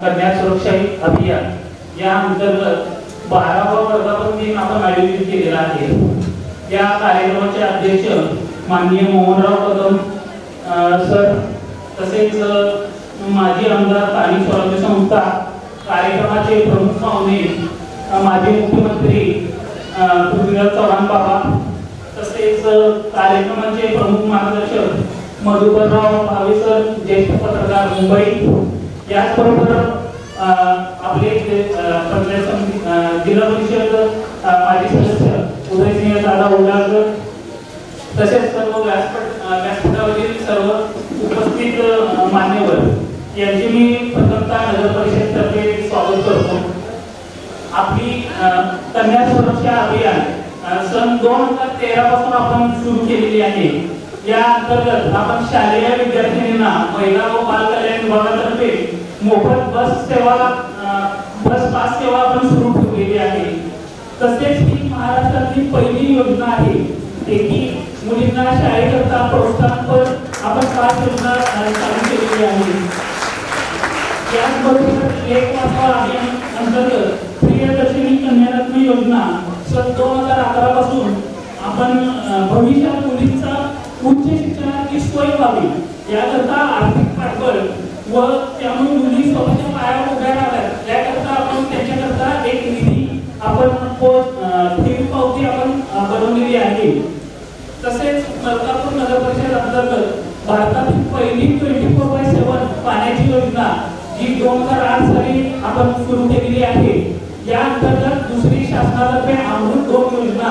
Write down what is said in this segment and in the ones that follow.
कन्या सुरक्षा अभियान या अंतर्गत 12वा वर्धापन दिन आपण आयोजित केलेला आहे। या कार्यक्रमाचे अध्यक्ष माननीय मोहनराव कदम सर, तसेच माजी आमदार स्थानिक स्वराज्य संस्था, कार्यक्रमाचे प्रमुख पाहुणे माजी मुख्यमंत्री पृथ्वीराज चव्हाण बाबा, तसेच कार्यक्रमाचे प्रमुख मार्गदर्शक मधुकरराव भावे सर, ज्येष्ठ पत्रकार मुंबई। याचबरोबर आपले पंचायत समिती जिल्हा परिषद माजी सदस्य उदयसिंह दादा उल्लाकर, तसेच सर्व व्यासपीठावरील सर्व उपस्थित मान्यवर यांचे मी प्रथमतः नगर परिषद तर्फे स्वागत करतो। आपली कन्या सुरक्षा अभियान सन 2013 पासून आपण सुरू केलेली आहे। या अंतर्गत आपण शालेय विद्यार्थिनींना महिला व बाल कल्याण विभागातर्फे मोफत बस पास सेवा आपण सुरू ठेवलेली आहे। तसेच ही महाराष्ट्रातली पहिली योजना आहे की मुलींना शाळेकरता प्रोत्साहनपर आपण पास योजना चालू केलेली आहे। याचबरोबर एक वाचवा अभियान अंतर्गत प्रियदर्शनी कन्यारत्न योजना सन 2011 पासून आपण भविष्यात मुलींचा उच्च शिक्षणाची सोय व्हावी याकरता आर्थिक पाठबळ व त्यामुळे मुली स्वतःच्या पायावर उभ्या राहाव्यात याकरता आपण त्यांच्याकरता एक निधी आपण ठेवी पावती आपण बनवलेली आहे। तसेच मलकापूर नगर परिषद अंतर्गत भारतातील पहिली 24/7 पाण्याची योजना जी 2008 साली आपण सुरू केलेली आहे। या अंतर्गत दुसरी शासनातर्फे अमृत 2 योजना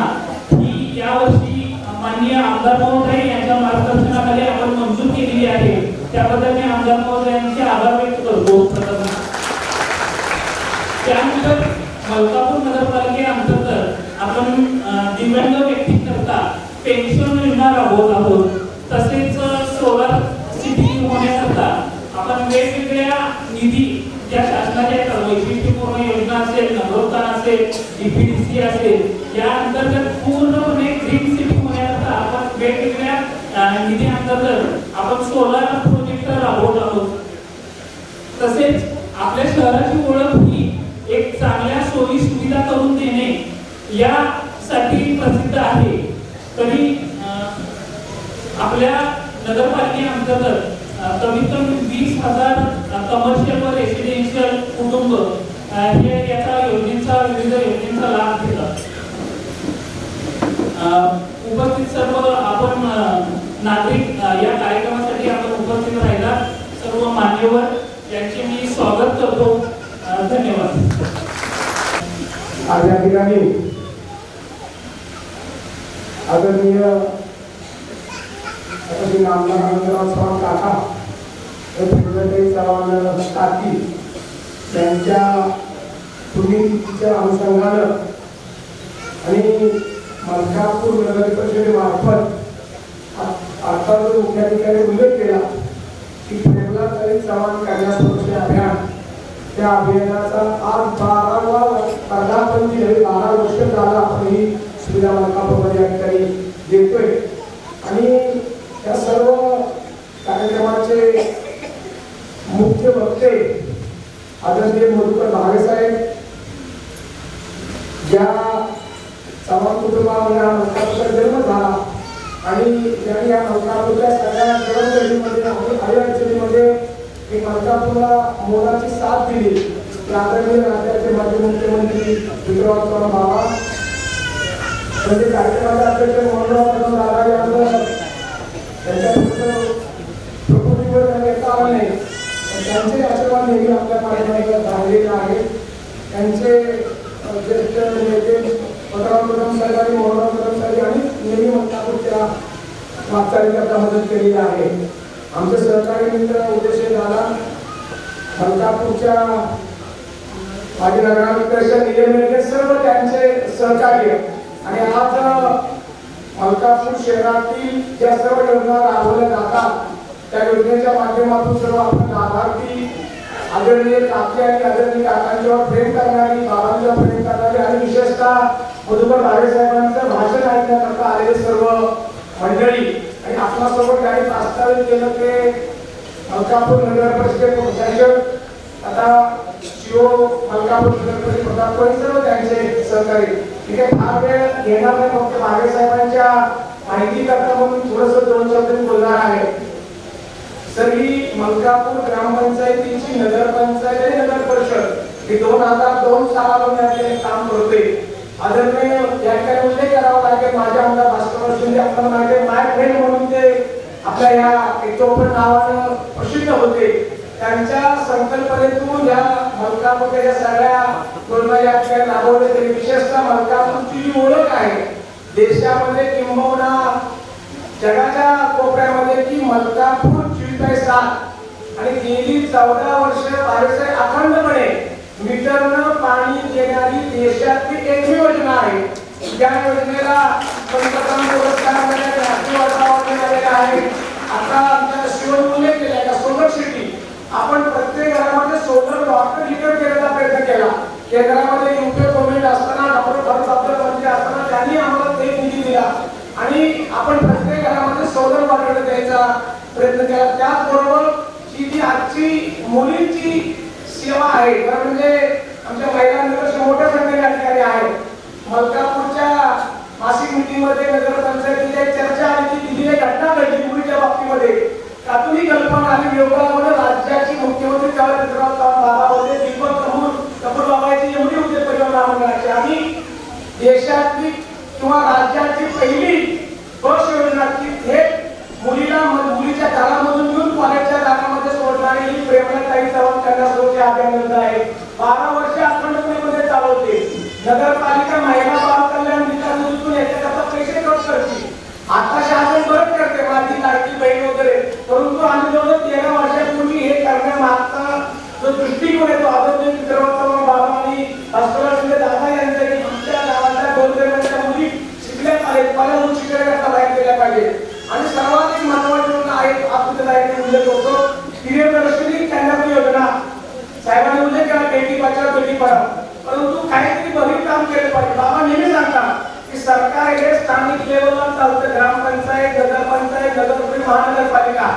ही यावर्षी माननीय आमदार महोदय यांच्या मार्गदर्शनाखाली आपण मंजूर केलेली आहे। त्याबद्दल मी आमदार महोदयांचे आभार व्यक्त करतो। त्यानंतर मलकापूर नगरपालिकेअंतर्गत आपण दिव्यांग व्यक्तींकरता पेन्शन योजना राबवत आहोत। तसेच सोलर सिटी होण्याकरता आपण वेगवेगळ्या निधी ज्या शासनाच्या वैशिष्ट्यपूर्ण योजना असेल, नगरोत्थान असेल, डीपीडीसी असेल, या अंतर्गत पूर्णपणे ग्रीन सिटी होण्याकरता आपण वेगवेगळ्या निधी अंतर्गत आपण सोलर प्रोजेक्ट राबवत आहोत। तसेच आपल्या शहराची ओळख ही एक चांगल्या सोयी सुविधा करून देणे यासाठी प्रसिद्ध आहे। तरी आपल्या नगरपालिकेअंतर्गत कमीत कमी 20,000 कमर्शियल व रेसिडेन्शियल कुटुंब हे याचा विविध योजनेचा लाभ घेतात। उपस्थित सर्व आपण नागरिक या कार्यक्रमासाठी आपण उपस्थित राहिला सर्व मान्यवर यांचे मी स्वागत करतो। धन्यवाद। आज या ठिकाणी आदरणीय आमदार काका काकी त्यांच्या पुण्यतिथीच्या अनुषंगानं आणि मलकापूर नगर परिषदेमार्फत आता जो मुख्याधिकारी उल्लेख केला की प्रेमलाताई चव्हाण कन्या सुरक्षा अभियान, त्या अभियानाचा आज 12वा वर्धापन दिन 12 वर्ष झाला आपण ही सुविधा मलकापूरमध्ये या ठिकाणी देतोय। आणि या सर्व कार्यक्रमाचे मुख्य वक्ते आदरणीय मधुकर भावे साहेब, ज्या चव्हाण कुटुंबामध्ये हा मलकापूरचा जन्म झाला आणि त्यांनी या मलकापूरच्या सगळ्या जडणघडणीमध्ये अडचणीमध्ये एक मलकापूरला मोलाची साथ दिली। आदरणीय राज्याचे माजी मुख्यमंत्री पृथ्वीराज चव्हाण बाबा, म्हणजे कार्यक्रमाचे अध्यक्ष मोहनराव कदम दादा यांचं त्यांच्या प्रकृतीवर येता आलं नाही, त्यांचे आशीर्वाद नेहमी आपल्या पाठीमागे राहिलेले आहेत। त्यांचे ज्येष्ठ नेते पृथ्वीराज कदम साहेब आणि मोहनराव कदम साहेब यांनी नेहमी मलकापूरच्या वाटचालीकरता मदत केलेली आहे। आमचे सहकारी मित्र उदयसिंह दादा, मलकापूरच्या माजी नगराध्यक्ष निलेमेचे सर्व त्यांचे सहकार्य, आणि आज मलकापूर शहरातील ज्या सर्व योजना राबवल्या जातात त्या योजनेच्या माध्यमातून सर्व आपण लाभार्थी आदरणीय काकी आणि आदरणीय काकांच्यावर प्रेम करणारी, बाबांच्यावर प्रेम करणारी आणि विशेषतः मधुकर भावे साहेबांचं भाषण ऐकण्याकरता आलेले सर्व मंडळी, आणि आपल्यासोबत काही प्रस्तावित केलं ते मलकापूर नगर परिषद प्रशासक आता शिव मलकापूर गणपती प्रताप सर्व त्यांचे सहकारी ठीक आहे. फार वेळ घेणार नाही, फक्त भागे साहेबांच्या माहिती करता म्हणून थोडस 2 शब्द बोलणार आहे. सर ही मलकापूर ग्रामपंचायतीची नगरपंचायत आणि नगर परिषद ही 2002 सालामध्ये काम करते. आदरणीय या ठिकाणी उल्लेख करावा लागेल, माझ्या आमदार भास्कर शिंदे आपल्याला माहिती आहे माय फ्रेंड म्हणून ते आपल्या या एकटोपण नावानं प्रसिद्ध होते. त्यांच्या संकल्पनेतून या मलकापूरच्या सगळ्या योजना या ठिकाणी राबवल्या तरी विशेषतः मलकापूरची जी ओळख आहे देशामध्ये किंबहुना जगाच्या कोपऱ्यामध्ये की मलकापूर 24/7 आणि गेली 14 वर्ष भारताचे अखंडपणे मीटरनं पाणी देणारी देशातली एकमेव योजना आहे. त्या योजनेला पंतप्रधान पुरस्कार मिळालेला राष्ट्रीय अवॉर्ड मिळालेला आहे. आता आमच्या शिवण उल्लेख केला का सोलर सिटी आपण प्रत्येक घरामध्ये सोलर वॉटर हीटर केल्याचा प्रयत्न केला. केंद्रामध्ये युपीए गव्हर्नमेंट असताना डॉक्टर भरत अब्दुल मंत्री असताना त्यांनी आम्हाला ते निधी दिला आणि आपण प्रत्येक घरामध्ये सोलर वॉटर द्यायचा प्रयत्न केला. त्याचबरोबर ही जी आजची मुलींची सेवा आहे म्हणजे आमच्या महिलांना मोठ्या संख्येने या ठिकाणी आहे. मलकापूरच्या मासिक मीटिंगमध्ये नगरपंचायतीची एक चर्चा आली की दिल्लीला घटना घडली मुलीच्या बाबतीमध्ये. त्यातून ही कल्पना आली योगामध्ये राज्याची मुख्यमंत्री चंद्रशेखर बाबा होते, दीपक कपूर बाबाची एवढी होते परिवहन महामंडळाची आणि देशातली किंवा राज्याची पहिली बस योजना की थेट मुलीच्या घरामधून घेऊन कॉलेजच्या दारामध्ये सोडणारी ही प्रेमलताई चव्हाण कन्यासोबतची अभियान आहे. 12 वर्ष अखंडपणे चालवते. नगरपालिका महिला बाल कल्याण विकास निधीतून याच्याकरता पैसे खर्च करते. आता शासन परत करते माझी लाडकी बहीण वगैरे, परंतु आम्ही जवळ 13 वर्षापूर्वी हे करण्यामागचा जो दृष्टिकोन आहे तो आदरणीय चित्रपट बाबा आणि भास्कर शिंदे दादा यांचा की आमच्या गावातल्या गोरगरिबांच्या मुली शिकल्या पाहिजेत, पहिल्या उच्च शिक्षणाकरता बाहेर गेल्या पाहिजेत. आणि सर्वाधिक महत्त्वाची योजना आहे आपल्याला उल्लेख होतो प्रियदर्शनी कन्यादान योजना. साहेबांनी उल्लेख केला बेटी बचाव बेटी पढाओ, परंतु काहीतरी भरीव काम केलं पाहिजे. बाबा नेहमी सांगतात की सरकार हे स्थानिक लेवलला चालतं. ग्रामपंचायत, नगरपंचायत, नगरपरिषद, महानगरपालिका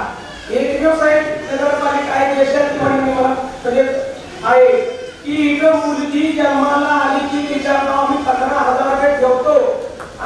एकमेव साहेब नगरपालिका आहे देशात म्हणजे आहे की इथं मुलगी जन्माला आली की तिच्या नाव मी 15,000 रुपये ठेवतो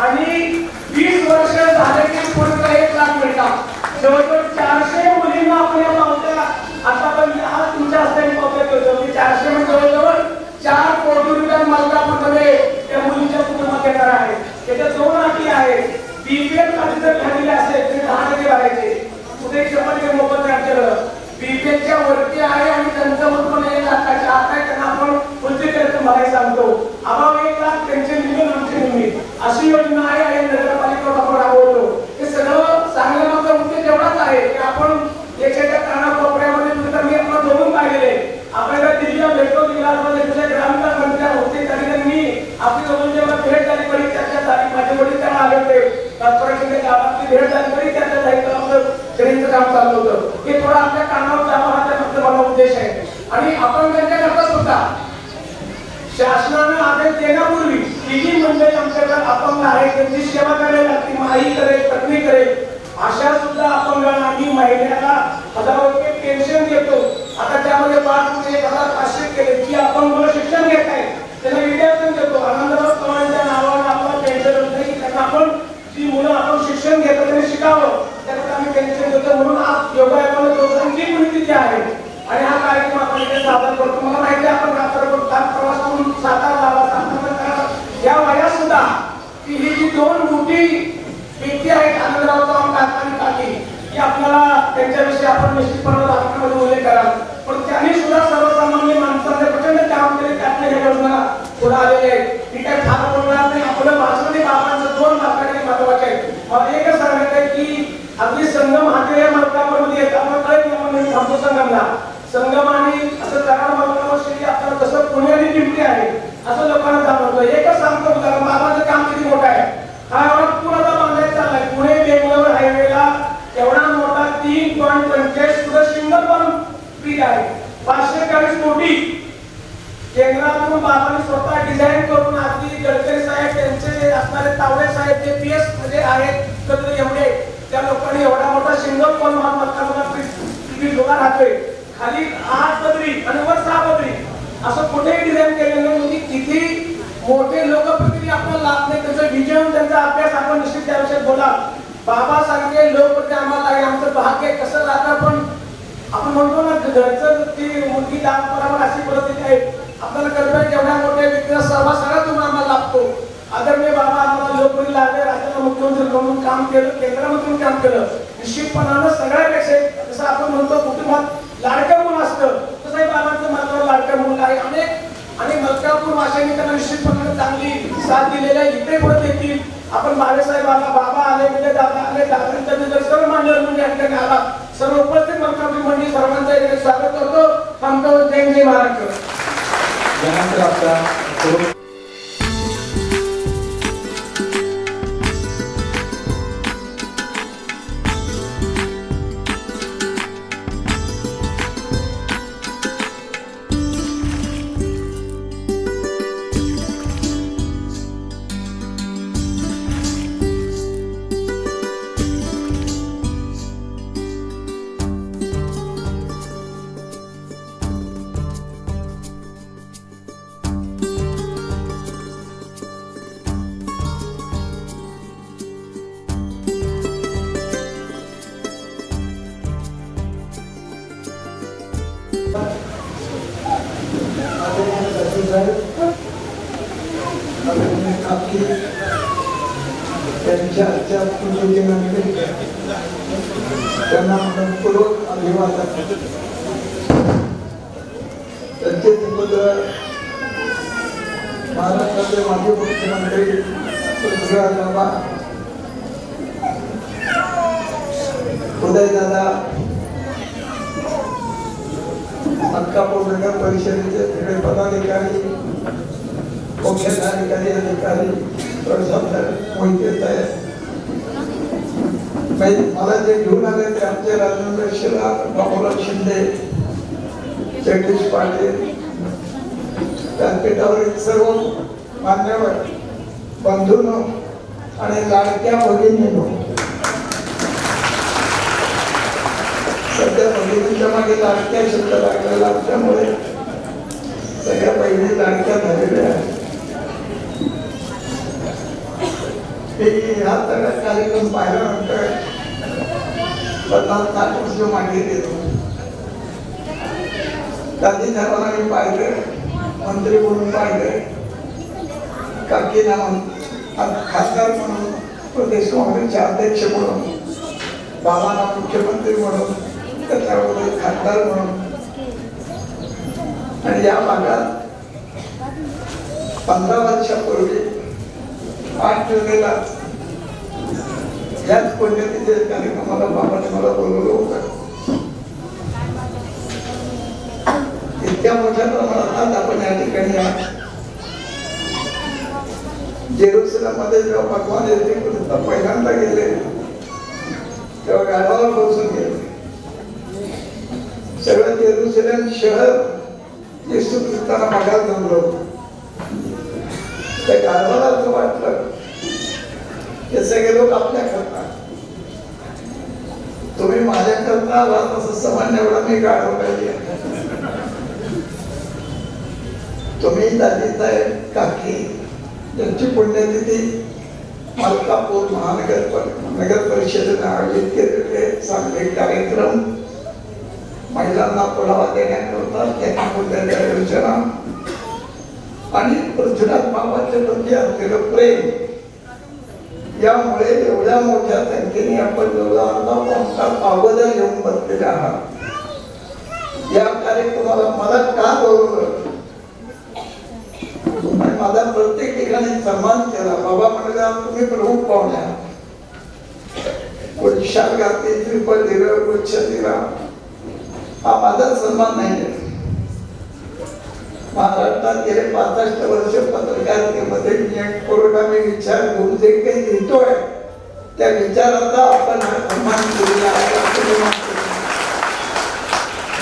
आणि 20 वर्ष झाले की पुढे 1 लाख मिळतात. जवळजवळ 400 मुलींना आपल्या पावत्या आतापर्यंत आज तुमच्या हस्ते पावत्या देतो. 400 म्हणजे जवळजवळ 4 कोटी रुपये मलकापूरमध्ये त्या मुलींच्या कुटुंबात येणार आहे. त्याच्या 2 अटी आहेत. बीपीएल मध्ये जर झालेले असेल तर 10% भरायचे, कुठे 100% मोफत राज्याला. बीपीएलच्या वरती आहे आणि त्यांचं उत्पन्न 1 लाखाच्या आत आहे त्यांना आपण पुढची रक्कम भरायला सांगतो. अभाव 1 लाख त्यांचे निघून आमचे निघून अशी योजना आहे आणि नगरपालिकेवर आपण राबवतो. हे सगळं सांगण्यामागचा उद्देश एवढाच आहे की आपण देशाच्या कानाकोपऱ्यामध्ये सुद्धा मी आपण बघून पाहिलेले आपल्याला दिल्लीला भेटतो दिल्लीमध्ये ग्रामविकास मंत्री होते त्यांनी आपली जवळ जेव्हा भेट झाली बरी चर्चा झाली. माझे वडील त्यांना आले होते कॉर्पोरेशनच्या गावातली भेट झाली बरी चर्चा झाली तर आपलं ट्रेनचं काम चालू होतं. हे थोडं आपल्या कानावर जावं हा त्याचा मला उद्देश आहे. आणि आपण त्यांच्याकरता सुद्धा शासनानं आदेश देण्यापूर्वी ही जी मंडळी आमच्याकडे अपंग आहे त्यांची सेवा करायला लागते. आई करेल, पत्नी करेल, अशा सुद्धा अपंगांना आम्ही महिन्याला 1000 रुपये पेन्शन देतो. आता त्यामध्ये 5,500 केले की अपंग मुलं शिक्षण घेत आहेत त्यांना विद्यार्थ्यांना देतो. आनंदराव चव्हाणच्या नावानं आपला पेन्शन होते की त्यांना आपण जी मुलं आपण शिक्षण घेतो त्यांनी शिकावं त्यात आम्ही पेन्शन देतो. म्हणून आज योगायोगाने दोघांची पुण्यतिथी आहे आणि हा कार्यक्रम आपण इथे सादर करतो. मला माहिती आहे आपण रात्रभर प्रवास करून सातारा या वयात सुद्धा की ही जी 2 मोठी व्यक्ती आहेत आनंदराव चव्हाण काका आणि काकी की आपल्याला त्यांच्याविषयी आपण निश्चितपणे दाखवण्यामध्ये उल्लेख कराल. पण त्यांनी सुद्धा सर्वसामान्य माणसांचे प्रचंड काम केले. त्यातल्या ह्या योजना पुढे आलेले आहेत. मी काय फार बोलणार नाही. आपलं भाषण बाबांचं 2 वाक्याने महत्वाचे आहेत. मला एकच सांगायचं आहे की अगदी संगम हाते या मलकापूरमध्ये येत आपण कळत नाही आपण थांबतो संगमला. संगम आणि असं कराड मलकापूर शैली आपल्याला कसं पुणे आणि पिंपरी आहे असं लोकांना जाणवतं. एकच सांगतो उदाहरण बाबाचं काम किती मोठं आहे. हा एवढा पूल आता बांधायचा चाललाय पुणे बेंगलोर हायवेला एवढा मोठा 3.45 फूट सिंगल पण ब्रिज आहे. 540 कोटी केंद्रातून बाबांनी स्वतः डिझाईन करून अगदी गडकरी साहेब त्यांचे असणारे तावडे साहेब जे पीएस मध्ये आहेत तर एवढे त्या लोकांनी एवढा मोठा सिंगल पण मलकापूरला ब्रिज उभा राहतोय. खाली 8 पदरी आणि वर 6 पदरी असं कुठेही डिझाईन केलेलं नाही. म्हणजे किती मोठे लोकप्रतिनिधी आपल्याला लाभ नाही, त्याचं विजन, त्यांचा अभ्यास आपण निश्चित त्या विषयात बोला. बाबा सारखे लोकप्रतिनिधी आम्हाला आहे, आमचं भाग्य कसं राहतं. पण आपण म्हणतो ना, घरचं ती मुलगी दान करावं अशी परिस्थिती आहे. आपल्याला कल्पना जेवढ्या मोठ्या व्यक्तीचा सहवास सगळा तुम्हाला आम्हाला लागतो. आदरणीय बाबा आम्हाला लोकप्रतिनिधी लागले, राज्याला मुख्यमंत्री म्हणून काम केलं, केंद्रामधून काम केलं. निश्चितपणानं सगळ्यापेक्षा जसं आपण म्हणतो कुटुंबात लाडकं मुलं असतं, तसंही बाबांचं माझ्यावर लाडकं मुलं आहे अनेक. आणि मलकापूर वाशांनी त्यांना निश्चितपणाने चांगली साथ दिलेली आहे. इथे परत येतील. आपण बाळासाहेबांना बाबा आले म्हणजे दादा आले, दादांच्या जर सर्व मान्यवर म्हणजे या ठिकाणी आला. सर्व उपस्थित मलकापूर मंडळी सर्वांचं या ठिकाणी स्वागत करतो. थांबतो. जय जय महाराष्ट्र. यानंतर आपला त्यांच्या पुण्यदिनानिमित्त त्यांना मनपूर्वक अभिवादन. त्यांचे पुत्र महाराष्ट्राचे माजी मुख्यमंत्री पृथ्वीराज बाबा, उदयदादा, मलकापूर नगर परिषदेचे सगळे पदाधिकारी, मुख्याधिकारी, अधिकारी, प्रशासक, मोहिते साहेब, मला जे घेऊन आले ते आमचे राजेंद्र शिलार, बाबूराव शिंदे, जगदीश पाटील, व्यासपीठावरील सर्व मान्यवर बंधूंनो आणि लाडक्या भगिनींनो, सध्या भगिनींच्या मागे लाडक्या शब्द लागलेला असल्यामुळे सगळ्या बहिणी लाडक्या झालेल्या आहेत. हा सगळा कार्यक्रम पाहिल्यानंतर 50-60 वर्ष मागे गेलो. गांधी साहेबांना मी पाहिलं, मंत्री म्हणून पाहिलं, काकीना खासदार म्हणून, प्रदेश काँग्रेसचे अध्यक्ष म्हणून, बाबांना मुख्यमंत्री म्हणून, त्याच्याबरोबर खासदार म्हणून. आणि या भागात 15 वर्षापूर्वी 8 जुलैला याच पुण्यतिथीच्या कार्यक्रमाला बाबाने मला बोलवलं होतं. इतक्या मोठ्या प्रमाणात आज आपण या ठिकाणी जेरुसलेम मध्ये जेव्हा भगवान येशू ख्रिस्त पहिल्यांदा गेले तेव्हा गाढवावर बसून गेले. सगळं जेरुसलेम शहर येशू ख्रिस्ताला बघायला जमलं. त्या गाढवाला असं वाटलं हे सगळे लोक आपल्या करता, तुम्ही माझ्या करता आला तसं सामान्य एवढा मी गाढव पाहिजे. तुम्ही दादी साहेब, काकी यांची पुण्यतिथी मलकापूर नगर परिषदेने आयोजित केलेले चांगले कार्यक्रम, महिलांना पुढावा देण्याकरता त्यांना मुद्द्याच्या योजना आणि पृथ्वीराज बाबाच्या प्रती असलेलं प्रेम, यामुळे एवढ्या मोठ्या संख्येने आपण अगोदर येऊन बसलेले आहात. या कार्यक्रमाला मला का बोलवलं, माझा प्रत्येक ठिकाणी सन्मान केला. बाबा म्हणाला तुम्ही प्रमुख पाहुण्या, कोणी शाल घातली, श्रीफळ दिलं, गुच्छ दिला, हा माझा सन्मान नाही. महाराष्ट्रात गेले 65 वर्ष पत्रकारितेमध्ये मी एक पुरोगामी विचार घेऊन जे काही लिहितोय त्या विचाराचा आपण सन्मान केलेला आहे.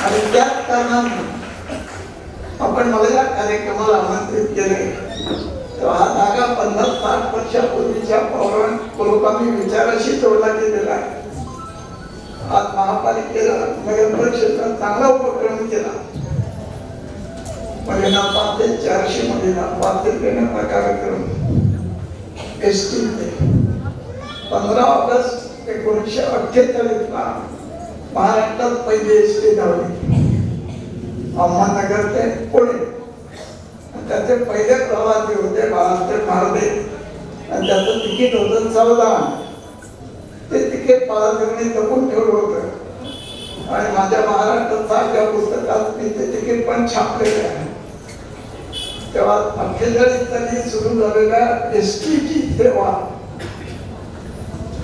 आणि त्याच कारणाने आपण मला या कार्यक्रमाला आमंत्रित केले. तेव्हा हा धागा 50-60 वर्षापूर्वीच्या पुरोगामी विचाराशी जोडला गेलेला आहे. आज महापालिकेला नगर परिषदेला चांगला उपक्रम केला. महिला 5 ते 400 महिला वाहतूक देण्याचा कार्यक्रम एसटी 15 ऑगस्ट 1948 ला महाराष्ट्रात पहिली एसटी धावली अहमदनगर ते पुणे. त्याचे पहिले प्रवासी होते बाळासाहेब महाराजे आणि त्याचं तिकीट होतं 14. ते तिकीट बाळासाहेबांनी जपून ठेवलं होतं आणि माझ्या महाराष्ट्रात या पुस्तकात मी ते तिकीट पण छापलेले आहे. तेव्हा 48 साली सुरू झालेल्या एसटीची सेवा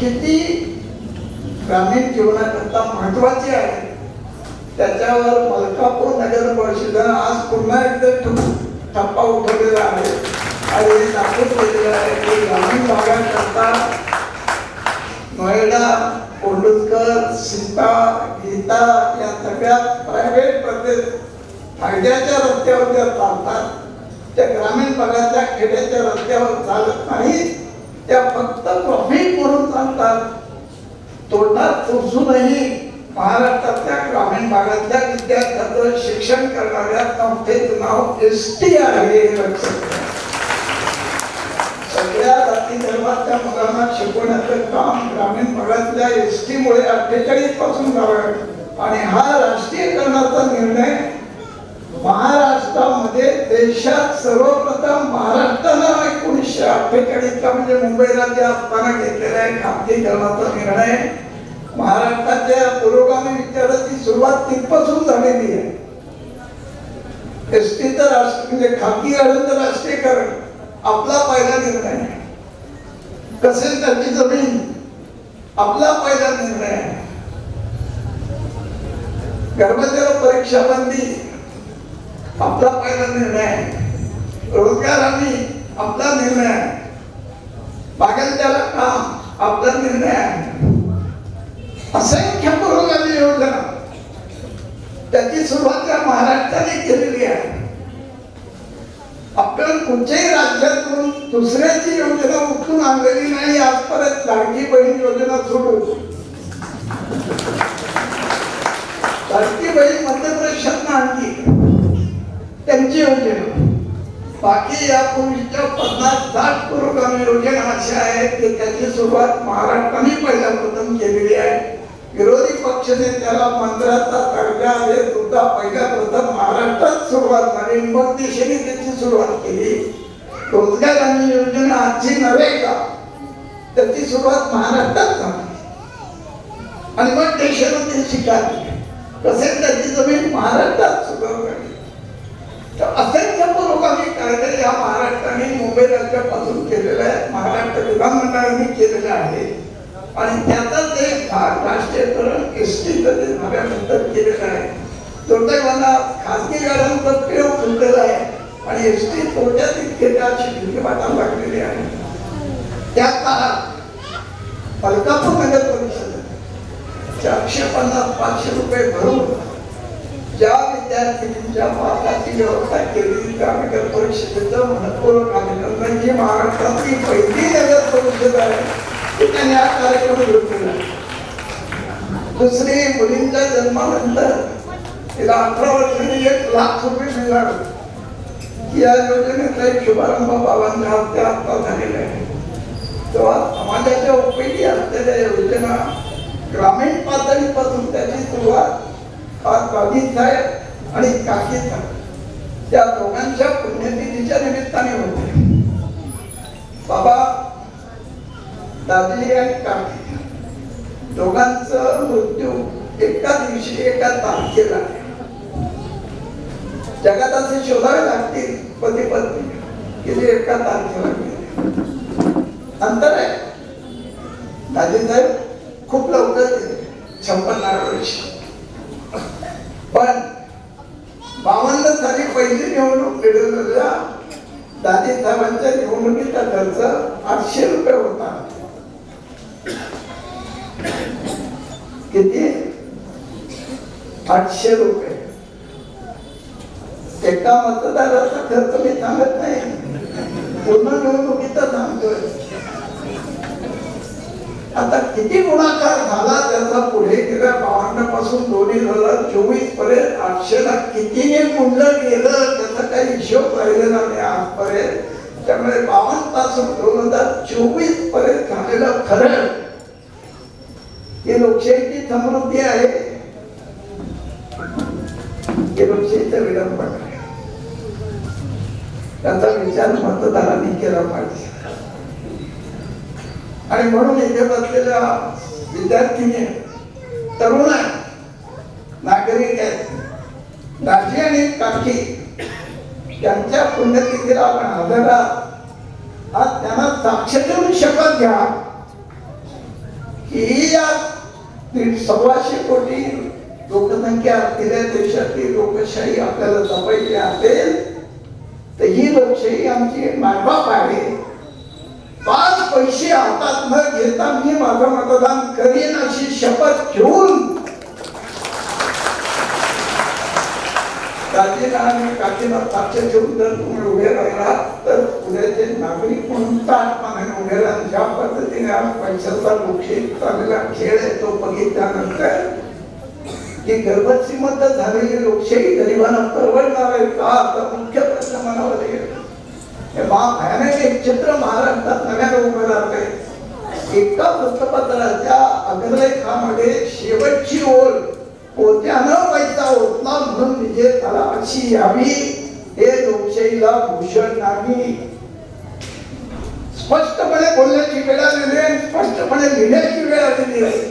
किती ग्रामीण जीवनाकरता महत्वाची आहे त्याच्यावर मलकापूर नगर परिषदेनं आज पुन्हा एकदा ठप्पा उठवलेला आहे आणि दाखवून केलेला आहे की ग्रामीण भागाकरता नोएडा, कोंडूरकर, सीता, गीता या सगळ्या प्रायव्हेट बसेस फायद्याच्या रस्त्यावर ज्या चालतात त्या ग्रामीण भागाच्या खेड्याच्या रस्त्यावर चालत नाही. त्या फक्त प्रॉफिट म्हणून चालतात. तोंडात चुसूनही महाराष्ट्रातल्या ग्रामीण भागातल्या विद्यार्थ्यांचं शिक्षण करणाऱ्या संस्थेचं नाव एसटी आहे हे लक्षात घ्या. सगळ्या जाती धर्माच्या मुलांना शिकवण्याचं काम ग्रामीण भागातल्या एसटी मुळे 48 पासून झालं आणि हा राष्ट्रीयकरणाचा निर्णय महाराष्ट्रामध्ये देशात सर्वप्रथम महाराष्ट्रानं 1948 ला म्हणजे मुंबई राज्य असताना घेतलेला आहे खासगीकरणाचा निर्णय. महाराष्ट्राच्या पुरोगामी विचाराची सुरुवात तिथपासून झालेली आहे. एसटीचं राष्ट्र म्हणजे खासगीकरणाचं राष्ट्रीयकरण आपला पहिला निर्णय आहे. कसेल त्याची जमीन आपला पहिला निर्णय आहे. कर्मचारी परीक्षा बंदी आपला पहिला निर्णय आहे. रोजगार हमी आपला निर्णय आहे. मागेल त्याला काम आपला निर्णय आहे. असंख्य पुरोगामी योजना त्याची सुरुवात या महाराष्ट्राने केलेली आहे. आपण कुठच्याही राज्यातून दुसऱ्याची योजना उठून आणलेली नाही. आजपर्यंत लाडकी बहीण योजना सोडून लाडकी बहीण मध्य प्रदेशात आणली त्यांची योजना. बाकी यापूर्वीच्या 50-60 पुरोगामी योजना अशा आहेत की त्याची सुरुवात महाराष्ट्राने पहिल्या प्रथम केलेली आहे. विरोधी पक्षनेत्याला मंत्र्याचा दर्जा हे सुद्धा पहिल्या प्रथम महाराष्ट्रात सुरुवात झाली. मग देशाने त्याची सुरुवात केली. रोजगार हमी योजना आजची नरेगा त्याची सुरुवात महाराष्ट्रात झाली आणि मग देशाने ती स्वीकारली. तसेच त्याची जमीन महाराष्ट्रात सुधारली. असंख्य पुरोगामी कायदे या महाराष्ट्राने मुंबई राज्यापासून केलेला आहे. महाराष्ट्र विधानमंडळाने केलेला आहे आणि त्याचाच एक भाग राष्ट्रीयकरण एसटीचं झाल्यानंतर केलेलं आहे. दुर्दैवाला खासगी गाड्यांचं प्रयोग फुटलेला आहे आणि एसटी तोट्यात इतके अशी भीती वाटायला लागलेली आहे. त्या काळात मलकापूर नगर परिषद 450-500 रुपये भरून ज्या विद्यार्थ्यांच्या वाटाची व्यवस्था केली त्या नगर परिषदेचं मनपूर्वक अभिनंदन. ही महाराष्ट्रातली पहिली नगर परिषद आहे की त्यांनी हा कार्यक्रम घेतलेला. दुसरी मुलींच्या जन्मानंतर तिला 18 वर्षांनी 1 लाख रुपये मिळाले. या योजनेचा एक शुभारंभ बाबांच्या हस्ते आता झालेला आहे. तेव्हा समाजाच्या उपयोगी असलेल्या योजना ग्रामीण पातळीपासून त्याची सुरुवात दादी साहेब आणि काकी साहेब त्या दोघांच्या पुण्यतिथीच्या निमित्ताने होते. बाबा दादी आणि काकी दोघांचं मृत्यू एका दिवशी एका तारखेला आहे. जगात असे शोधावे लागतील पती पत्नी की जे एका तारखेला गेले. अंतर आहे. दादी साहेब खूप लवकर गेले 56 वर्ष. पण 52 साली पहिली निवडणूक लढवलेल्या दादी साहेबांच्या निवडणुकीचा खर्च 800 रुपये होता. किती? 800 रुपये. एका मतदाराचा खर्च मी सांगत नाही, पूर्ण निवडणुकीचा सांगतोय. आता किती गुणाकार झाला त्याचा पुढे गेल्या 52 पासून 2024 पर्यंत 800 ला कितीने गुणलं गेलं त्याचा काही हिशोब राहिलेला नाही आजपर्यंत. त्यामुळे 52 पासून 2024 पर्यंत झालेलं खरं ही लोकशाहीची समृद्धी आहे, ही लोकशाहीचं विडंबन आहे. त्याचा विचार मतदारांनी केला पाहिजे. आणि म्हणून इथे बसलेल्या विद्यार्थीने, तरुण आहेत, नागरिक आहेत, दाजी आणि काकी त्यांच्या पुण्यतिथीला आपण हजर आहात. आज त्यांना साक्ष देऊन शपथ घ्या की या 125 कोटी लोकसंख्या असलेल्या देशातली लोकशाही आपल्याला जपायची असेल तर ही लोकशाही आमची मायबाप आहे. 5 पैसे हातात न घेता मी माझं मतदान करीन अशी शपथ घेऊन दाजीला आणि काकीला साक्ष ठेवून जर तुम्ही उभे राहिला तर उद्याचे नागरिक म्हणून ताटपणाने उभे राहा. ज्या पद्धतीने आज पैशाचा लोकशाहीत चाललेला खेळ आहे तो बघितल्यानंतर की गर्भश्रीमंत झालेली लोकशाही गरिबांना परवडणार आहे का, तर मुख्य प्रश्न मनावर येतो. हे भयानक एक चित्र महाराष्ट्रात नव्याने उभं राहत आहे. एका वृत्तपत्राच्या अग्रलेखामध्ये शेवटची ओळ पोत्यानं पैसा ओतला म्हणून विजय झाला अशी यावी, हे लोकशाहीला भूषण नाही. स्पष्टपणे बोलण्याची वेळ आलेली आहे, स्पष्टपणे लिहिण्याची वेळ आलेली आहे.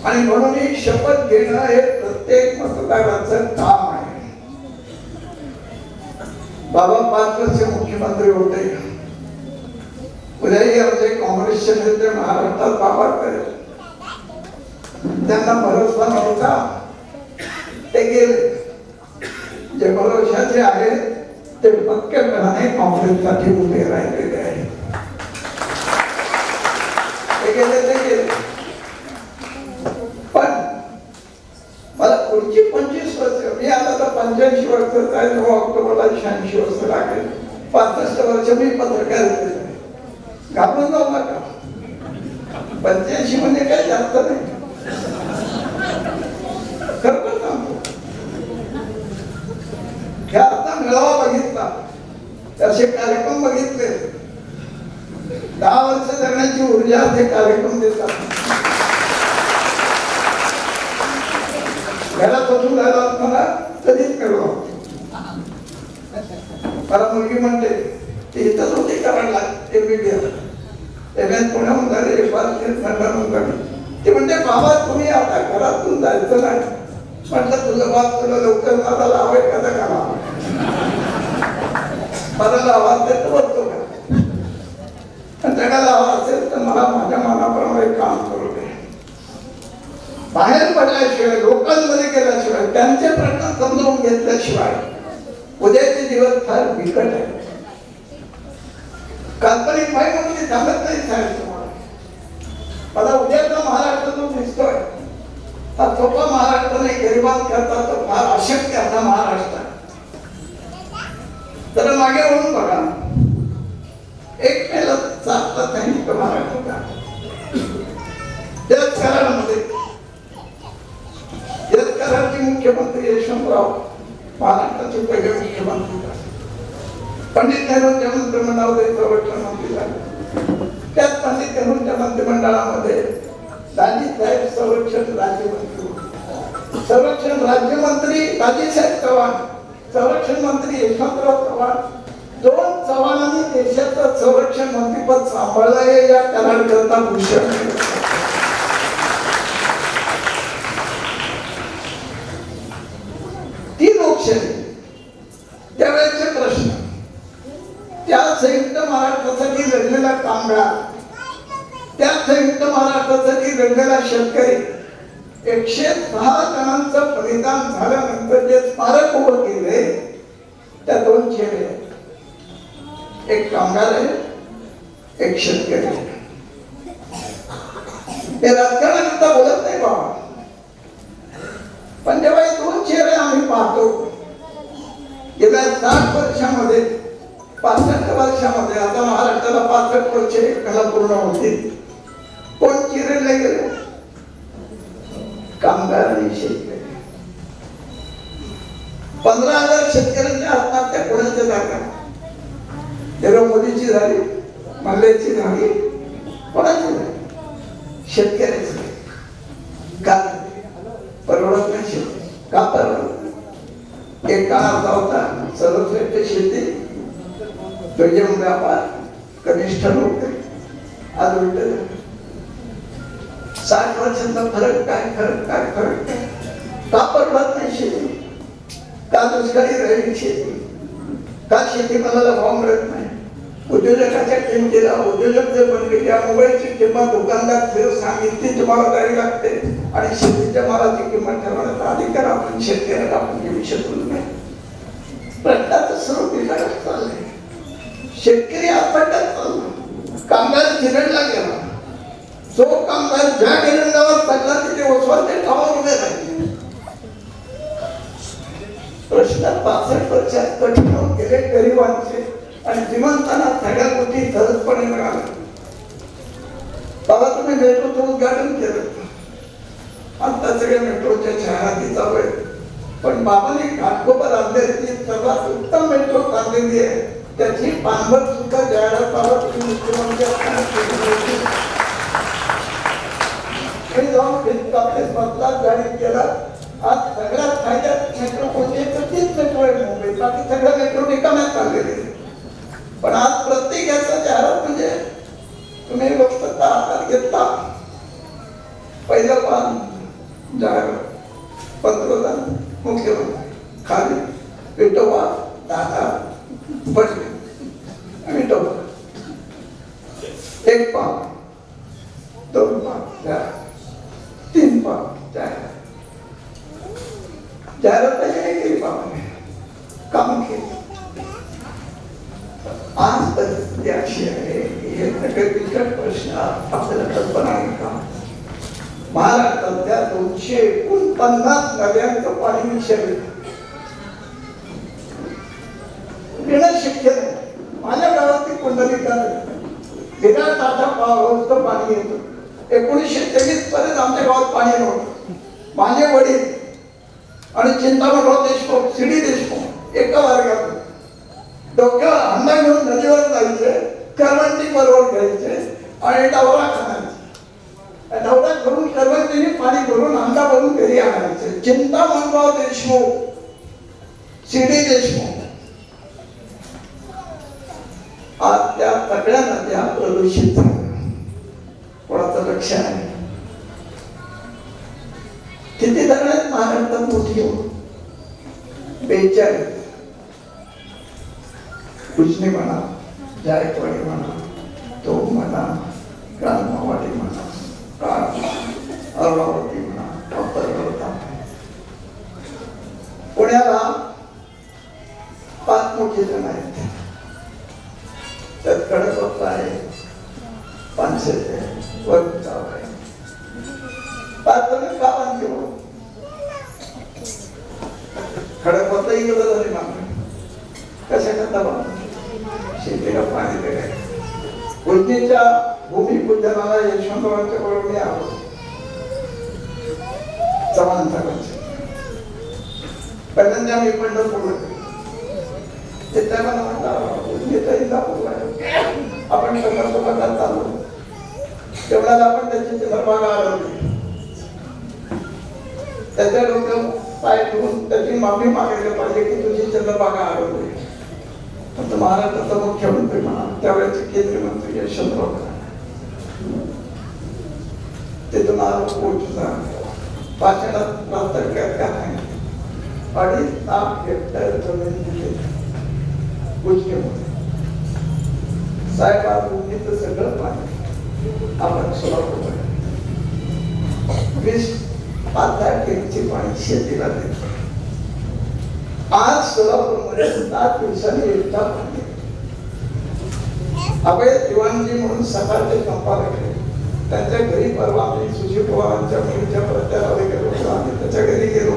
आणि म्हणून ही शपथ घेणं हे प्रत्येक मतदाराचं काम आहे. बाबा 5 वर्ष मुख्यमंत्री होते. उद्याही आमचे काँग्रेसचे नेते महाराष्ट्रात बाबा करेल, त्यांना भरोसा नव्हता, ते गेले. जे भरोशाचे आहेत ते पक्केपणाने काँग्रेससाठी उभे राहिलेले आहेत. ते गेले. पण मला पुढची 25 वर्ष, मी आता तर 85 वर्षाचा आहे, 9 ऑक्टोबरला 86 वर्ष लागेल. 65 वर्ष मी पत्रकार आहे. घाबरून जाऊ नका, 85 म्हणजे काही जास्त नाही. खरं सांगतो, ह्या आता मेळावा बघितला, असे कार्यक्रम बघितले, 10 वर्ष जगण्याची ऊर्जा ते कार्यक्रम देतात. घरात बसून राहिला असताना कधीच कळवा. मला मुलगी म्हणते ती इथंच होती करायला MBBS पुण्याहून झाले, ती म्हणते बाबा तुम्ही आता घरातून जायचं नाही. म्हटलं तुझं बाप तुला लवकर मला लावाय का करा, मला लावा असेल तर बघतो का, त्याला लावा असेल तर मला माझ्या मनाप्रमाणे काम करू दे. बाहेर पडल्याशिवाय, लोकांमध्ये गेल्याशिवाय, त्यांचे प्रश्न समजावून घेतल्याशिवाय उद्याचे दिवस फार बिकट आहे. काल्पनिक माहिती म्हणजे सांगत नाही साहेब तुम्हाला. मला उद्याचा महाराष्ट्र जो दिसतोय हा सोपा महाराष्ट्र नाही, गरिबांकरता तो फार अशक्य असा महाराष्ट्र. तर मागे वळून बघा, 1 मेला 7 संयुक्त महाराष्ट्र त्याच करारामध्ये करारचे मुख्यमंत्री यशवंतराव महाराष्ट्राचे पहिले मुख्यमंत्री झाले. पंडित नेहरूंच्या मंत्रिमंडळामध्ये संरक्षण मंत्री झाले. त्याच पंडित नेहरूंच्या मंत्रिमंडळामध्ये दाजी साहेब संरक्षण राज्यमंत्री होते. संरक्षण राज्यमंत्री दाजीसाहेब चव्हाण, संरक्षण मंत्री यशवंतराव चव्हाण, 2 चव्हाणांनी देशाचं संरक्षण मंत्रीपद सांभाळलं आहे. या करारकर्ता भूषण ती लोकशाही, त्यावेळेचे प्रश्न, त्या संयुक्त महाराष्ट्रासाठी लढलेला कामगार, त्या संयुक्त महाराष्ट्रासाठी लढलेला शेतकरी, 106 जणांचं बलिदान झाल्यानंतर जे स्मारक उभं केले त्या 2 चेहरे, एक कामगार आहे, एक शेतकरी आहे. हे राजकारणाकरता बोलत नाही बाबा, पण जेव्हा हे 2 चेहरे आम्ही पाहतो गेल्या 60 वर्षामध्ये, 65 वर्षामध्ये, आता महाराष्ट्राला 65 वर्षे एकाला पूर्ण होतील, कोण चिरडले गेले? कामगार आणि शेतकरी. 15,000 शेतकऱ्यांच्या आत्महत्या कोणाच्या झाल्या? नरेंद्र मोदीची झाली, मल्ल्याची झाली, कोणाची झाली? शेतकऱ्याची झाली. का परवडत नाही शेती? का परवडत? एक काळ असा होता, सर्वश्रेष्ठ शेती, दुय्यम व्यापार, कनिष्ठ नोकरी. आज उलट झालं. 60 वर्षांचा फरक काय? का परवडत नाही शेती? का दुष्काळी राहील शेती? का शेतीमालाला भाव मिळत नाही? उद्योजकाच्या किमतीला उद्योजक जे बनले, या मोबाईलची किंमत दुकानदार सांगितली तुम्हाला द्यावी लागते आणि शेतीच्या मालाची किंमत ठरवण्याचा अधिकार आपण शेतकऱ्याला आपण घेऊ शकलो नाही. प्रश्नाचं स्वरूप बिघडत चाललंय. शेतकरी आत्महत्यात चालला, कामगार चिरडला गेला. जो कामगार ज्या गिरंदावर पडला तिथे ओसवालच्या ठावावर उभे राहिले. प्रश्न 65 वर्षात कठीण होऊन गेले गरिबांचे आणि श्रीमंतांना सगळ्या गोष्टी सहजपणे मिळाल्या. बाबा तुम्ही मेट्रोचं उद्घाटन केलं, आता सगळ्या मेट्रोच्या जाहिरातीचा वेळ, पण बाबांनी घाटकोपर आणलेली सर्वात उत्तम मेट्रो बांधलेली आहे. त्याची पानभर सुद्धा जाहिरात बाबा तुम्ही मुख्यमंत्री असताना केली होती. जाऊन बदलात जाहीर केला. आज सगळ्यात फायद्यात मेट्रो कोणती? तीच मेट्रो आहे मुंबईत, बाकी सगळ्या मेट्रो रिकाम्यात चाललेले. पण आज प्रत्येकाचा जाहिरात म्हणजे तुम्ही लोकसत्ता हातात घेतला, पहिलं पान जाहिरात, पंतप्रधान, मुख्यमंत्री, खाली विठोबा, दादा, भटले आणि विठोबा. एक पान, 2 पान जाहिरात, 3 पान जाहिरात. जाहिरात नाही केली बाबाने, काम केली. आज परिस्थिती अशी आहे, हे बिकट प्रश्न आपल्याला कल्पना आहे का? महाराष्ट्रातल्या 249 नद्यांचं पाणी विषय येणं शक्य नाही. माझ्या गावातील कुंडलिका विराट ताजा पावसाचं पाणी येतं. 1923 पर्यंत आमच्या गावात पाणी नव्हतं. माझे वडील आणि चिंतामणराव देशमुख, सीडी देशमुख एका वर्गात डोक्यावर अंडा घेऊन नदीवर जायचे, करवंटी बरोबर घ्यायचे आणि डवरा खाणायचे. डवरा करून करवंटीने पाणी भरून अंडा भरून घरी आणायचे. चिंतामणराव देशमुख, सीडी देशमुख. आज त्या सगळ्या नद्या प्रदूषित झाल्या. कोणाचं लक्ष आहे? किती धरणात महाराष्ट्रात मोठी हो? 42. उजनी म्हणा, जायकवाडी म्हणा, तो म्हणा, रामवाडी म्हणा, अमरावती म्हणा, अपर्वता. पुण्याला 5 मोठे जण आहेत. त्यात कडकपत्ता आहे, पानशेत आहे, वरचाव आहे. 5 जण का बांधले हो? खडकपत्ताही गेलं झाली मागणी. कशाकरता बांधले? शेतीला पाणी द्यायला. उजनीच्या भूमिपूजनाला यशवंतरावांच्या बरोबर मी आलो. चव्हाण साहेबांचे पहिल्यांदा मी पंढरपूरला ते त्याला म्हणतात उजनीचा इंदापूरला आपण पंढरपूरला चाललो. तेवढ्याला आपण त्याची चंद्रभागा आढळली. त्याच्या डोक्यात पाय ठेवून त्याची माफी मागायला पाहिजे की तुझी चंद्रभागा आढळली. फक्त महाराष्ट्राचा मुख्यमंत्री म्हणा, त्यावेळेचे केंद्रीय मंत्री यशवंतराव तिथून आलो कोचचा भाषणात प्रांतर्गत काय नाही. 2.5 लाख हेक्टर जमीन दिली उजनीमध्ये. साहेब आज उजनीचं सगळं पाणी आपण सोलापूर 20,000 टीमची पाणी शेतीला देतो. आज सोलापूरमध्ये 7 दिवसांनी एकदा पाणी. अभय दिवाणजी म्हणून सकाळचे संपादक आहे. त्यांच्या घरी परवा आम्ही सुशील पवारांच्या मुलीच्या प्रचाराला गेलो होतो. आम्ही त्याच्या घरी गेलो.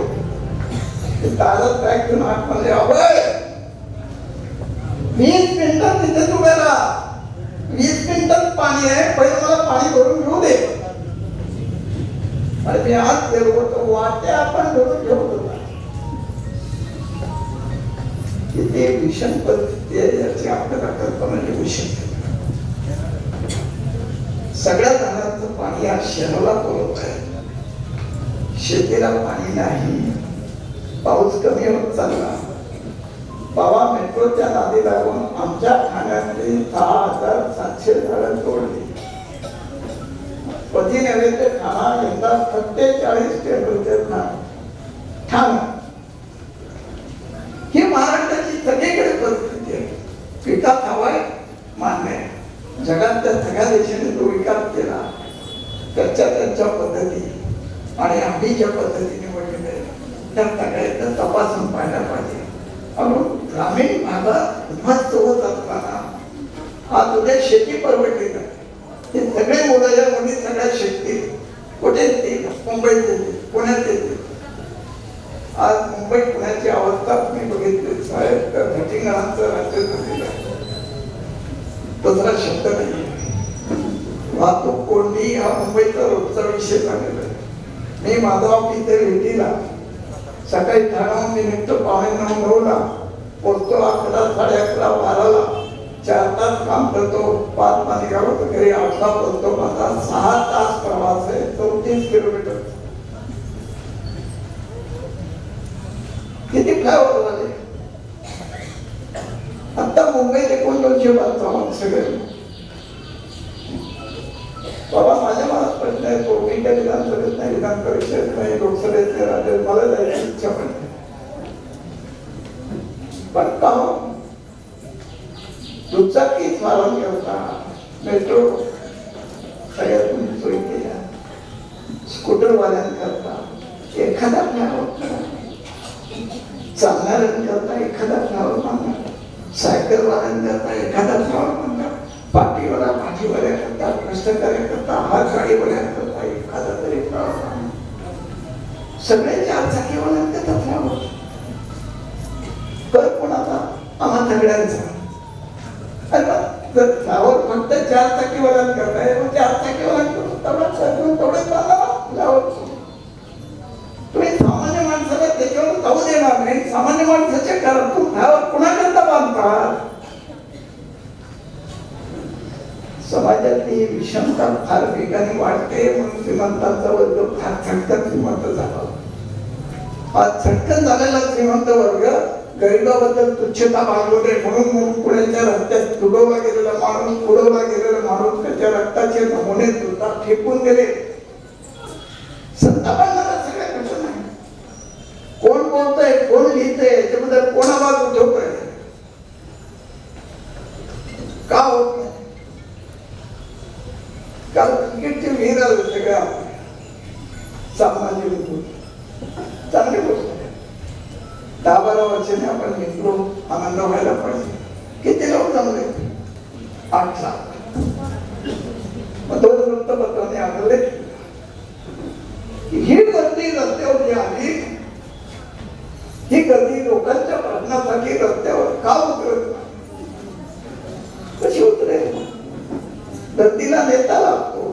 ताजा बॅग घेऊन आतमध्ये, अभय 20 मिनिटात तिथे उभे राहा, 20 मिनिटात पाणी आहे, पहिले मला पाणी भरून घेऊ दे. आणि मी आज गेलो होतो वाट्या आपण धरून ठेवत होता. किती भीषण परिस्थिती आहे याची आपल्याला कल्पना येऊ शकते. सगळ्या जणांचं पाणी या शहराला पुरवत आहे, शेतीला पाणी नाही, पाऊस कमी होत चालला. बाबा मेट्रोच्या नादी लागून आमच्या ठाण्यातली 6,700 झाडं तोडली. पती नव्हे ते ठाणा यंदा 47 टेम्परेचर ठाणा. ही महाराष्ट्राची सगळीकडे परिस्थिती आहे. पिकात हवाय मान्य आहे, जगातल्या सगळ्या देशाने तो विकास केला त्यांच्या पद्धती आणि आम्ही ज्या पद्धतीने वळले त्या सगळ्याचा तपासून पाहायला पाहिजे. म्हणून ग्रामीण भागात उद्ध्वस्त होत असताना आज उद्या शेती परवडली नाही. हे सगळे मुलं या मुली सगळ्या शेती कुठे येतील? मुंबईत येतील, पुण्यात येतील. आज मुंबई पुण्याची अवस्था तुम्ही बघितली साहेब, त्या घटिंगणांचं राज्य झालेलं आहे. दुसरा शब्द नाही. वाहतूक कोंडी हा मुंबईचा रोजचा विषय झालेला आहे. मी माझा ऑफिस भेटीला सकाळी ठाण्याहून मी निघतो 9:45ला, पोचतो 11, 11:30, 12ला. 4 तास काम करतो, 5 निघालो तर घरी 8ला पोचतो. माझा 6 तास प्रवास आहे, 34 किलोमीटर. किती फ्लायओव्हर झाले आता मुंबईत? 252 सगळे. बाबा माझ्या मनात प्रश्न आहे, तो मी काही विधानसभेत नाही, विधान परिषदेत नाही, लोकसभेत नाही, राज्यात मला जायची इच्छा पण नाही. पण का दुचाकी स्मरण करता, मेट्रो सगळ्यातून सोयी केल्या, स्कूटरवाल्यांकरता एखादा फ्लायओव्हर, चालणाऱ्यांकरता एखादा फ्लायओव्हर बांधणार, सायकलवाल्यांकरता एखादा फ्लायओव्हर बांधणार, पाठीवाला भाजीवाल्याकरता, कष्टकऱ्याकरता, हात गाडीवाल्यांकरता एखादा तरी फ्लायओव्हर बांधणार. सगळे 4 चाकीवाल्यांकरता फ्लायओव्हर. कर कोणाचा? आम्हा सगळ्यांचा. जर फ्लायओव्हर फक्त 4 चाकीवाल्यांकरता आहे, मग 4 चाकीवाल्यांकरता तेवढेच बांधा फ्लायओव्हर. तुम्ही सामान्य माणसाला त्याच्यावर जाऊ देणार नाही. सामान्य माणसाच्या घरातून फ्लायओव्हर कुणाकरता बांधतात? समाजातली विषमता फार वेगाने वाढते म्हणून श्रीमंतांचा वर्ग फार झटकन श्रीमंत झाला. आज झटकन झालेला श्रीमंत वर्ग गरिबाबद्दल तुच्छता बाळगवते म्हणून पुण्याच्या रस्त्यात तुडवला गेलेला माणूस त्याच्या रक्ताचे नमुने सुद्धा फेकून गेले. सत्तापांना सगळ्या घटना आहे. कोण बोलतंय, कोण लिहितंय, याच्याबद्दल कोण आवाज उठवतोय? का होत नाही? काल क्रिकेटचे विहीर आले सगळ्या सामान्य चांगली गोष्ट आहे. 10-12 वर्षांनी आपण मित्र आनंद व्हायला पाहिजे. किती लोक जमले? 8 लाख. मग 2 वृत्तपत्रांनी आढळले ही गर्दी रस्त्यावर जी आली, ही गर्दी लोकांच्या प्रश्नासाठी रस्त्यावर का उतरत नाही? कशी उतरेल? गर्दीला नेता लागतो,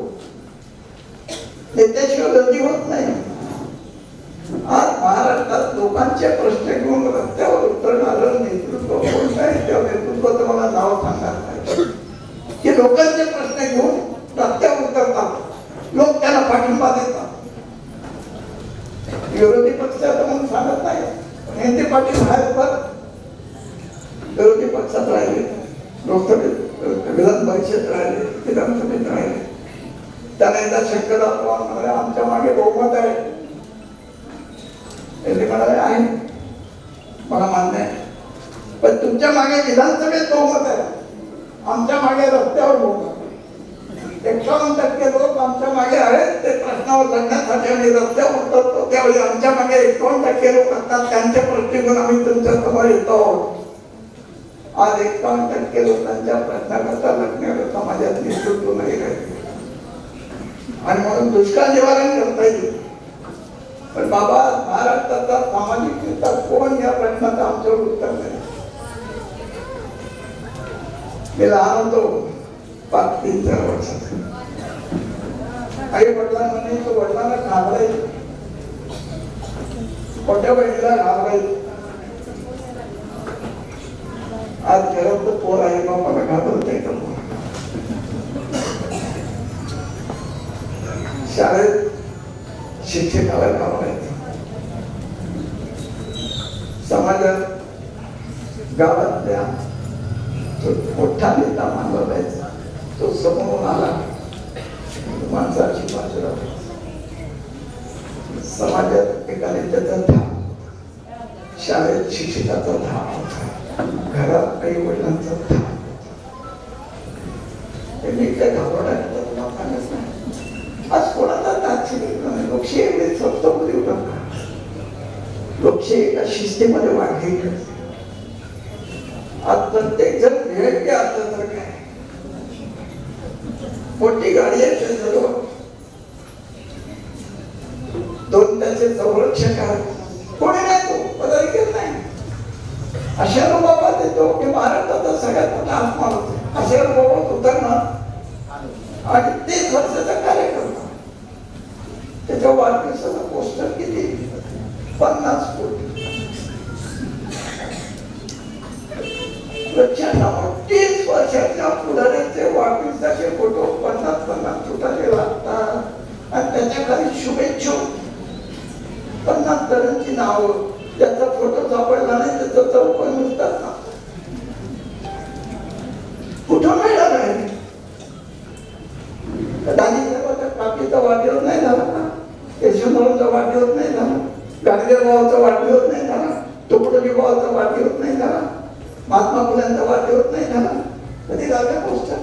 नेत्याशिवाय गर्दी होत नाही. आज महाराष्ट्रात लोकांचे प्रश्न घेऊन रस्त्यावर उतरणारं नेतृत्व कोणतं आहे? त्या नेतृत्वाचं मला नाव सांगणार नाही. की लोकांचे प्रश्न घेऊन रस्त्यावर उतरतात, लोक त्याला पाठिंबा देतात. विरोधी पक्षाचं म्हणून सांगत नाही, नेते पाटील आहेत. पण विरोधी पक्षात राहिले, लोकसभेत, विधान परिषदेत राहिले, विधानसभेत राहिले. त्यांना एकदा शंकरराव पवार म्हणाले आमच्या मागे बहुमत आहे. ते म्हणाले आहे, मला मान्य आहे, पण तुमच्या मागे विधानसभेत बहुमत आहे, आमच्या मागे रस्त्यावर बहुमत आहे. 51% लोक आमच्या मागे आहेत. ते प्रश्नावर लढण्यासाठी आम्ही रस्त्यावर उतरतो त्यावेळी आमच्या मागे 51% लोक असतात. त्यांच्या प्रश्न घेऊन आम्ही तुमच्या समोर येतो. आज 51% लोकांच्या प्रश्नाकरता लढण्याला समाजात नेतृत्व नाही राहिले आणि म्हणून दुष्काळ निवारण करता येईल. पण बाबा महाराष्ट्राचा सामाजिक नेता कोण या प्रश्नाचं आमच्यावर उत्तर नाही. मी लहान होतो 5-3-4 वर्षाचा. आई वडिलांना नाही तर वडिलांना घाबरायचं, मोठ्या बहिणीला घाबरायचं. आज घरात तर पोर आहे बापाला घाबरतंय का? शाळेत शिक्षकाला घाबरायचं, समाजात गावातल्या तो मोठा नेता मानला जायचा, तो समोरून आला माणसाची बाजूला. समाजात एका नेत्याचा धाम, शाळेत शिक्षकाचा धाम, घरात आई वडिलांचा धाम. त्यांनी काय घाबरण्यात तुम्हाला सांगत नाही. आज कोणाला दाची नाही. लोकशाही एवढे स्वतःमध्ये उठत नाही. लोकशाही एका शिस्तीमध्ये वाढली. आज प्रत्येक जण भेट घ्या तर काय मोठी गाडी आहे त्याच्याजवळ, दोन त्याचे संरक्षक आहेत, कोणी नाही तो पदाधिकारी नाही. अशा बाबा देतो की महाराष्ट्राचा सगळ्यात मोठा आत्मा होतो. अशा बाबा उतरणार आणि 30 वर्षाचा कार्यक्रम. त्याच्या वाढदिवसाचा पोस्टर किती? 50 कोटी. 30 वर्षाच्या पुढाऱ्याचे वाढदिवसाचे फोटो 50 फुटाचे लागतात आणि त्याच्या खाली शुभेच्छुक 50 जणांची नावं. त्याचा फोटो सापडला नाही, त्याचा चौकन नुसतात ना. कुठून मिळाला आहे? दाजीसाहेबाच्या काकीचा वाढदिवस नाही झाला ना, यशवंतरावांचा वाढदिवस नाही झाला, गाडगेर भावाचा वाढदिवस नाही झाला, तुकडोजी भावाचा वाढदिवस नाही झाला, महात्मा फुल्यांचा वाढदिवस नाही झाला. कधी लागला पोस्टर?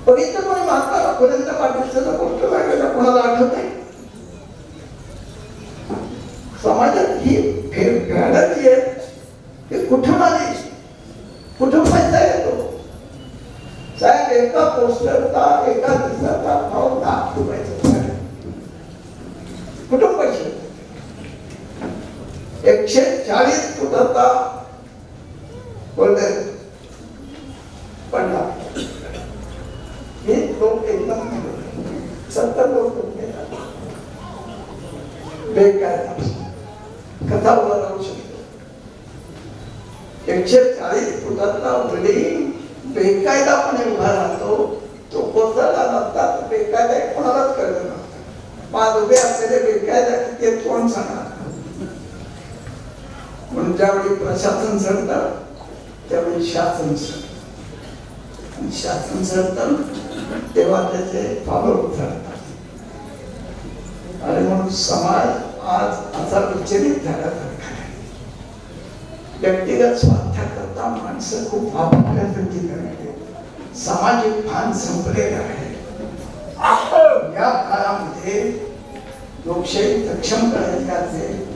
बघितलं कोणी महात्मा फुल्यांचा वाढदिवसाचा पोस्टर लागलेला कोणाला आठवत नाही? समाजात ही भेडा जी आहे ती कुठून आली? कुठून पैसा येतो? साहेब एका पोस्टरचा एका दिवसाचा भाव ₹10,00,000. कुठून पैसे? 140 फुटाचा बोलते पडला. हे लोक एकदम 70 लोक बेकायदा कथा उभा राहू शकतो. 140 फुटातला वडी बेकायदापणे उभा राहतो. तो कोसळला नसता तर बेकायदा कोणालाच कळलं नसतं. आज उभे असलेले बेकायदा किती कोण सांगणार? म्हणून ज्यावेळी प्रशासन सरतं त्यावेळी शासन सरतं, आणि शासन सरतं तेव्हा त्याचे फॉलोअर सरतात. आणि म्हणून समाज आज असा विचलित झाल्यासारखा आहे. व्यक्तिगत स्वार्थाकरता माणसं खूप आपापल्यासाठी करते. सामाजिक भान संपलेलं आहे. या काळामध्ये लोकशाही सक्षम करायची असेल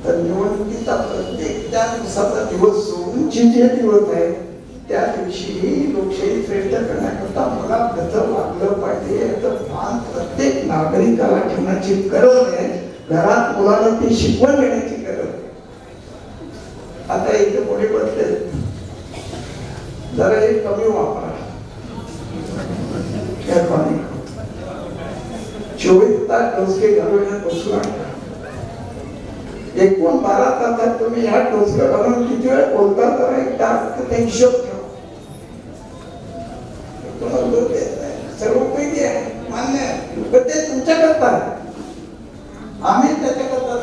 तर निवडणुकीचा प्रत्येक त्या दिवसाचा दिवस सोडून जे दिवस आहे त्या दिवशी लोकशाही श्रेष्ठ करण्याकरता मला कसं वागलं पाहिजे याचं भान प्रत्येक नागरिकाला ठेवण्याची गरज आहे. घरात मुलाला ती शिकवण देण्याची गरज आहे. आता इथे कोणी बसले जरा एक कमी वापरा. 24 तास डोसके घालवण्यात बसू लागला. एकूण 12 तासात तुम्ही ह्या डोसक्या घालून किती वेळ बोलता तर एक तास हिशोब ठेवा. सर्वोपैकी आहे, मान्य आहे, पण ते तुमच्याकरता आहे, आम्ही त्याच्याकरता.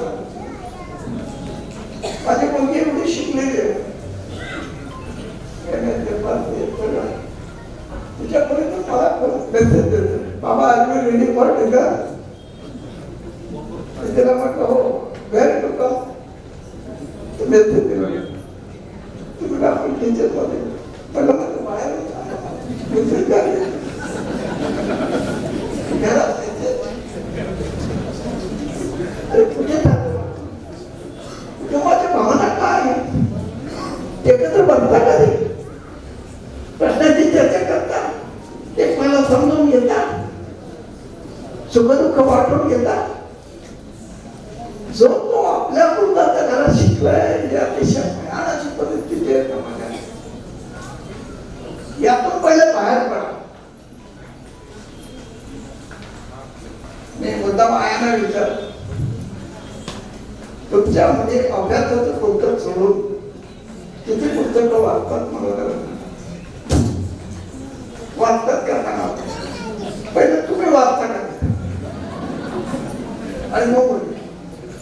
माझी मुलगी एवढी शिकलेली आहे, तुझ्यापर्यंत मला बाबा आर्मी रेडी फॉर टेकर. त्याला म्हटलं हो व्हेरी टू कम. तुम्ही आपण टीचर मध्ये मला म्हटलं बाहेर कुठे माझ्या भावना काय एकत्र बघता का ते प्रश्नाची चर्चा करता, एकमेकाला समजून घेता, सुखदुःख वाटून घेता. जो तो आपल्या कुटुंबाच्या घरात शिकलाय या अतिशय भयानक परिस्थिती आहे. यातून पहिले बाहेर पडा. सगळ्यांना विचार, तुमच्यामध्ये अभ्यासाचं पुस्तक सोडून किती पुस्तकं वाचतात मला वाचतात का सांगा. पहिले तुम्ही वाचता का आणि मग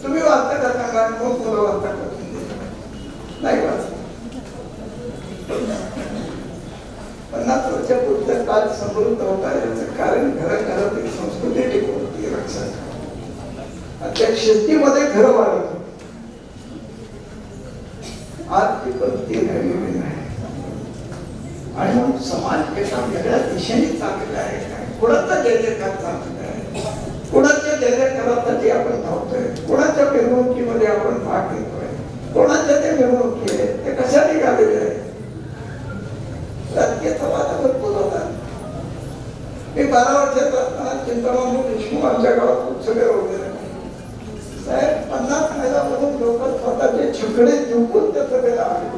तुम्ही वाचता का सांगा आणि मग मुलं वाचता का. नाही वाचत. 50 वर्षापूर्वीचा काळ समृद्ध होता याचं कारण घराघरात एक संस्कृती टिकून होती लक्षात. त्या शिस्तीमध्ये घर वाढत होत. आज ती पद्धती राहिलेली नाही आणि मग समाज एका वेगळ्या दिशेने चाललेला आहे. कुणाचा जयजयकार चाललेला आहे, कुणाच्या जयजयकारासाठी आपण धावतोय, कुणाच्या मिरवणुकीमध्ये आपण भाग घेतोय, कोणाच्या ते मिरवणुकी आहे ते कशा निघालेले आहे. राजकीय समाज भरपूर होता. मी 12 वर्षात असताना चिंतामणी देशमुख आमच्या गावात उत्सवे वगैरे साहेब 50 महिन्यामधून लोक स्वतःचे छकडे झुकून त्या सभेला आले.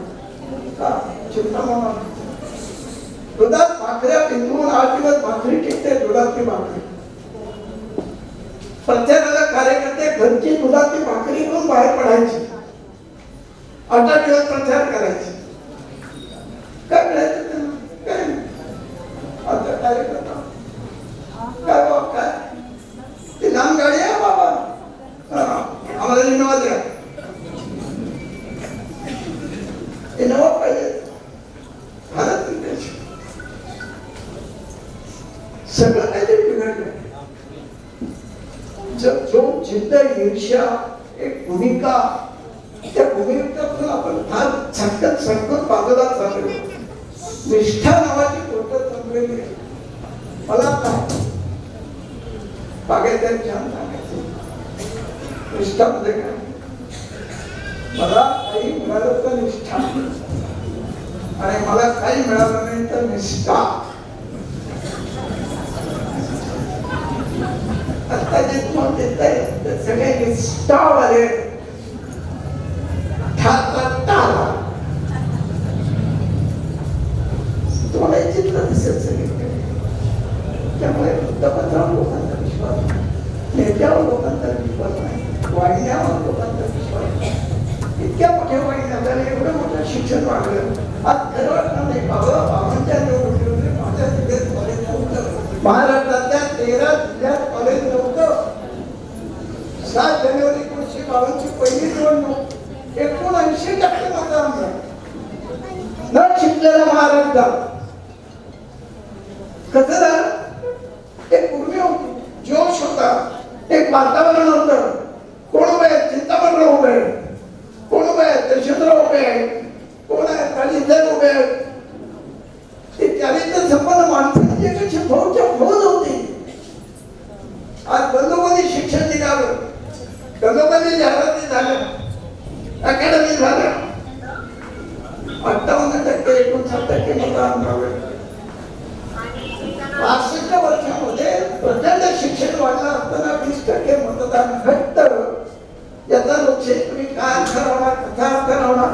का चिंतामणी दुधात भाकऱ्या पिंजून 8 दिवस भाकरी टिकते, दुधातली भाकरी. प्रत्येकाला कार्यकर्ते घरची दुधातली भाकरी घेऊन बाहेर पडायची, 8 दिवस प्रचार करायचे. काय मिळायचं त्यांना? काय आता कार्यकर्ता काय बाबा काय ती लहान गाडी आहे बाबा, आम्हाला इनोवा द्या, इनोवा पाहिजे. सगळं काहीतरी बिघडलं. जो जिद्द, ईर्ष्या, एक भूमिका, त्या भूमिकेतून आपण फार झटकन सटकन बाजूला चाललो. निष्ठा नावाची गोष्ट संपलेली आहे. मला काय बागेदार छान सांगायचं निष्ठा मध्ये काय, मला काही मिळालं तर निष्ठा आणि मला काही मिळालं नाही तर निष्ठा. आता जे तुम्हाला देत आहे ते सगळे निष्ठावाले तुम्हाला हे चित्र दिसेल सगळीकडे. त्यामुळे पंतप्रधान लोकांचा विश्वास नाही, नेत्यावर लोकांचा विश्वास नाही, वाहिन्यावर लोकांचा विश्वास नाही. इतक्या मोठ्या वाहिन्या झाल्या, एवढं मोठं शिक्षण वाढलं. आज खरं वाटणार नाही बाबा बाबांच्या निवडणुकीमध्ये माझ्या जिल्ह्यात कॉलेज नव्हतं. महाराष्ट्रातल्या 13 जिल्ह्यात कॉलेज नव्हतं. 7 जानेवारी 1952 ची पहिली निवडणूक 79% मतदान न शिकलेला महाराष्ट्रात. कसं झालं? एक उर्मी होती, जोश होता, एक वातावरण होतं. कोण उभे आहेत? चिंतामणराव उभे आहेत, कोण उभे आहेत? यशवंतराव उभे आहेत, कोण आहेत? काळीजर उभे आहेत. ते चारित्र्य संपन्न माणसांची एक फौज होती. आज बंदोबंदी शिक्षण निघालं, बंदोबंदी जाहिराती झाल्या, अकॅडमी झाल्या. 58% 59% मतदान झालं. 65 वर्षामध्ये प्रचंड शिक्षण वाढलं असताना 20% मतदान घटतं. याचा लोकशाही तुम्ही काय ठरवणार, कथा ठरवणार?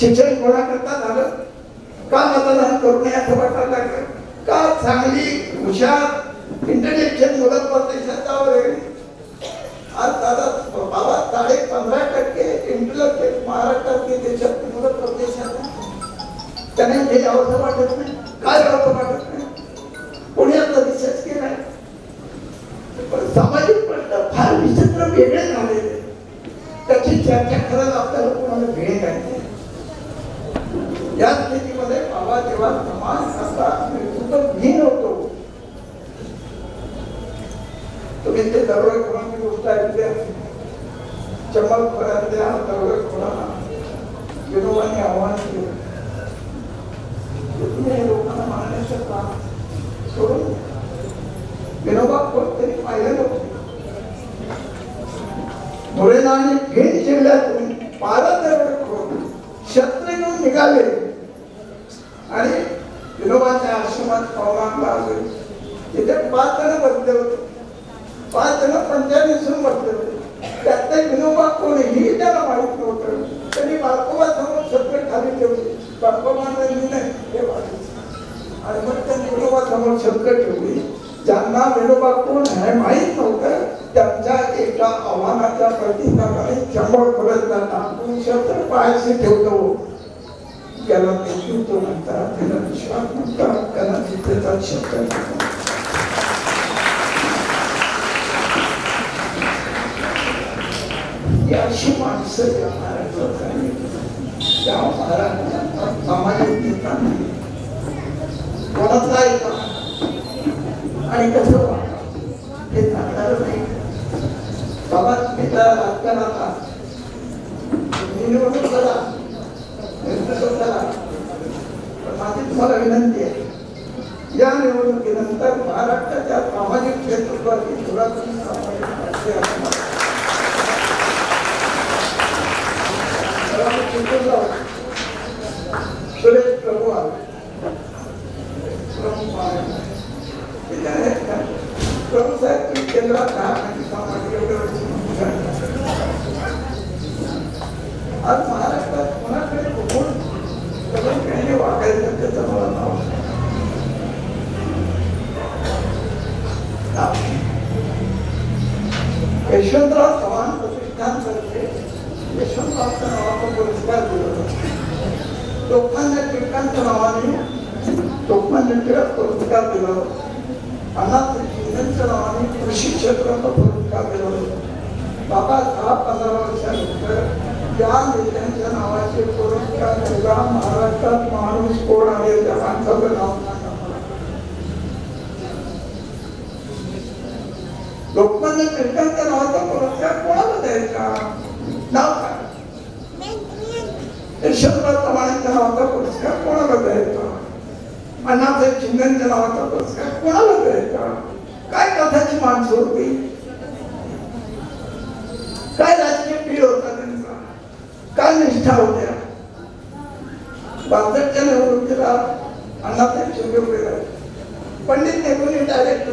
शिक्षण कोणाकरता झालं? का मतदान करू नये असं वाटायला लागलं? का चांगली हुशार इंटेलिजंट मुलं परदेशात वगैरे आज दादा बाबा 15.5% इंटेलिजंट महाराष्ट्रातली देशात मुलं परदेशात. त्याने हे यावं वाटत नाही, काय यावं वाटत नाही. पुण्याचा रिसर्च केलाय. सामाजिक प्रश्न फार विचित्र वेगळे झालेले, त्याची चर्चा करायला आपल्याला कोणाला वेळ नाही. या स्थितीमध्ये बाबा जेव्हा समाज असा भिन्न होतो, तुम्ही ते दरोडे खोडांची गोष्ट ऐकली असेल. चमक खोऱ्यातल्या दरोडे खोडांना विनोबांनी आव्हान केलं, तुम्ही लोकांना मारण्याचं काम सोडून विनोबा कोणतरी पाहिलं नव्हतं. धुळेना आणि बीड जिल्ह्यातून 12 दरोडे खोड शस्त्र घेऊन निघाले आणि विनोबाच्या आश्रमात पावलांना आले. तिथे 5 जण बसले होते, 5 जण पंचायतीतून बसले होते. त्यात विनोबा कोणीही त्याला माहित नव्हतं. त्यांनी बाळकोबा समोर शस्त्र खाली ठेवले, बाळकोबांना नाही हे वाटलं आणि मग त्यांनी विनोबा समोर शस्त्र ठेवली. ज्यांना विनोबा कोण आहे माहित नव्हतं त्यांच्या एका आव्हानाच्या प्रतिकाराने 100 फलंदाजांना आपण शस्त्र पायाशी ठेवतो. त्याला नेतृत्व म्हणतात, त्याला विश्वास म्हणतात, त्याला जिद्दीचा शब्द म्हणतात. ही अशी माणसं या महाराष्ट्रात आहे. त्या महाराष्ट्रात सामाजिक नेता नाही, कोणाचा येता आणि कसं वागतात हे सांगणार नाही. बाबा तुम्ही त्याला राजकारणात आहात, निवडणूक करा, नेतृत्व करा, पण माझी तुम्हाला विनंती आहे, या निवडणुकीनंतर महाराष्ट्राच्या सामाजिक नेतृत्वाची सुरुवात तुम्ही सामाजिक राष्ट्रीय सुरेश प्रभू प्रभू साहेब तुम्ही केंद्रात आज महाराष्ट्रात कोणाकडे बघून सगळ्यांनी वागायचं त्याचं मला नाव यशवंतराव चव्हाण प्रतिष्ठानतर्फे यशवंतरावच्या नावाचा पुरस्कार दिला जातो. लोकमान्य टिळकांच्या नावाने लोकमान्य टिळक पुरस्कार दिला जातो. अनाथ शिंदेच्या नावाने कृषी क्षेत्राचा पुरस्कार दिला जातो. बाबा 10-15 वर्षानंतर या नेत्यांच्या नावाचे पुरस्कार दिला. महाराष्ट्रात माणूस कोण आहे त्या माणसाचं नाव सांगा. लोकमान्य टिळकांच्या नावाचा पुरस्कार कोणाला द्यायचा? नाव काय? यशवंतराव चव्हाणांच्या नावाचा पुरस्कार कोणाला द्यायचा? अण्णासाहेब शिंदेच्या नावाचा पुरस्कार कोणाला द्यायचा? काय कथाची माणसं होती, काय राजकीय पीळ होता त्यांचा, काय निष्ठा होत्या. 62च्या निवडणुकीला अण्णासाहेब शिंदे उभे राहिले. पंडित नेहरूंनी डायरेक्ट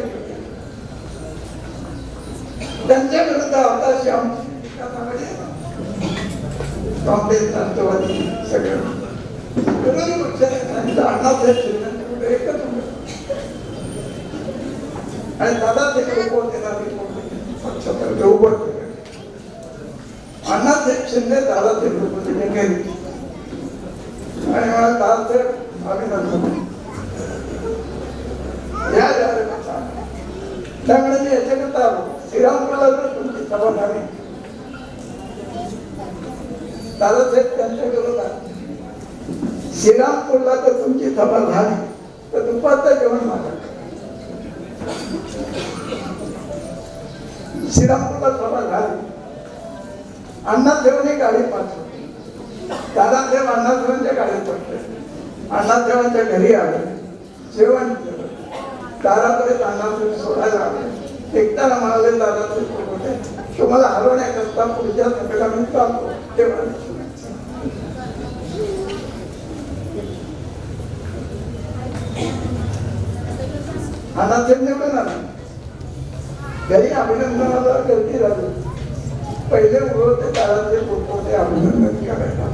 त्यांच्या विरुद्ध होता श्याम काँग्रेस, राष्ट्रवादी सगळं विरोधी पक्षाने अण्णासाहेब शिंदे एकच आणि दादा ते लोक देणारी पक्षातर्फे उभं केलं. अण्णासाहेब शिंदे दादा ते लोक केली आणि मला दादासाहेब अभिनंदन या त्यामुळे मी याच्याकरता आलो. श्रीरामपूरला जर तुमची सभा झाली, दादासाहेब त्यांच्या विरोधात श्रीरामपूरला जर तुमची सभा झाली तर दुपारचं जेवण मागा. श्रीरामपूरला सभा झाली, अण्णासाहेबांनी गाडी पाठवली. दादासाहेब अण्णासाहेबांच्या गाडीत पडले, अण्णासाहेबांच्या घरी आले, जेवण केलं. दारापर्यंत अण्णासाहेब सोडायला आले. एकट्याला म्हणाले दादासाहेब होते तुम्हाला हलवण्याकरता पुढच्या सगळ्या मी चालतो तेव्हा अण्णासाहेब निवडून आला. घरी अभिनंदनाला गर्दी झाली. पहिले उभं दादासाहेब होते अभिनंदन करायला.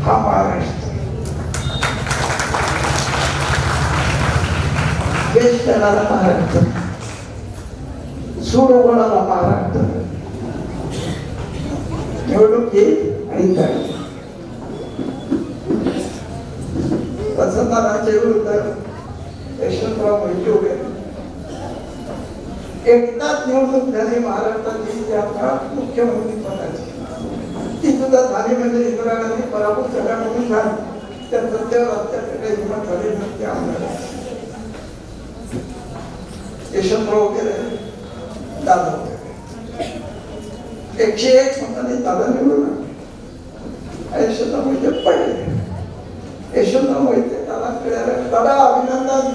हा महाराष्ट्र देश करणारा महाराष्ट्र, सुरोगणारा महाराष्ट्र. निवडणूक येईल आणि जाईल. वसंतरावांच्या विरुद्ध यशवंतराव मोहिते उभे. एकदाच निवडणूक झाली महाराष्ट्राची त्याचा मुख्यमंत्री पदाची. ती सुद्धा झाली म्हणजे इंदिरा गांधी पराभूत सगळ्या म्हणून झाली. त्या सत्तेवर अत्याचार हिंमत झाली नसते आमदार यशवंतराव वगैरे दादा वगैरे 101 मतांनी दादा निवडून आले. यशवंतराव मोहिते पडले. यशवंतराव मोहिते दादा कळाले, दादा अभिनंदन.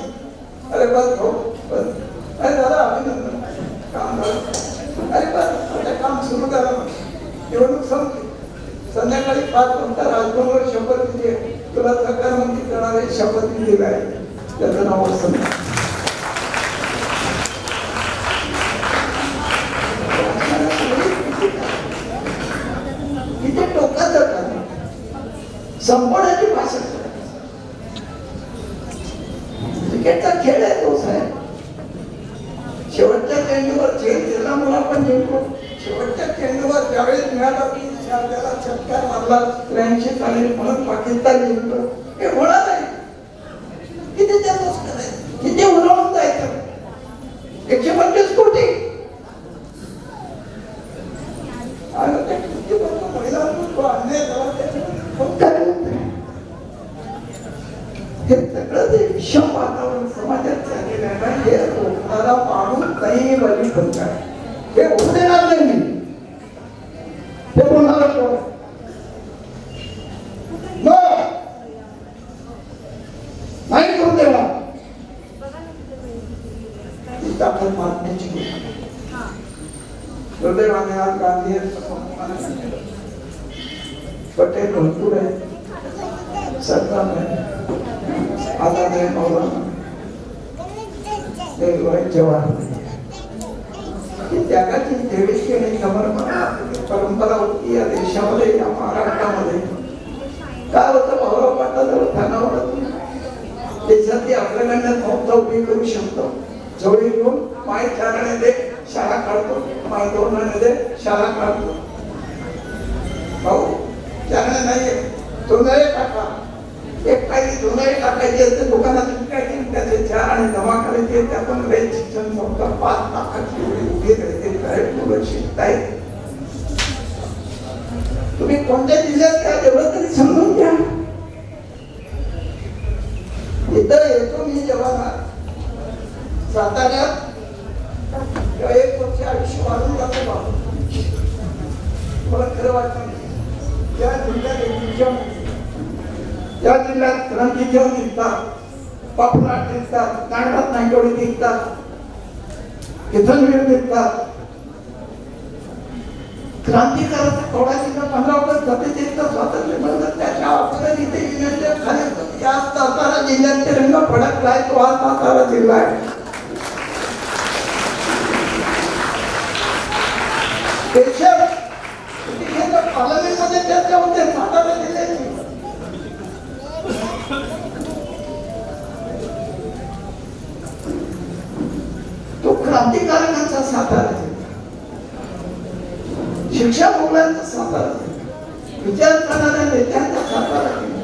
अरे बस हो बस. अरे दादा अभिनंदन, काम झालं. अरे बस आता काम सुरू करा. निवडणूक संपली. संध्याकाळी 5 वाजता राजभवनवर शपथ दिली. तुला सरकार मंत्री करणारे शपथ दिलेला आहे, त्याचं नाव वसंत. संपवण्याची भाषा क्रिकेटचा खेळ आहे तो साहेब. शेवटच्या चेंडूवर झेल दिला म्हणून आपण जिंकलो. शेवटच्या चेंडूवर ज्यावेळेस मिळाला की त्याला षटकार मारला 83 साली म्हणून पाकिस्तान जिंकलो. हे होणार नाही. किती जल्लोष करायचं, किती उडवून जायचं. 125 कोटी आणि त्या कितीपर्यंत महिलांना तो अन्याय झाला त्याच्यावर काय होतं. हे सगळं जे विषम वातावरण समाजात झालेलं आहे ना, हे रोखणारा माणूस काही बली करत आहे. हे होऊ देणार नाही मी. हे बोलणार नाही करू देणार. ती ताकद मारण्याची हृदयवाने आज गांधी पटेल भरपूर आहे, सरकार आहे, आझाद आहे, मौलाना जवाहर ही त्यागाची देवीची आणि समर्पणाची परंपरा होती या देशामध्ये, या महाराष्ट्रामध्ये. काय होतं, भाऊराव पाटलाजवळ ठाण्यावर देशातली अग्रगण्य संस्था उभी करू शकतो. जवळ येऊन माय चारणे दे शाळा काढतो, माय दोरणे दे शाळा काढतो. भाऊ चारणे नाहीये, दोनही टाका. एक काही दोनही टाकायची असते दुकानात विकायची, त्याचे चार आणि जमा करायचे. त्यातून रेल शिक्षण संस्था 5 लाखाची उभी राहते. काय मुलं शिकतायत. तुम्ही कोणत्या जिल्ह्यात काय तेवढं तरी समजून घ्या. इथं येतो मी जेव्हा साताऱ्यात, तेव्हा 1 वर्ष आयुष्य वाढून जातो बाबा. मला खरं वाटतं त्या जिल्ह्यात त्या जिल्ह्यात क्रांती जेवण दिसतात, पापलाट दिसतात, नागनाथ नागवडी दिसतात, किसनवीर दिसतात. क्रांतिकाराचा थोडा जिल्हा 15 ऑगस्ट 47 स्वातंत्र्य मिळतं. त्याच्या अगोदर इथे युनियनच्या खाली या सातारा जिल्ह्यात तिरंगा फडकलाय. तो हा सातारा जिल्हा आहे. पार्लमेंटमध्ये चर्चा होते सातारा जिल्ह्याची. तो क्रांतिकारकांचा सातारा जिल्हा, शिक्षा भोगल्यांचा सातारा जिल्हा, विचार करणाऱ्या नेत्यांचा सातारा जिल्हा.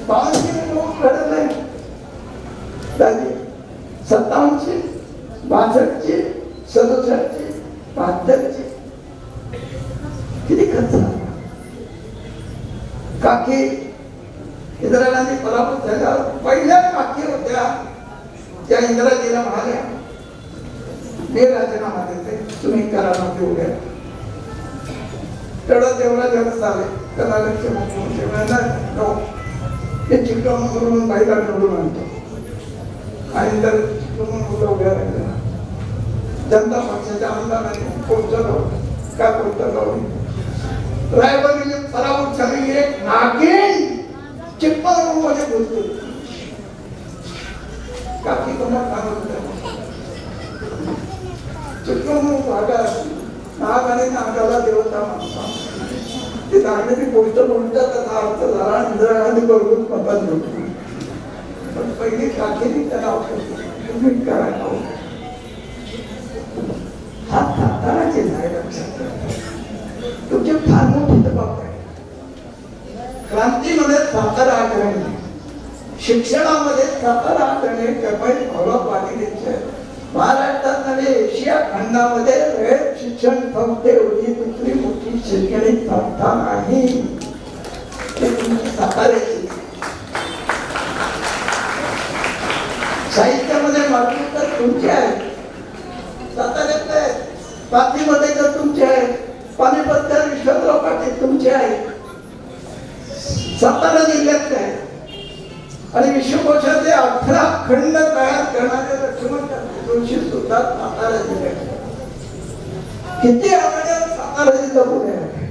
52 लोक घडले, 57चे, 62चे, 67चे, 72चे. किती खर्च झाला. काकी इंदिरा गांधी पराभूत झाल्या, पहिल्या काकी होत्या त्या इंदिराजीला म्हणाल्या मी राजीनामा देते, तुम्ही करा नव्हते उद्या. तेवढा तेवढा जगत आले. त्याला लक्ष मुख्यमंत्री म्हणाला हे चिकटवून करून बाईला निवडून आणतो. आणि तर चिकटवून उभ्या राहिल्या. जनता पक्षाच्या आमदारांनी कोणतं काय कोणतं गाव रायबरेली पराभूत झालेली एक नागिन चिपळूण मध्ये घुसली. काकी तुम्हाला सांगत चिपळूण भागात नाग आणि नागाला देवता मानतात. ते नागरिक गोष्ट बोलतात त्याचा अर्थ झाला आणि इंदिरा गांधी बरोबर मतात घेतली. पण पहिली काकीने त्याला तुम्ही करायला हा सातारा जिल्हा आहे. लक्षात तुमची फार मोठी जबाबदारी. क्रांतीमध्ये सातारा आग्रही, शिक्षणामध्ये सातारा आग्रही. कमाई भाऊराव पाटील महाराष्ट्रात नव्हे एशिया खंडामध्ये रयत शिक्षण संस्थे एवढी दुसरी मोठी शैक्षणिक संस्था नाही. ते तुमची साताऱ्याची. साहित्यामध्ये मागणी तर तुमची आहे, साताऱ्यात आहे. बातमीमध्ये तर तुमचे आहे, पानिपतच्या विश्वराव पाटील तुमचे आहे, सातारा जिल्ह्यातले आहे. आणि विश्वकोशाचे 18 खंड तयार करणारे लक्ष्मण जोशी सुद्धा सातारा जिल्ह्यात. किती आघाड्या सातारा जिल्हा पुढे आहे.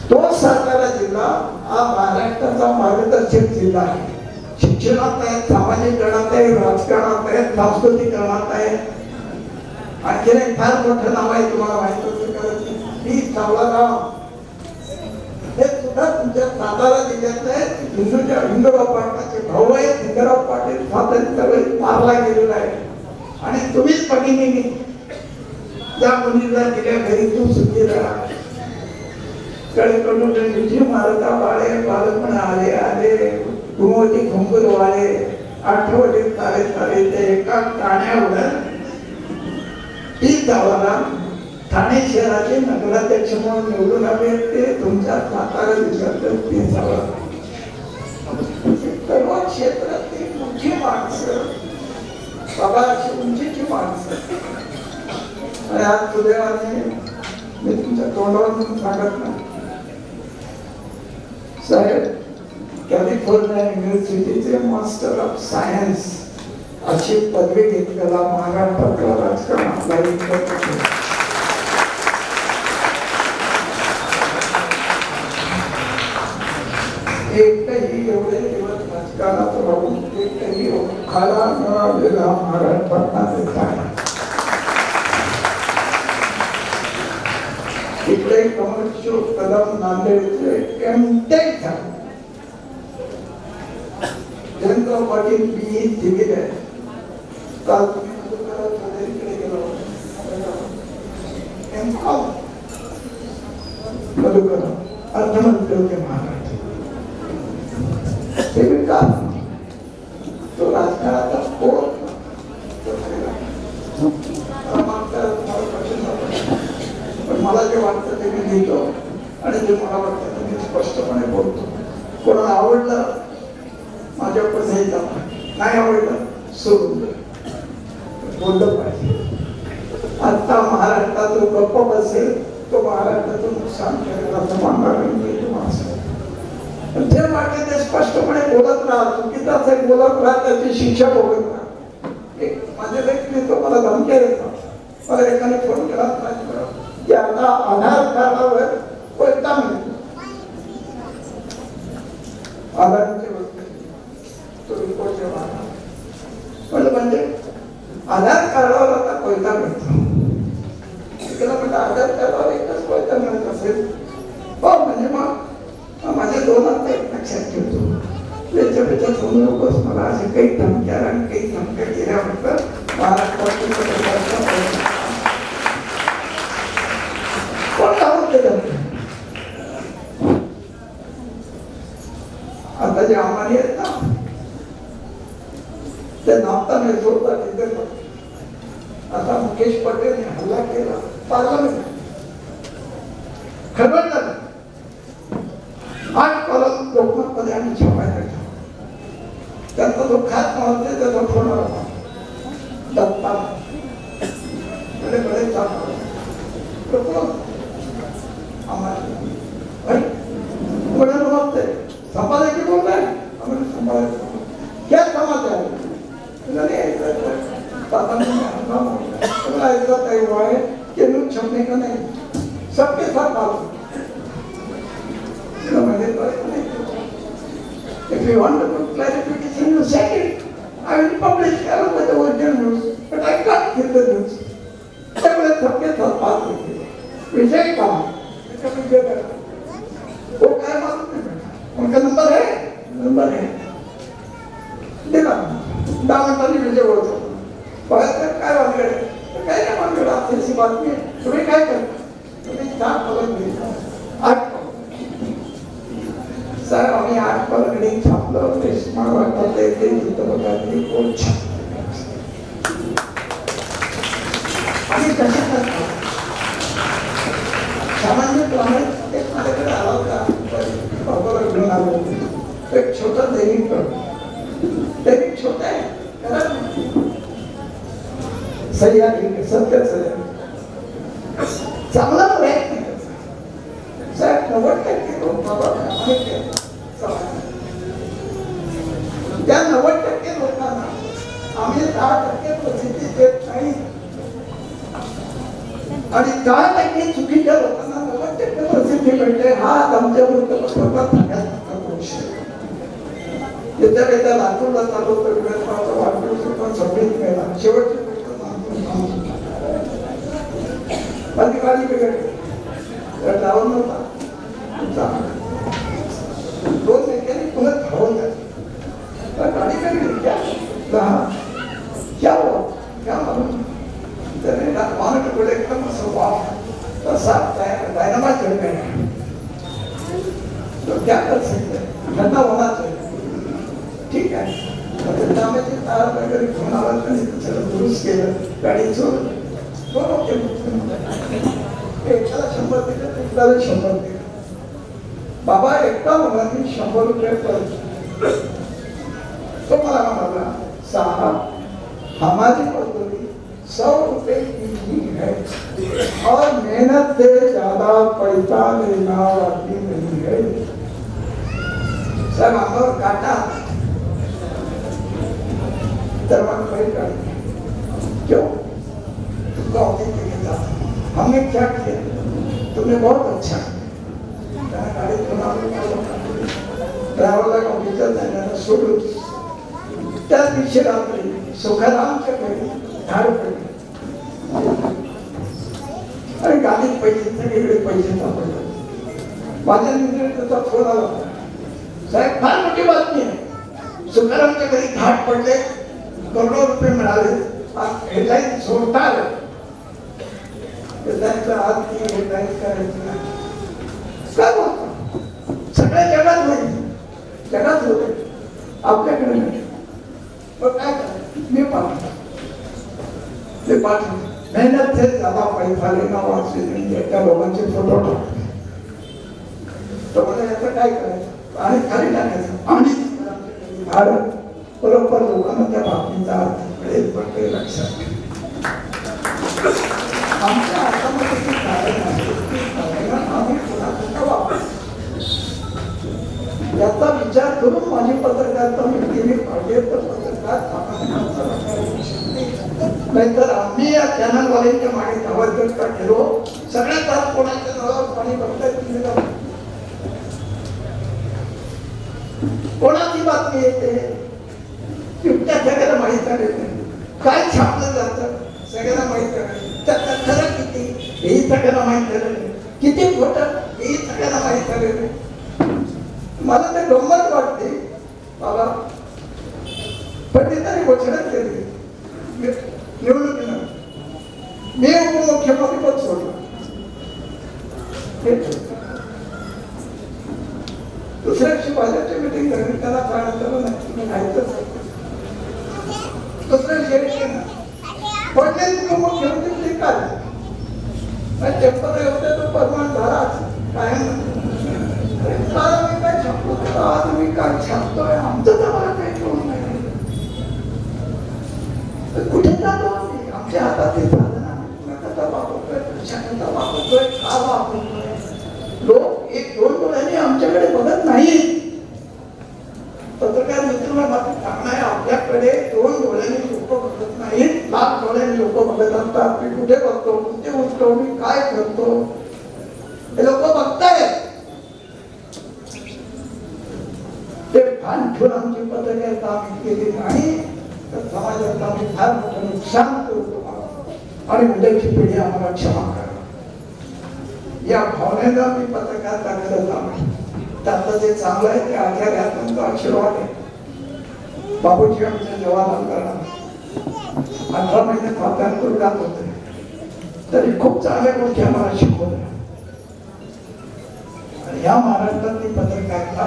तो सातारा जिल्हा हा महाराष्ट्राचा मार्गदर्शक जिल्हा आहे. शिक्षणात आहे, सामाजिक गणात आहे, राजकारणात आहे, सांस्कृतिकरणात आहे. आणखीन एक फार मोठं नाव आहे तुम्हाला माहित असेल, 20 सावळाराव हे सुद्धा तुमच्या सातारा जिल्ह्यात आहेत. हिंदूराव पाटलाचे भाऊ आहेत. हिंदूराव पाटील स्वातंत्र्य मारला गेलेला आहे आणि तुम्हीच भगिनी ज्या मुलीला गेल्या घरी तू सुखी राहा. कडकडून विजय मारता बाळे बालपण आले आले घुमवती घुंगूर वाळे आठवडे तारे तारे ते एका गाण्यावर ती गावाला ठाणे शहराचे नगराध्यक्ष म्हणून निवडून आले. ते तुमच्या सातारा जिल्ह्यातील ते जावं सर्व क्षेत्रातील मोठी माणसं बाबा अशी उंचीची माणसं. आणि आज सुदैवाने मी तुमच्या तोंडावरून सांगत नाही साहेब कॅलिफोर्निया युनिव्हर्सिटीचे मास्टर ऑफ सायन्स अशी पदवी घेतलेला महाराष्ट्रातला राजकारणातला एकही एवढे दिवस राजकारणात राहून एकही खाला मिळालेला महाराष्ट्रातला आहे. इकडे कमर्शियल कदम नांदेडचे एमटेक झाले. जनता पाटील BE सिव्हिल आहे. काल तुम्ही इकडे गेलो M.Com मधुकर अर्थमंत्री होते महाराष्ट्र. ते विकास तो राजकारणाचा कोण पण मला जे वाटतं ते मी लिहितो आणि जे मला वाटतं ते मी स्पष्टपणे बोलतो. कोणाला आवडलं माझ्यावर नाही जाणार, नाही आवडलं सोडून बोललं पाहिजे. आता महाराष्ट्रात जो गप्प बसेल तो महाराष्ट्राचं नुकसान करेल असं मानणार मी तुम्हाला. जे वाटते ते स्पष्टपणे बोलत राहा. चुकीचं असेल बोलत राहा, त्याची शिक्षा भोगत राहा. एक माझ्या व्यक्ती तो मला धमक्या देतात. मला एकाने फोन केला की आता आधार कार्डावर कोयता मिळतो. आधारचे तो रिपोर्ट म्हणजे आधार कार्डावर आता कोयता मिळतो. म्हणजे आधार कार्डावर एकच कोयता मिळत असेल हो म्हणजे मग माझ्या 2 हात लक्षात ठेवतो. त्याच्यापेक्षा समजू नकोस मला असे काही धमक्या आणि काही धमक्या केल्यानंतर महाराष्ट्रात आता जे आम्हाला आहेत ना ते नावता नाही सोडतात तिथे. आता मुकेश पटेलने हल्ला केला पार्लमेंट खबर झालं 8 कॉलम लोकमतमध्ये आम्ही छापायला ठेवला. त्यांचा जो खात नव्हते त्याचा फोन आला दत्ता बडे संपादक बोल रहे हैं संपादक क्या समाज है ऐसा तय हुआ है कि न्यूज छपने का नहीं सबके साथ बात. If you want to put clarification, you say it. I will publish along with the original news, but I can't give the news. त्यामुळे सबके साथ बात होती. विजय कहा वो क्या मालूम नहीं बैठा. उनका नंबर है दिला 10 मिनिटांनी विजय बोलतो. बघा काय वाटलं काय नाही वाटलं. आपल्याशी बातमी तुम्ही काय करता तुम्ही 4 कॉलम घेतला 8 सर आम्ही 8 कॉलम छापलं. ते मला वाटतं ते तिथं बघा रिपोर्ट आणि कशा करतात सामान्यप्रमाणे एक माझ्याकडे आला होता. घेऊन आलो एक छोटा दैनिक दैनिक छोटा आहे सही आहे सत्य चांगला प्रयत्न साहेब 90% लोक त्या 90% लोकांना आम्ही 10% प्रसिद्धी देत नाही आणि 10% चुकीच्या लोकांना 90% प्रसिद्धी मिळते. हा आमच्या वृत्तपत्राचा सगळ्यात मोठा दोष आहे. येत्या लातूरला चालू तर विधानसभाचा वाढदिवस होता. सगळीच मिळाला. शेवटची माझी गाडी बिघडली जाऊन नव्हता 2 मेकॅनिक पुन्हा धावून जाते गाडी वेगळी क्या हुआ क्या मालूम त्याने मानक बोले एकदम असं वाफ तसा डायनामाइट चढ़ गया तो क्या कर सकते हैं घटना होना चाहिए ठीक है त्यामध्ये तार वगैरे घेऊन आला आणि त्याला दुरुस्त केलं गाडी चोरली एकाला 100 दिले दुसऱ्याला 100 दिले बाबा एकटा मुलांनी 100 रुपये परत तो मला म्हणाला साहब हमारी मजदूरी 100 रुपए की ही है और मेहनत से ज्यादा पैसा लेना वाली नहीं है सब हमारा काटा दरबार भाई का क्यों तुमको ऑफिस लेके जाता हमने क्या किया तुमने बहुत अच्छा गाड़ी ड्रायव्हरला ऑफिसला जायला सोडून त्या दिवशी रात्री सुखारामच्या घरी झाड पडली आणि गाडीत पैसे सगळीकडे पैसे सापडले माझ्या त्याचा फोन आला साहेब फार मोठी बातमी आहे सुखारामच्या घरी घाट पडले करोडो रुपये मिळाले हेडलाईन सोडता आलं हेडलाईनचा हात की हेडलाईन करायचं काय बोलतो सगळ्या जगात होईल जगात होते आपल्याकडे नाही पण काय करायचं मी पाठवतो मेहनत से ज्यादा पैसा लेना वाचले त्या लोकांचे फोटो टाकले तर मला याचं काय करायचं आणि खाली टाकायचं आणि झाड बरोबर लोकांना त्या बातमीचा अर्थ कळेल पण ते लक्षात आमच्या हातामध्ये ते कारण आहे आम्ही पुन्हा वापरतो याचा विचार करून माझी पत्रकारिता मी केली पाहिजे तर पत्रकार नाहीतर आम्ही या चॅनलवाल्यांच्या मागे धावत का ठेवलो सगळ्यात आज कोणाच्या नावावर पाणी बघताय कोणाची बातमी येते त्या सगळ्याला माहित आहे काय छापलं जातं सगळ्याला माहित आहे त्याचा खरं किती हेही सगळ्याला माहित झालेलं किती खोटं हेही सगळ्याला माहित झालेलं मला ते गंमत वाटते बाबा पण ते तरी घोषणा केली निवडणुकीनं मी उपमुख्यमंत्री पद सोडलं दुसऱ्या दिवशी भाजपची मिटिंग झाली त्याला सांगितलं नाही घ्यायचं दुसऱ्या दिवशी पडले उपमुख्यमंत्री काय चप्पल होते तो परमान झाला काय मी काय छापतो आज मी काय छापतोय आमचं तर मला काही कळून नाही कुठे जातो आम्ही आमच्या हातात हे साधन वापरतोय प्रशासनाचा वापरतोय का वापरतोय लोक 1-2 डोळ्यांनी आमच्याकडे बघत नाही पत्रकार मित्रांना मात्र सांगणार आपल्याकडे 2 डोळ्यांनी लोक बघत नाहीत लाख डोळ्यांनी लोक बघत असतात मी कुठे बघतो कुठे उठतो मी काय करतो हे लोक बघतायत ते भान ठेवून आमची पत्रकारिता आम्ही केली नाही तर समाजात आम्ही फार मोठं नुकसान करतो आणि उद्याची पिढी आम्हाला क्षमा करा या भावनेला मी पत्रकारिता करत आहोत त्यातलं जे चांगलं आहे ते आचार्य त्यांचा आशीर्वाद आहे बाबूजी आमचे जवाहरलाल करणार 18 महिने खात्यात जात होते तरी खूप चांगल्या गोष्टी आम्हाला शिकवल्या आणि या महाराष्ट्रातली पत्रकारिता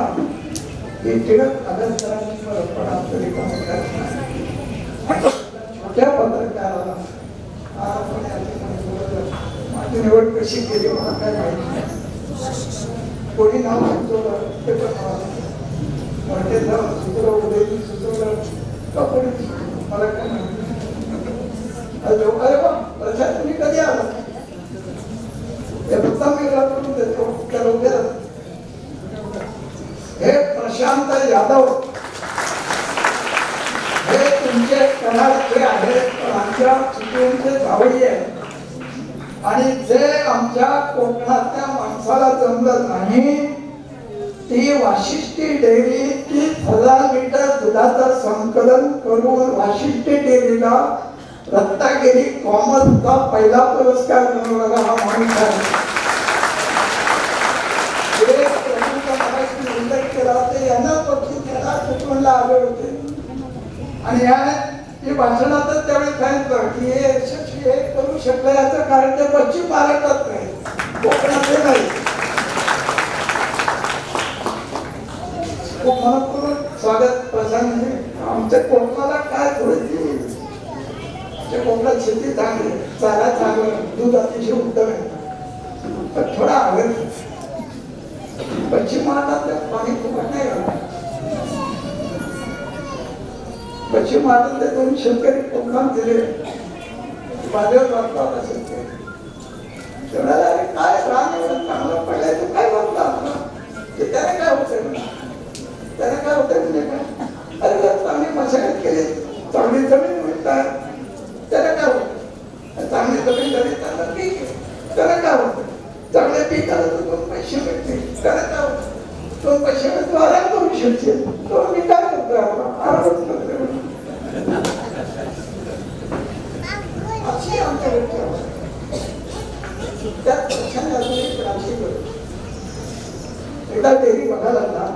ही टिळक आगरकरांची परंपरा तरी छोट्या पत्रकाराला माझी निवड कशी केली मला काय माहिती नाही कोणी नाव सुचवलं ते पण मोठे नाव सुचवलं उदयनी सुचवलं का कोणी मला काय माहिती अरे बा प्रशांत तुम्ही कधी आला हे फक्त मी करून देतो त्या लोकांना हे प्रशांत यादव हे तुमचे कणाचे आहेत पण आमच्या चिपळूणचे जावई आहेत आणि जे आमच्या कोकणातल्या माणसाला जमलं नाही ती वाशिष्ठी डेअरी 30,000 लिटर दुधाचं संकलन करून वाशिष्ठी डेअरीला रत्नागिरी कॉमर्सचा पहिला पुरस्कार मिळवणारा हा माणूस आहे उल्लेख केला म्हणला आले होते आणि या हे भाषणातच त्यावेळी सांगितलं की हे यशस्वी हे करू शकलं याचं कारण ते पश्चिम महाराष्ट्रात नाही, कोकणात नाही. खूप मनपूर्वक स्वागत प्रसंग. आमच्या कोकणाला काय थोडी आमच्या कोकणात शेती चांगली, चारा चांगलं, दूध अतिशय उत्तम आहे, पण थोडा हवेत पश्चिम महाराष्ट्रात पाणी फुकट नाही घालत. पश्चिम महाराष्ट्रातले 2 शेतकरी कोकणात दिले बाजारात वाटतात शेतकरी काय रान एवढं चांगलं पडलंय तो काय वाटला ते त्याने काय होतंय, त्याने काय होतंय म्हणजे काय, अरे चांगली मशागत केली, चांगली जमीन मिळतात, त्याला काय होतं, चांगली जमीन झाली चांगलं पीक आहे, त्याला काय होतं, चांगले पीक आलं तर 2 पैसे मिळतील, त्याला काय होतं, 2 पैसे मिळतो आराम करू शकते, तो मी काय करतोय आरामच करतोय. अशी आमच्याकडे त्यात पक्षाने अजून एक क्रांती करतो. एकदा डेअरी बघायला लागला,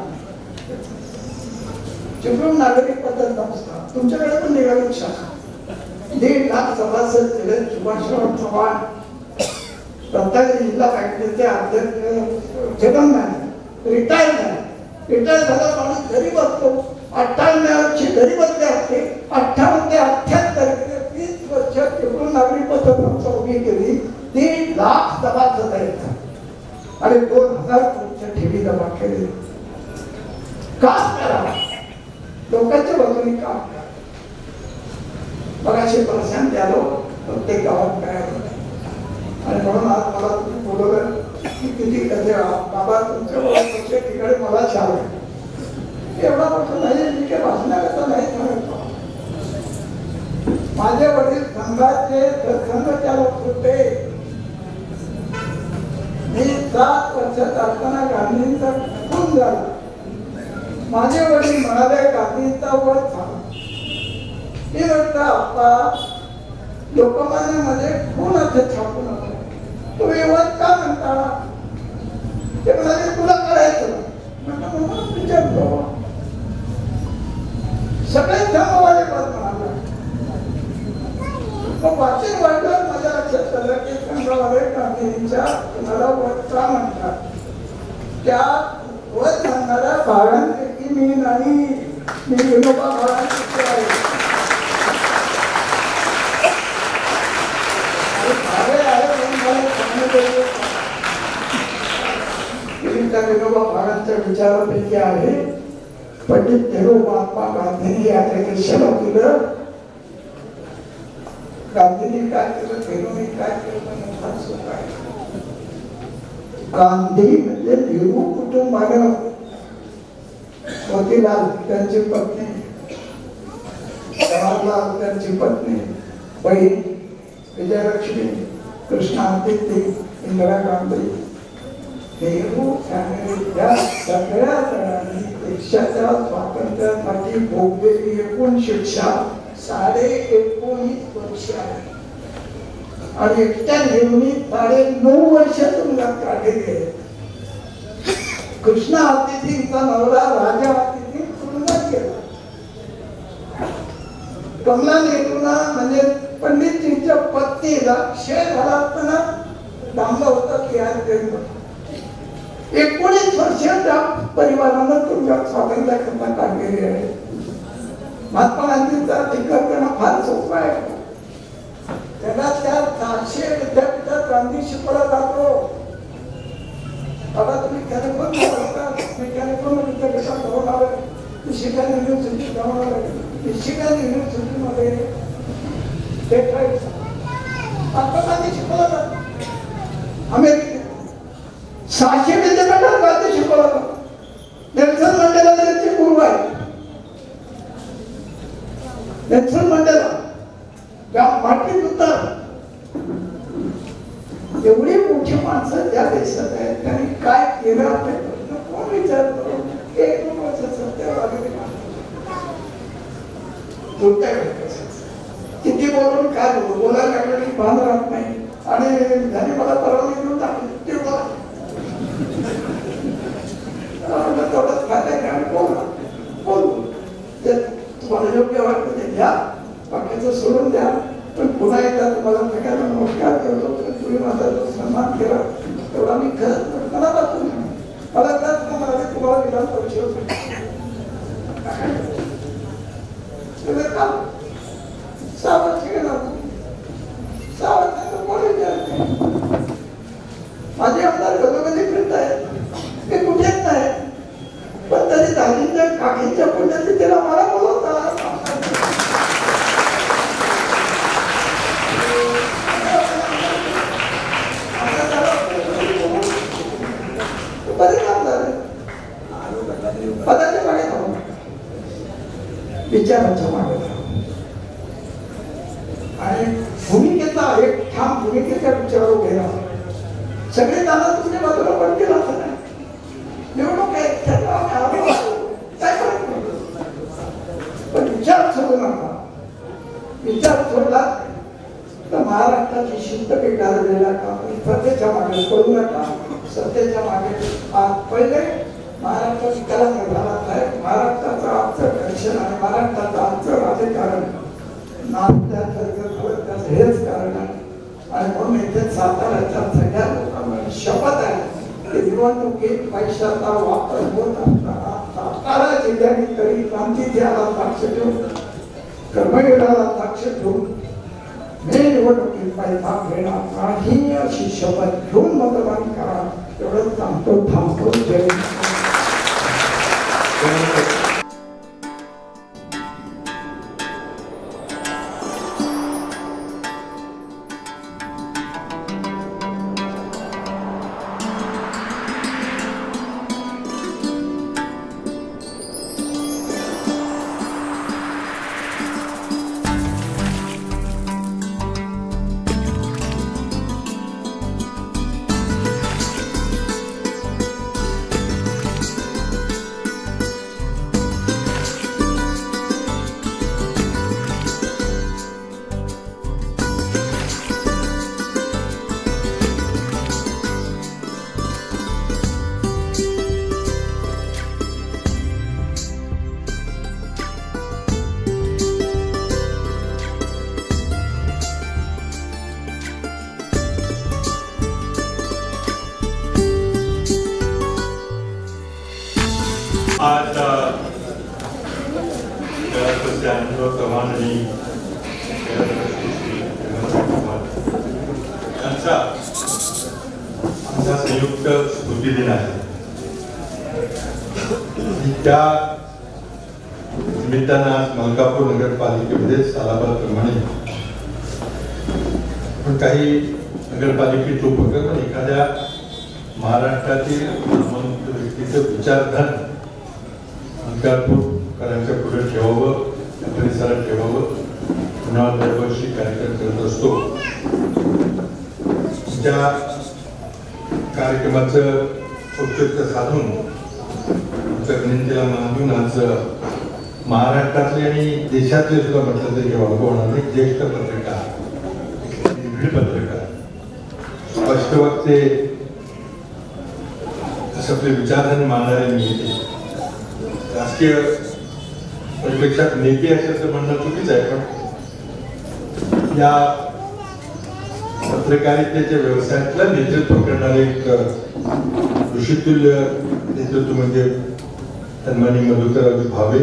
चिपळूण नागरिक पद्धत संस्था तुमच्याकडे पण निघाली शाखा, 1.5 लाख सभासद केले. सुभाषराव चव्हाण रत्नागिरी जिल्हा बँकेचे अध्यक्ष, चेअरमॅन, रिटायर झाला माणूस गरीब असतो. 98ची घरी बसले असते, 58 ते 78 30 वर्ष चिपळूण नागरिक पद्धत संस्था उभी केली. 1.5 लाख सभासद आहेत आणि 2000 कोटीच्या ठेवी जमा केले. काम करा, लोकांच्या बाजूने काम करा. मगाशी प्रशांत द्यालो प्रत्येक गावात काय आणि म्हणून आज मला तुम्ही बोलवलं की किती कसे बाबा तुमच्या प्रत्येक ठिकाणी मला छान एवढा मोठं नाही, मी काही भाषणाचा नाही सांगतो. माझे वडील संघाचे संघ चालक होते. मी 7 वर्षात असताना गांधींचा खून झाला. माझे वडील म्हणाले गांधींचा वध झाला. मी म्हटलं आपला लोकमान्यामध्ये खून असं छापू नका, तुम्ही वध का म्हणता, ते म्हणाले तुला करायचं. म्हटलं विचारतो सगळे धर्मवाले वध म्हणाला. मग वाचन वाढलं, माझ्या लक्षात आलं की संघवाले गांधींच्या कुणाला वध का म्हणतात. त्या वध म्हणणाऱ्या भागांपैकी मी नाही, मी विनोबा भावांपैकी आहे. विनोबा भावांच्या विचारापैकी आहे. पंडित नेहरू महात्मा गांधींनी याच्याकडे शरव दिलं. गांधींनी काय केलं, नेहरूंनी काय केलं, गांधी म्हणजे नेहरू कुटुंबानं मोतीलाल त्यांची पत्नी, जवाहरलाल त्यांची पत्नी, बहीण विजयलक्ष्मी, कृष्णा आदित्य, इंदिरा गांधी, नेहरू फॅमिलीच्या सगळ्या जणांनी देशाच्या स्वातंत्र्यासाठी भोगलेली एकूण शिक्षा 19.5 वर्ष आहे आणि एकट्या नेहरूंनी 9.5 वर्ष तुरुंगात काढलेली आहे. कृष्णा आदितींचा नवरा राजा आदिती तुरुंगात गेला. कमला नेहरूंना म्हणजे पंडितजींच्या पत्नीला क्षय झाला असताना डांबला होता की आज गरीब 19 वर्ष त्या परिवारानं तुरुंगात स्वातंत्र्य करता काढलेली आहे. महात्मा गांधींचा धिक्कार करणं फार सोपं आहे. त्याला त्या 400 विद्यापीठात गांधी शिकवला जातो. आता तुम्ही कॅलिफोर्निया विद्यापीठात जाऊन आले, मिशिगन युनिव्हर्सिटी जाऊन आले. मिशिगन युनिव्हर्सिटीमध्ये महात्मा गांधी शिकवला जातो. अमेरिकेत 600 विद्यापीठात गांधी शिकवला जातो. नेल्सन मंडेला त्यांचे गुरु आहे. नेल्सन मंडेला मार्टिन लुथर, एवढी मोठी माणसं त्या देशात आहेत. त्यांनी काय केलं आपले प्रश्न कोण विचारतो. 1 वर्ष सत्तेवर किती बोलून काय बोलायला लागलं की भान राहत नाही आणि त्यांनी मला परवानगी देऊन टाकली. ते बोला तेवढंच फायदा घ्या बोला बोलतो. योग्य वाटतं ते घ्या, बाकीचं सोडून द्या. पण पुन्हा एकदा तुम्हाला सगळ्यांना नमस्कार करतो. तुम्ही माझा जो सन्मान केला तेवढा मी खरंच मनापासून मला तुम्हाला विधान परिषद माझे आमदार घरोघरी फिरत आहेत, ते कुठेच नाही, पण तरी दाजींच्या काकींच्या पुण्यतिथीला मला बोलवतात. बरेच आमदार पदाच्या मागे धावून विचारांच्या मागे धावून आणि भूमिकेचा एक ठाम भूमिकेच्या विचारावर उभे राहा. सगळे दादा तुमच्या बाजूला पण केला असं नाही. निवडणूक आहे काय फरक पडतो, पण विचार सोडू नका. विचार सोडला तर महाराष्ट्राची शिस्त बिघडलेला का सत्तेच्या मागे पडू नका. सत्तेच्या मागे आज पहिले महाराष्ट्राची कला निर्धारात आहे. महाराष्ट्राचं आजचं दर्शन आणि महाराष्ट्राचं आजचं राजकारण नात्याचं हेच कारण आहे. आणि म्हणून इथे साताऱ्याच्या सगळ्या लोकांना शपथ आहे की निवडणुकीत पैशाचा वापर होत असताना सातारा जिल्ह्याने तरी क्रांतीला साक्ष ठेवून कर्मवीराला साक्ष ठेवून मी निवडणुकीत पैसा घेणार नाही अशी शपथ घेऊन मतदान करा. एवढंच सांगतो, थांबतो. जय आज अनुभव चव्हाण आणि यांचा आमचा संयुक्त स्मृती दिन आहे. त्या निमित्तानं आज मलकापूर नगरपालिकेमध्ये सालाबादप्रमाणे पण काही नगरपालिकेचे उपक्रम एखाद्या महाराष्ट्रातील नामवंत व्यक्तीचं विचारधन मलकापूरकरांच्या पुढे ठेवावं, त्या परिसरात ठेवावं, पुन्हा दरवर्षी कार्यक्रम करत असतो. त्या कार्यक्रमाचं औचित्य साधून आमच्या विनंतीला मान देऊन आज महाराष्ट्रातले आणि देशातले सुद्धा म्हटलं तरी अनुभवणारे ज्येष्ठ पत्रकार, निर्भीड पत्रकार, स्पष्ट वक्ते असं आपले विचारधारे मांडणारे नेते, राजकीय परिपेक्षात नेते असल्याचं म्हणणं चुकीचं आहे, पण या पत्रकारितेच्या व्यवसायातलं नेतृत्व करणारे एक ऋषितुल्य नेतृत्व म्हणजे सन्माननीय मधुकरराव भावे.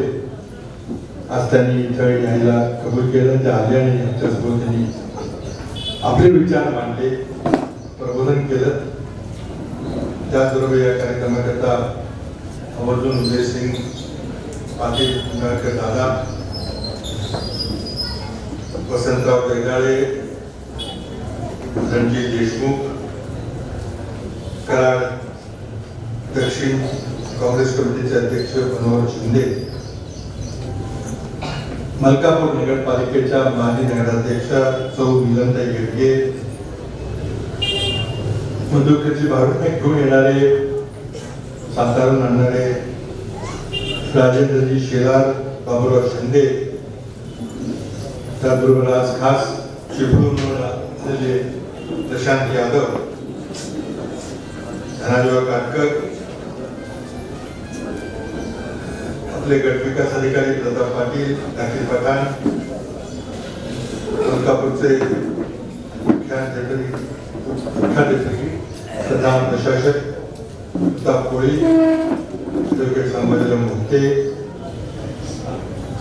आज त्यांनी इथं यायला कबूल केलं, ते आले आणि आमच्यासोबत त्यांनी आपले विचार मांडले, प्रबोधन केलं. त्याचबरोबर या कार्यक्रमाकरता आवर्जून उदयसिंग पाटील, उंबरकर दादा, वसंतराव जगदाळे, रणजित देशमुख, कराड दक्षिण काँग्रेस कमिटीचे अध्यक्ष मनोहर शिंदे, मलकापूर नगरपालिकेच्या माजी नगराध्यक्षा सौ मिलनताई गेडगे, मधुकरची भावना घेऊन येणारे, सातारून आणणारे राजेंद्रजी शेलार, बाबूराव शिंदे, त्याचबरोबर आज खास चिपळूणवर असलेले प्रशांत यादव, धनाजीराव काटकर, आपले गट विकास अधिकारी प्रताप पाटील, दाखिल पठाण, मलकापूरचे मुख्याधिकारी प्रधान प्रशासक प्रताप कोळी, संभाजीराव मोहिते,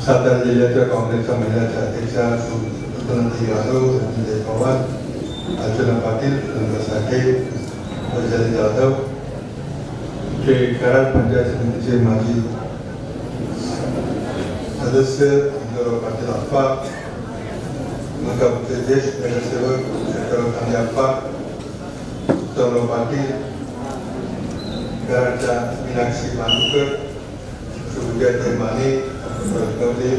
सातारा जिल्ह्याच्या काँग्रेसच्या महिलाच्या अध्यक्षा सुनंदा यादव, संजय पवार, अर्चना पाटील, सुरेंद्र साठे, वैशाली जाधव, जे कराड पंचायत समितीचे माजी सदस्य इंदुराव पाटील अप्पा, मलकापूरचे ज्येष्ठ नगरसेवक शंकरराव तांबे अप्पा, उत्तमराव पाटील, कराडच्या मीनाक्षी मालुकर, सुविद्याताई माने, गवले,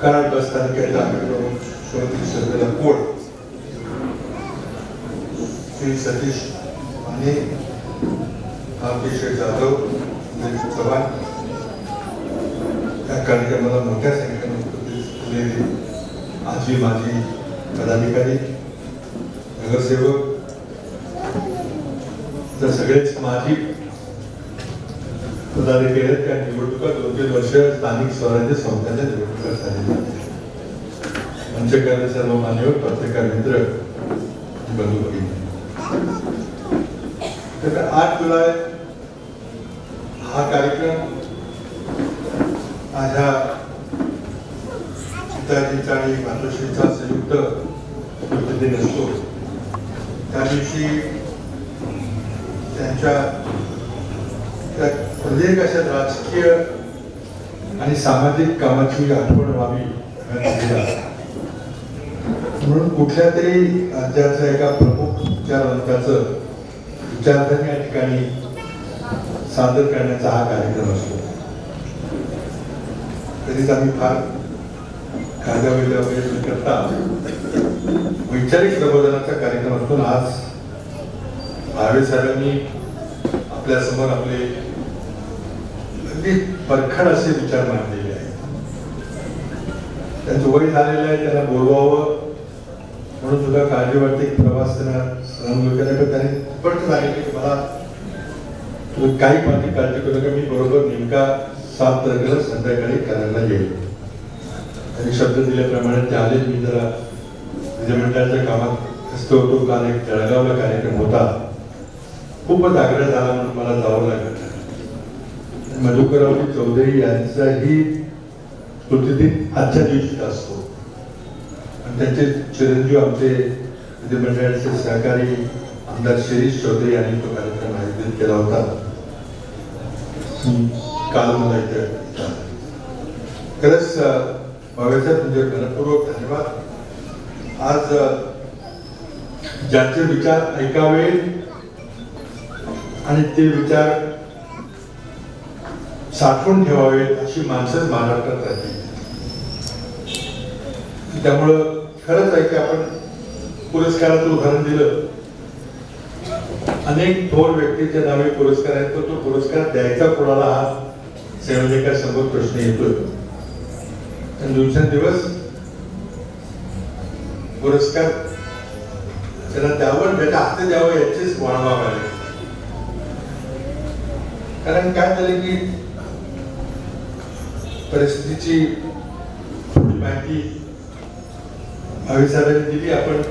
कराड बस स्थानकाच्या प्रमुख श्रीमती शर्मिला कोड, श्री सतीश माने, अभिषेक जाधव, दिलीप चव्हाण या कार्यक्रमाला मोठ्या संख्येने उपस्थित असलेले आजी माजी पदाधिकारी, नगरसेवक, तर सगळेच माजी पदाधिकारी आहेत. त्या निवडणुका 2-3 वर्ष स्थानिक स्वराज्य संस्थांच्या निवडणुका झालेल्या आहेत. मंचकाले सर्व मान्यवर, पत्रकार मित्र, बंधू भगिनी, 8 जुलै हा कार्यक्रम माझ्या पिताजींचा आणि मातोश्रीचा संयुक्त दिन असतो. त्या दिवशी त्यांच्या प्रत्येक अशा राजकीय आणि सामाजिक कामाची आठवण व्हावी म्हणून कुठल्या तरी राज्याच्या एका प्रमुख विचारवंताचं विचारधारा या ठिकाणी सादर करण्याचा हा कार्यक्रम असतो. कधीच आम्ही फार कायदा वगैरे करता वैचारिक प्रबोधनाचा कार्यक्रम असतो. आज भावे साहेबांनी आपल्या समोर आपले अगदी परखड असे विचार मांडलेले आहेत. त्यांचं वय झालेलं आहे, त्यांना बोलवावं म्हणून सुद्धा काळजी वाटते की प्रवास त्यांना सहन वगैरे, पण त्यांनी स्पष्ट सांगितले की मला काही माती काळजी करू नका, मी बरोबर नेमका 7 तारखेला संध्याकाळी करायला येईल. त्यांनी शब्द दिल्याप्रमाणे ते आले. मी जरा विधिमंडळाच्या कामात व्यस्त होतो, काल एक जळगावला कार्यक्रम होता, खूपच आग्रह झाला म्हणून मला जावं लागलं. मधुकरराव चौधरी यांचाही स्मृतिदिन आजच्या दिवशी असतो आणि त्यांचे चिरंजीव आमचे विधिमंडळाचे सहकारी आमदार शिरीष चौधरी यांनी तो कार्यक्रम आयोजित केला होता. काल मला इथे खरंच भावेचा तुमचे मनपूर्वक धन्यवाद. आज ज्यांचे विचार ऐकावे आणि ते विचार साठवून ठेवावे अशी माणसंच महाराष्ट्रात राहतील. त्यामुळं खरंच आहे की आपण पुरस्काराचं उदाहरण दिलं. अनेक थोर व्यक्तीच्या नावे पुरस्कार आहेत, तो पुरस्कार द्यायचा कोणाला हा संयोजकासमोर प्रश्न येतोय. दिवसेंदिवस पुरस्कार त्याला द्यावं, त्याच्या हाती द्यावं याचीच वाढवा पाहिजे. कारण काय झालं की परिस्थितीची माहिती भावीसाहेबांनी दिली. आपण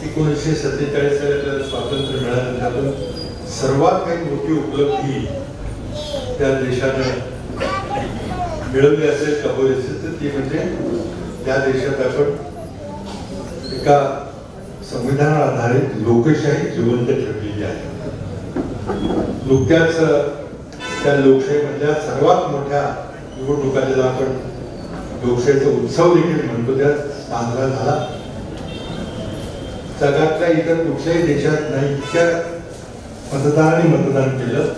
1947 साली स्वातंत्र्य मिळाल्यानंतर सर्वात काही मोठी उपलब्धी त्या देशाने मिळवली असेल कबूल असेल तर ती म्हणजे त्या देशात आपण एका संविधानावर आधारित लोकशाही जिवंत ठेवलेली आहे. नुकत्याच त्या लोकशाहीमधल्या सर्वात मोठ्या निवडणुका ज्याला आपण लोकशाहीचा उत्सव देखील म्हणतो त्या साजरा झाला. जगातल्या इतर कुठल्याही देशात नाही इतक्या मतदारांनी मतदान केलं.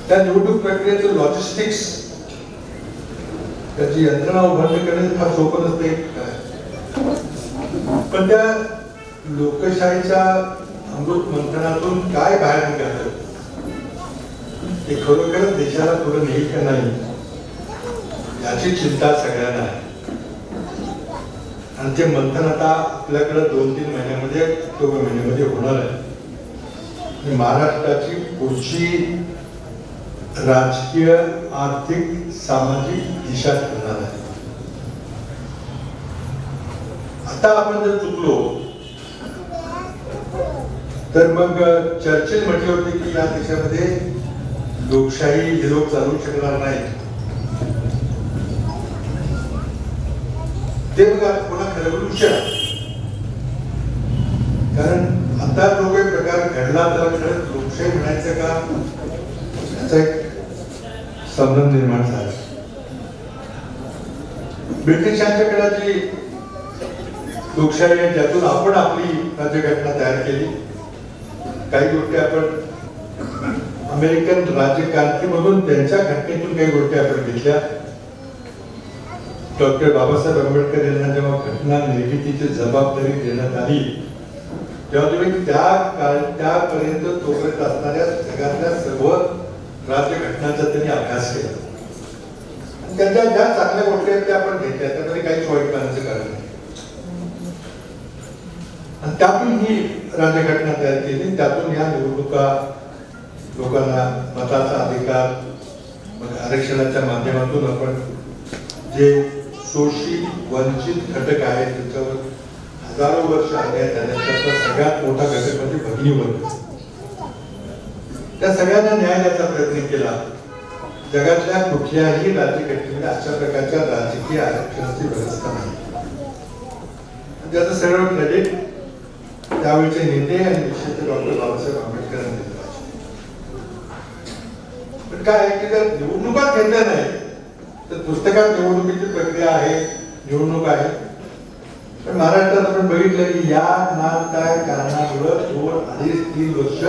त्या निवडणूक प्रक्रियेचं लॉजिस्टिक्स त्याची यंत्रणा उभारणी करणे फार सोपं नसते. पण त्या लोकशाहीच्या अमृत मंथनातून काय बाहेर निघालं ते खरोखरच देशाला पुढे नेईल का नाही याची चिंता सगळ्यांना आहे. आणि ते मंथन आता आपल्याकडे 2-3 महिन्यामध्ये, ऑक्टोबर महिन्यामध्ये होणार आहे. ही महाराष्ट्राची पुढची राजकीय, आर्थिक, सामाजिक दिशा ठरणार आहे. आता आपण जर चुकलो तर मग चर्चिल म्हटले होते की या देशामध्ये लोकशाही हे लोक चालू शकणार नाही. ते बघा पुन्हा खरं उशीर, कारण आता जो काही प्रकार घडला त्याला खरंच लोकशाही म्हणायचं का याचा एक संभ्रम निर्माण झाला. ब्रिटिशांच्या काळाची लोकशाही आहे ज्यातून आपण आपली राज्यघटना तयार केली. काही गोष्टी आपण अमेरिकन राज्यक्रांतीमधून त्यांच्या घटनेतून काही गोष्टी आपण घेतल्या. डॉक्टर बाबासाहेब आंबेडकर यांना जेव्हा घटना निर्मितीची जबाबदारी देण्यात आली तेव्हा तुम्ही त्यापर्यंत तोपर्यंत असणाऱ्या जगातल्या सर्व राज्यघटनांचा त्यांनी अभ्यास केला. त्यांच्या ज्या चांगल्या गोष्टी आहेत त्या आपण घेतल्या, त्यामध्ये काहीच वाईट मानायचं कारण नाही. आणि त्यातून ही राज्यघटना तयार केली. त्यातून या निवडणुका, लोकांना मताचा अधिकार, मग आरक्षणाच्या माध्यमातून आपण जे शोषित वंचित घटक आहेत त्याच्यावर हजारो वर्ष अन्याय झाले, त्याचा सगळ्यात मोठा घटक म्हणजे भगिनी वर्ग. त्या सगळ्यांना न्याय द्यायचा प्रयत्न केला. जगातल्या कुठल्याही राज्यघटनेमध्ये अशा प्रकारच्या राजकीय आरक्षणाची व्यवस्था नाही. त्याचं सर्व क्रेडिट त्यावेळेचे नेते आणि विशेषतः डॉक्टर बाबासाहेब आंबेडकरांनी दिलं पाहिजे. पण काय आहे की जर निवडणुकाच घेतल्या नाही तर पुस्तकात निवडणुकीची प्रक्रिया आहे, निवडणूक आहे. पण महाराष्ट्रात आपण बघितलं की या काय कारणामुळे 2-3 वर्ष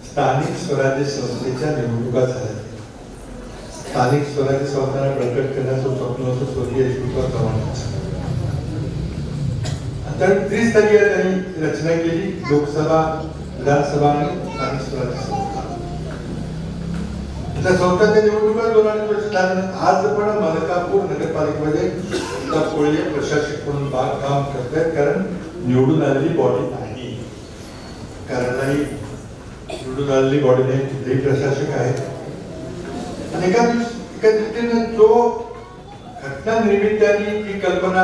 स्थानिक स्वराज्य संस्थेच्या निवडणुका झाल्या. स्थानिक स्वराज्य संस्थांना बळकट करण्याचं स्वप्न होतं स्वर्गीय यशवंतराव चव्हाणांचं. तर त्रिस्तरीय त्यांनी रचना केली, लोकसभा, विधानसभा आणि स्थानिक स्वराज्य संस्था. त्या संस्थांच्या निवडणुका 2-2.5 वर्ष झाल्यानंतर आज पण मलकापूर नगरपालिकेमध्ये कोळी प्रशासक म्हणून काम करत आहेत, कारण निवडून आलेली बॉडी नाही. कारण निवडून आलेली बॉडी नाही, तिथेही प्रशासक आहेत. आणि एका दृष्टीने जो घटना निर्मित्याने ही कल्पना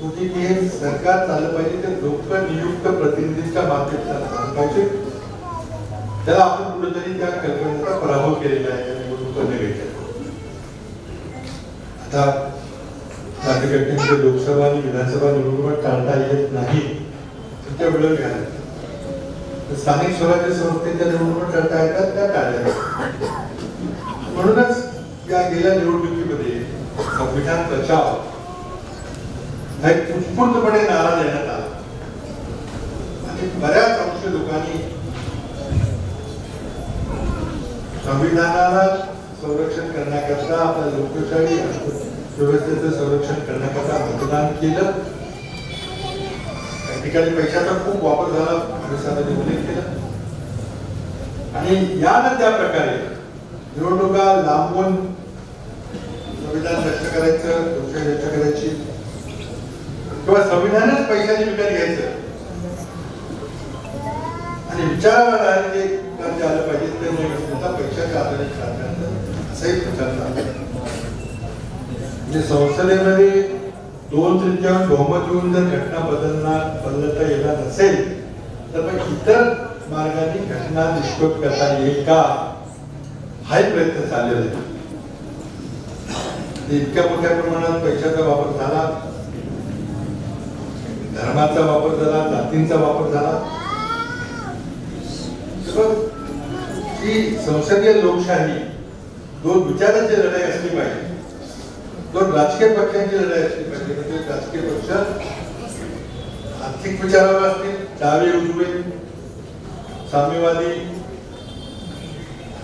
होती की हे सरकार चाललं पाहिजे ते लोक नियुक्त प्रतिनिधीच्या माध्यमातून झालं पाहिजे, त्याला आपण कुठेतरी त्या कल्पनेचा पराभव केलेला आहे निवडणुका. आता राज्यघटनेमध्ये लोकसभा आणि विधानसभा निवडणुका टाळता येत नाही, त्या वेळ घ्यायला स्थानिक स्वराज्य संस्थेच्या निवडणुका टाळता येतात, त्या टाळल्या. म्हणूनच या गेल्या निवडणुकीमध्ये संविधान बचाव हा एक उत्स्फूर्तपणे नारा देण्यात आला आणि बऱ्याच अंश लोकांनी संविधानाला संरक्षण करण्याकरता, आपल्या लोकशाही व्यवस्थेचं संरक्षण करण्याकरता मतदान केलं. काही ठिकाणी पैशाचा खूप वापर झाला, पोलिसांनी उल्लेख केला. आणि यानं त्या प्रकारे निवडणुका लांबून संविधान रद्द करायचं, लोकशाही रद्द करायची किंवा संविधानच पैशाने विकत घ्यायचं आणि विचारायला जे आलं पाहिजे ते व्यवस्थेचा पैशाच्या आधारे चालण्याचा असाही प्रचार झाला. म्हणजे संसदेमध्ये 2/3 बहुमत येऊन जर घटना बदलता येणार नसेल तर मग इतर मार्गाने घटना निष्पक्ष करता येईल का, हाही प्रयत्न चाललेला आहे. इतक्या मोठ्या प्रमाणात पैशाचा वापर झाला, धर्माचा वापर झाला, जातींचा वापर झाला. ही संसदीय लोकशाही 2 विचारांची लढाई असली पाहिजे, 2 राजकीय पक्षांची लढाई असली पाहिजे. म्हणजे राजकीय पक्ष आर्थिक विचारावर असतील, डावे उजवे, साम्यवादी,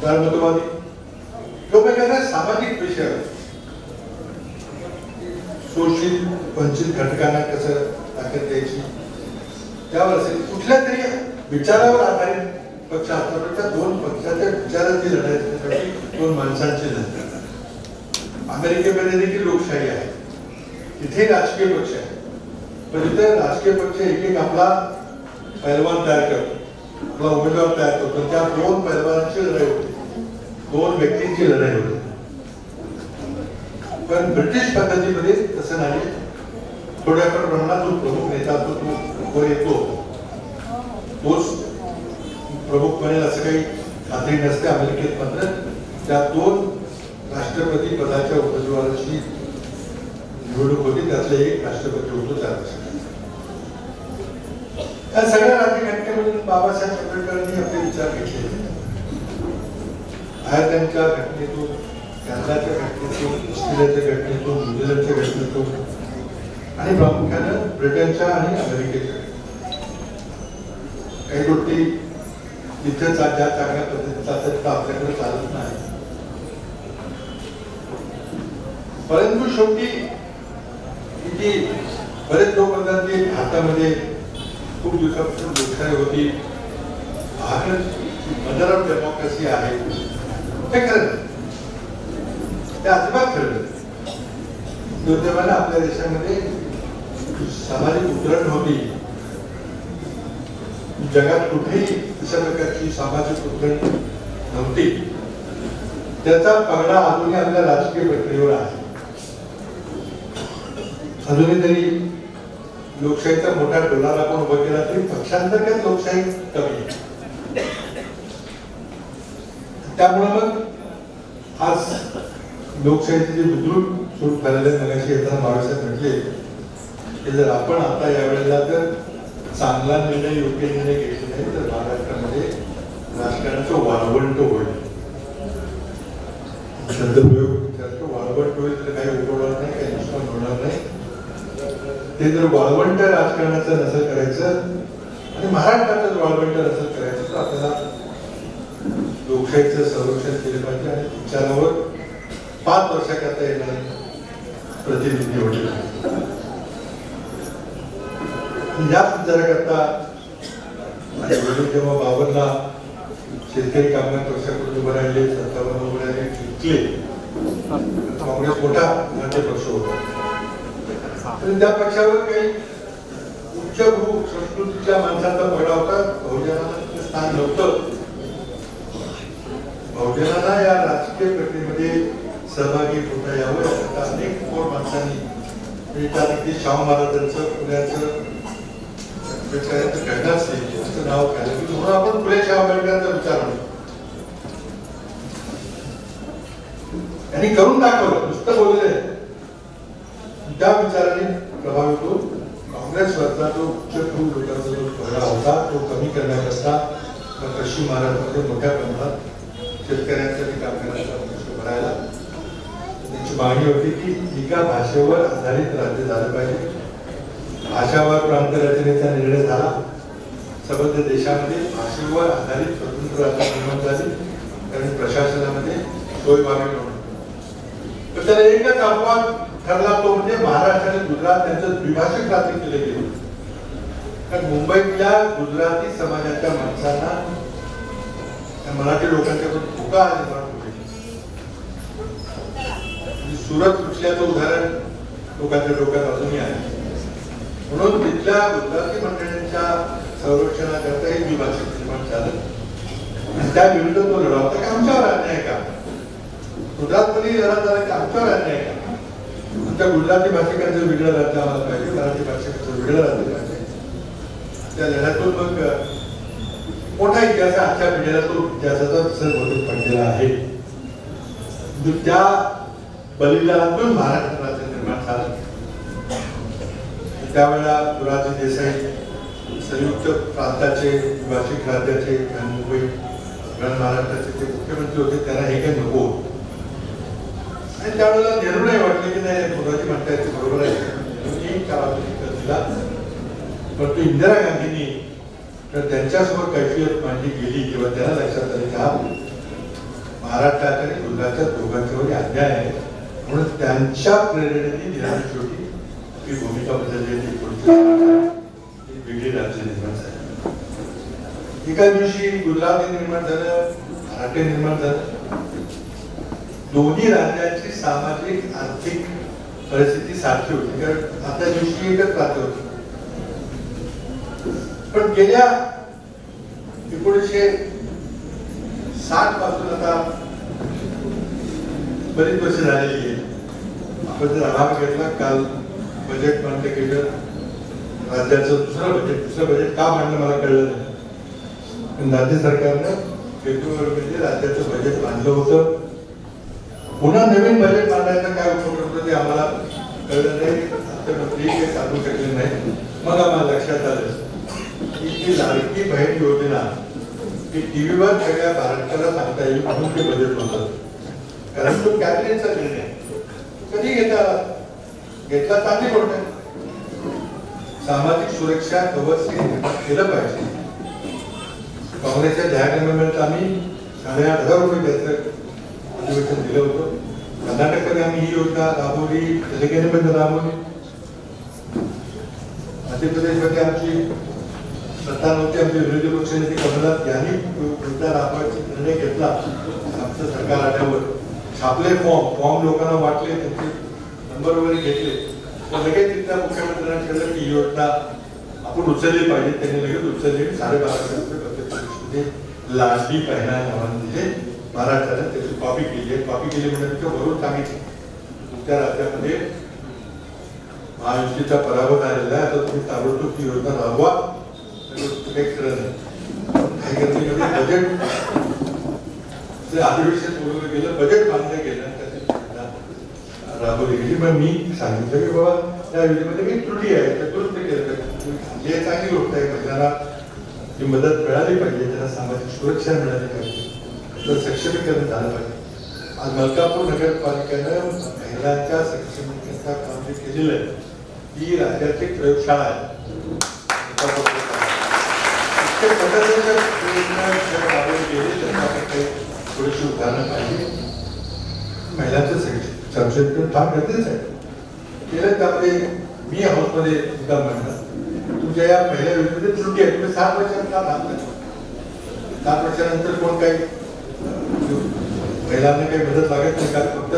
धर्मवादी, किंवा सामाजिक विषय, शोषित वंचित घटकांना कसं ताकद द्यायची, त्यावर असेल. कुठल्या तरी विचारावर आधारित पक्ष असतात. त्या 2 पक्षाच्या विचारांची लढाई असण्यासाठी 2 माणसांची लढाई. अमेरिकेमध्ये देखील लोकशाही आहे, तिथे राजकीय पक्ष आहे, पण तिथे राजकीय पक्ष एक आपला पैलवान तयार करतो. आपला उमेदवार तयार करतो, त्या दोन पैलवानांची लढाई होती, दोन व्यक्तींची लढाई होती. पण ब्रिटिश पद्धतीमध्ये तसं नाही. थोड्याफार प्रमाणात जो प्रमुख नेता असतो तो वर येतो, तोच प्रमुख बनेल असं काही खात्री नसते. अमेरिकेत मात्र त्या दोन राष्ट्रपती पदाच्या उमेदवाराची निवडणूक होती, त्यातले एक राष्ट्रपती होतो 4 वर्षांचा. या सगळ्या राज्यघटनेमधून बाबासाहेब आंबेडकरांनी आपले विचार घेतले. आयर्लंडच्या घटनेतून, कॅनडाच्या घटनेतून, ऑस्ट्रेलियाच्या घटनेतून, न्यूझीलंडच्या घटनेतून आणि प्रामुख्यानं ब्रिटनच्या आणि अमेरिकेच्या काही गोष्टी तिथे ज्या चांगल्या पद्धतीने चालतात आपल्याकडे चालत नाही. परंतु शेवटी जी बरेच लोक म्हणतात की भारतामध्ये खूप दिवसापासून लोकशाही होती, भारत मदर ऑफ डेमोक्रेसी आहे, हे खरं ते अजिबात खरं. दुर्दैवाने आपल्या देशामध्ये सामाजिक उतरण होती. जगात कुठेही अशा प्रकारची सामाजिक उतरण नव्हती. त्याचा पगडा अजूनही आपल्या राजकीय प्रक्रियेवर आहे. अजूनही तरी लोकशाहीचा मोठा डोलारा आपण उभा केला तरी पक्षांतर्गत लोकशाही कमी आहे. त्यामुळे मग आज लोकशाहीचे जे विद्रुप स्वरूप झालेले मगाशी येताना मावळसाहेब म्हटले की जर आपण आता यावेळेला तर चांगला निर्णय, योग्य निर्णय घेतले नाही तर महाराष्ट्रामध्ये राजकारणाचं वाळवंट होईल. शब्दप्रयोग वाळवंट होईल तर काही उघडणार नाही, काही नुकसान होणार नाही. ते जर वाळवंट राजकारणाचं नसेल करायचं आणि महाराष्ट्राचं वाळवंट नसेल करायचं तर आपल्याला लोकशाहीचं संरक्षण केलं पाहिजे आणि विचारावर 5 वर्षाकरता येणार प्रतिनिधी होते. याच विचाराकरता जेव्हा 52ला शेतकरी कामगार पक्षाकडून उभं राहिले, 57 उभं राहिले, जिंकले, काँग्रेस मोठा राज्य पक्ष होता. तर त्या पक्षावर काही उच्चभ्रू संस्कृतीच्या माणसांचा पगडा होता. बहुजनांना स्थान नव्हतं. बहुजनांना या राजकीय प्रक्रियेमध्ये सहभागी होता यावं याकरता अनेक थोर माणसांनी त्यात शाहू महाराजांचं, पुण्याचं घटनाच असं नाव काढलं की म्हणून आपण फुले शाहू आंबेडकरांचा विचार आणतो. त्यांनी करून दाखवलं, नुसतं बोलले. त्या विचाराने प्रभावित होऊन काँग्रेसवरचा जो उच्चभ्रू लोकांचा जो पगडा होता तो कमी करण्याकरता पश्चिम महाराष्ट्रामध्ये मोठ्या प्रमाणात शेतकऱ्यांसाठी कामगारांचा पक्ष भरायला त्यांची मागणी होती की एका भाषेवर आधारित राज्य झालं पाहिजे. भाषावर प्रांत रचनेचा निर्णय झाला. संबंध देशामध्ये भाषेवर आधारित स्वतंत्र राज्य निर्माण झाली कारण प्रशासनामध्ये सोय व्हावी म्हणून. तर त्याला एकच अपवाद ठरला, तो म्हणजे महाराष्ट्र आणि गुजरात यांचं द्विभाषिक राज्य केले गेले. कारण मुंबईतल्या गुजराती समाजाच्या माणसांना मराठी लोकांच्याकडून धोका निर्माण होते. सुरत कुठल्याचं उदाहरण लोकांच्या डोक्यात अजूनही आहे. म्हणून तिथल्या गुजराती मंडळींच्या संरक्षणाकरता एक द्विभाषिक निर्माण झालं आणि त्या विरुद्ध तो लढा होता की आमच्यावर अन्याय का, गुजरातमध्ये लढा झाला की आमच्यावर अन्याय का, आमच्या गुजराती भाषिकांचं वेगळं राज्य आम्हाला पाहिजे, मराठी भाषिकांचं वेगळं राज्य पाहिजे. त्या लढ्यातून मग मोठा इतिहास आजच्या पिढीला तो इतिहासाचा विसर बहुतेक पडलेला आहे. त्या बलिदानातून महाराष्ट्र राज्य निर्माण झालं. त्यावेळेला मोरारजी देसाई संयुक्त प्रांताचे, द्विभाषिक राज्याचे आणि मुंबई महाराष्ट्राचे जे मुख्यमंत्री होते त्यांना हे काही नको. आणि त्यावेळेला नेहरूला वाटले की नाही मोरारजी म्हणतायचे बरोबर आहे, दिला. परंतु इंदिरा गांधींनी तर त्यांच्यासमोर कैफियत मांडली गेली किंवा त्यांना लक्षात आले की हा महाराष्ट्राच्या आणि गुजरातच्या दोघांच्यावर अन्याय आहे. म्हणून त्यांच्या प्रेरणेने निराश शेवटी आपली भूमिका बदलली. वेगळी राज्य निर्माण झाली. एका दिवशी गुजरात निर्माण झालं, मराठी निर्माण झालं. दोन्ही राज्यांची सामाजिक आर्थिक परिस्थिती सारखी होती कारण आता दिवशी एकच राज्य होतं. पण गेल्या 1960 पासून आता बरीच वर्ष झालेली आहे. आपण जर आढावा घेतला, काल बजेट मांडलं गेलं, राज्याचं दुसरं बजेट का मांडलं मला कळलं नाही. पण राज्य सरकारनं फेब्रुवारीमध्ये राज्याचं बजेट मांडलं होतं. पुन्हा नवीन बजेट मांडायचा काय उपयोग होतो ते आम्हाला कळलं नाही. अर्थमंत्री काही सांगू शकले नाही. मग आम्हाला लक्षात आलं की ती लाडकी बहीण योजना ही टीव्हीवर सगळ्या महाराष्ट्राला सांगता येईल म्हणून ते बजेट होतं. कारण तो कॅबिनेटचा निर्णय कधी घेतला चांगली गोष्ट आहे. सामाजिक सुरक्षा कवच हे निर्माण केलं पाहिजे. काँग्रेसच्या जाहीरनाम्यात आम्ही 8,500 रुपये द्यायचं अधिवेशन दिलं होतं. कर्नाटकमध्ये आम्ही ही योजना राबवली, तेलंगणामध्ये राबवली. मध्य प्रदेशमध्ये आमची सत्ता नव्हती. आमचे विरोधी पक्षनेते कमलनाथ यांनी योजना राबवायचा निर्णय घेतला. आमचं सरकार आल्यावर छापले फॉर्म लोकांना वाटले, त्यांचे नंबर वगैरे घेतले. तर लगेच तिथल्या मुख्यमंत्र्यांना कळलं की योजना आपण उचलली पाहिजे. त्यांनी लगेच उचलली. 12,500 रुपये प्रत्येक लाडली बहिणा नावाने दिले. महाराष्ट्राने त्याची कॉपी केली म्हणजे वरून सांगितलं तुमच्या राज्यामध्ये महायुतीचा पराभव झालेला आहे, आता तुम्ही ताबडतोब ती योजना राबवा. काही खरं नाही. काही गर्दीमध्ये बजेट अधिवेशन बोलवलं गेलं, बजेट मांडलं गेलं, त्याची राबवली गेली. मग मी सांगितलं की बाबा त्या योजनेमध्ये काही त्रुटी आहे, त्या दुरुस्त केलं पाहिजे. हे चांगली गोष्ट आहे. महिलांना ही मदत मिळाली पाहिजे, त्यांना सामाजिक सुरक्षा मिळाली पाहिजे, तर सक्षमीकरण झालं पाहिजे. आज मलकापूर नगरपालिकेनं महिलांच्या सक्षमीकरणाचं काम जे केलेलं आहे ही राज्याची प्रयोगशाळा आहे. थोडीशी उदाहरणं पाहिजे. महिलांचं सक्षमीकरण फार गरजेचं आहे. केलं त्यामध्ये मी हाऊसमध्ये मुद्दा मांडला, तुमच्या या पहिल्या योजनेमध्ये त्रुटी आहे. तुम्ही 7 वर्षांत का थांबलं? 7 वर्षानंतर कोण काही महिलांना काही मदत लागत नाही का? फक्त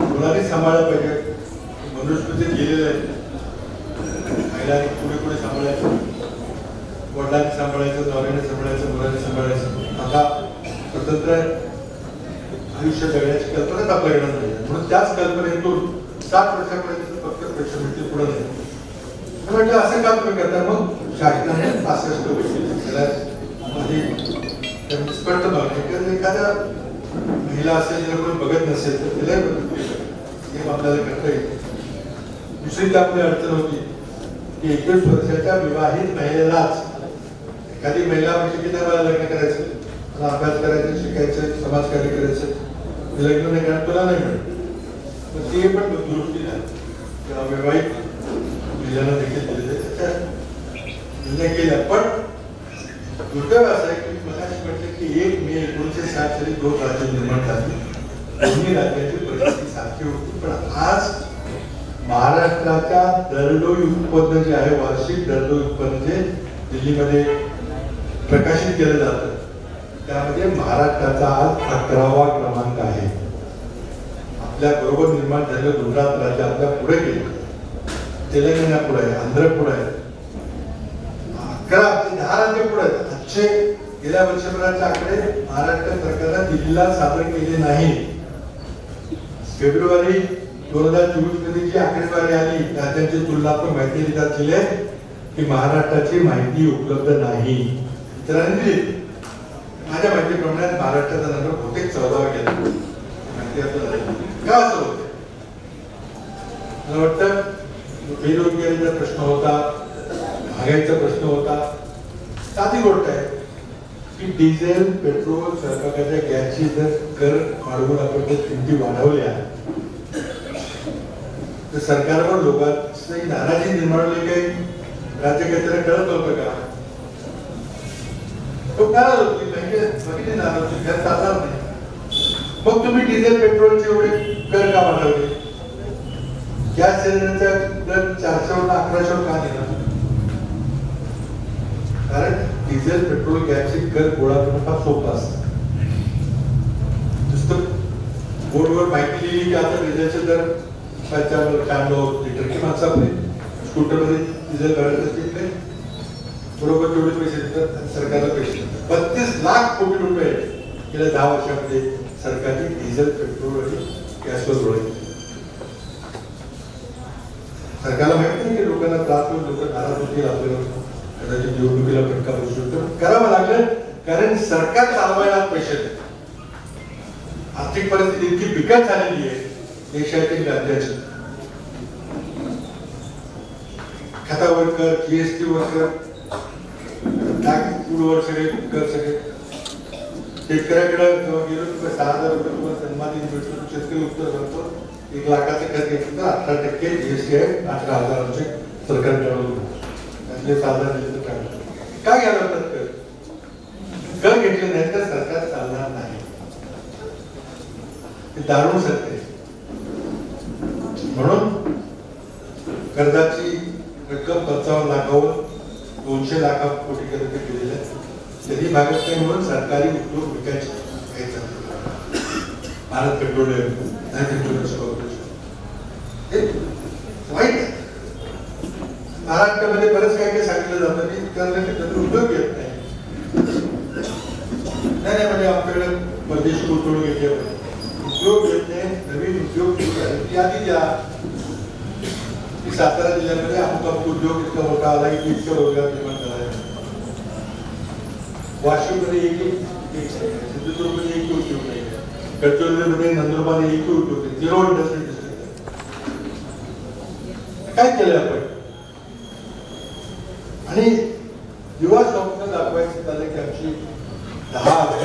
मुलांनी सांभाळलं पाहिजे. मनुस्मृतीत गेलेलं आहे महिलांनी पुढे सांभाळायचं, वडिलांनी सांभाळायचं, नवऱ्याने सांभाळायचं, मुलांनी सांभाळायचं. आता स्वतंत्र आयुष्य जगण्याची कल्पनाच आपल्याकडे नाही. म्हणून त्याच कल्पनेतून 7 वर्षापर्यंत फक्त पैसे मिळतील, पुढे नाही. म्हटलं असं का तुम्ही करता? मग शासनाने 65 वर्ष त्याला स्पष्ट मागणी. एखाद्या महिला असेल ज्याला कोणी बघत नसेल तर तिला हे आपल्याला करता येईल. दुसरी आपली अडचण होती की 21 वर्षाच्या विवाहित महिलेलाच एखादी महिला म्हणजे की मला लग्न करायचं, मला अभ्यास करायचं, शिकायचं, समाजकार्य करायचं, लग्न नाही करणार, तुला नाही मिळत. तर ते पण दुरुस्ती नाही. विवाहित महिलांना देखील दिले त्याच्या निर्णय केला. पण दुर्दैव असं आहे की मला असं वाटतं की 1 मे 1960 साली 2 राज्य निर्माण झाली. दोन्ही राज्याची परिस्थिती सारखी होती. पण आज महाराष्ट्राच्या दरडोई उत्पन्न जे आहे, वार्षिक दरडोई उत्पन्न जे दिल्लीमध्ये प्रकाशित केलं जातं, त्यामध्ये महाराष्ट्राचा आज 11वा क्रमांक आहे. आपल्या बरोबर निर्माण झालेलं गुजरात राज्य आपल्या पुढे गेले, तेलंगणा पुढे आहे, आंध्र पुढे आहे, 11 ते 10 राज्य पुढे आहेत. आजचे गेल्या वर्षभराचे आकडे महाराष्ट्र सरकारने दिल्लीला सादर केले नाही. फेब्रुवारी 2024 मध्ये जी आकडेवारी आली राज्यांची तुलनात्मक माहिती देण्यात केली आहे की महाराष्ट्राची माहिती उपलब्ध नाही. इतरांनी दिली. माझ्या माहितीप्रमाणे महाराष्ट्राचा नंबर बहुतेक 14वा गेला. माहिती आपल्याला का असं होतं? मला वाटतं बेरोजगारीचा प्रश्न होता, महागाईचा प्रश्न होता. साधी गोष्ट आहे की डिझेल, पेट्रोल, स्वयंपाकाच्या गॅसची जर कर वाढवून आपण जर किमती वाढवल्या तर सरकारवर लोकांची नाराजी निर्माण होली. काही राज्यकर्त्याला कळत होतं का? तो नाराज होती, बहिणी नाराज होती, घर चालणार नाही. मग तुम्ही डिझेल, पेट्रोलचे एवढे कर का वाढवले? गॅस सिलेंडरचा दर 400वरून 1100 का दिला? कारण डिझेल, पेट्रोल, गॅसचे कर गोळा करणं फार सोपं असतं. नुसतं बोर्डवर माहिती लिहिली की आता डिझेलचे दर 95 लिटर की माणसं आपली स्कूटरमध्ये डिझेल भरायचं तिकडे बरोबर तेवढे पैसे देतात आणि सरकारला पैसे देतात. 32 लाख कोटी रुपये गेल्या 10 वर्षामध्ये सरकारची डिझेल, पेट्रोल आणि गॅसवर डोळे. सरकारला माहित नाही की लोकांना त्रास होईल, लोक नाराज होतील, आपल्याला कदाचित निवडणुकीला फटका बसू शकतो. करावं लागलं कारण सरकार चालवायला पैसे देत. आर्थिक परिस्थिती इतकी बिकट झालेली आहे देशातील राज्याची. खतावर कर, जीएसटी वर कर, फूडवर सगळे कर, सगळे शेतकऱ्याकडे गेलो तर 6,000 रुपये तुम्हाला सन्मानित भेटतो. शेतकरी उत्तर सांगतो 1 लाखाचं खत घेतलं तर 18% जीएसटी आहे, 18,000 सरकार ठरवलं. त्यातले 6,000 दिले तर काय घ्यायला लागतात कर घेतले नाही तर सरकार चालणार नाही. हे दारुण सत्य आहे. म्हणून कर्जाची रक्कम 55 लाखावर 200 लाख कोटी कर्ज केलेलं आहे. तरी भागत नाही म्हणून सरकारी उद्योग विकायचे भारत पेट्रोलियम कॉर्पोरेशन हे वाईट आहे. महाराष्ट्रामध्ये बरेच काय काय सांगितलं जातं की कर्ज उद्योग येत नाही. नाही म्हणजे आमच्याकडे परदेशी गुंतवणूक येते, उद्योग येते, नवीन उद्योग यादी द्या. सातारा जिल्ह्यामध्ये अमुक उद्योग इतका मोठा आला की इतकं रोजगार निर्माण करायचा. वाशिममध्ये एक सिंधुदुर्गमध्ये एक उद्योग नाही, गडचिरोलीमध्ये नंदुरबारमध्ये एक उद्योग नाही. 0 इंडस्ट्री डिस्ट्रिक्ट. काय केलं आपण? आणि युवा स्वप्न दाखवायचं झालं की आमची 10 अब्ज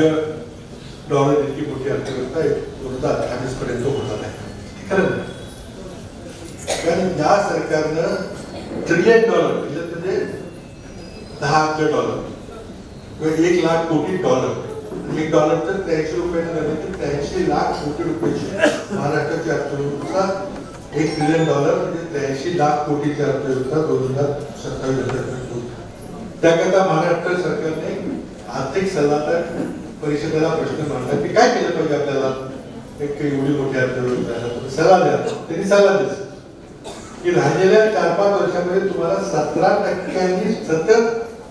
डॉलर इतकी मोठी अर्थव्यवस्था आहे 2028 पर्यंत होणार आहे. खरं नाही. कारण या सरकारनं $1 ट्रिलियन म्हणजे 10 अब्ज डॉलर किंवा 1 लाख कोटी डॉलर, $1 तर 83 रुपयाने झाले तर 83 लाख कोटी रुपयाची महाराष्ट्राची अर्थव्यवस्था. $1 ट्रिलियन म्हणजे 83 लाख कोटीची अर्थव्यवस्था 2027. त्याकरता महाराष्ट्र सरकारने आर्थिक सल्लागार परिषदेला प्रश्न मांडला की काय केलं पाहिजे आपल्याला एक एवढी मोठी अर्थव्यवस्था. सल्ला द्या. त्यांनी सल्ला दिला की राहिलेल्या 4-5 वर्षामध्ये तुम्हाला 17% सतत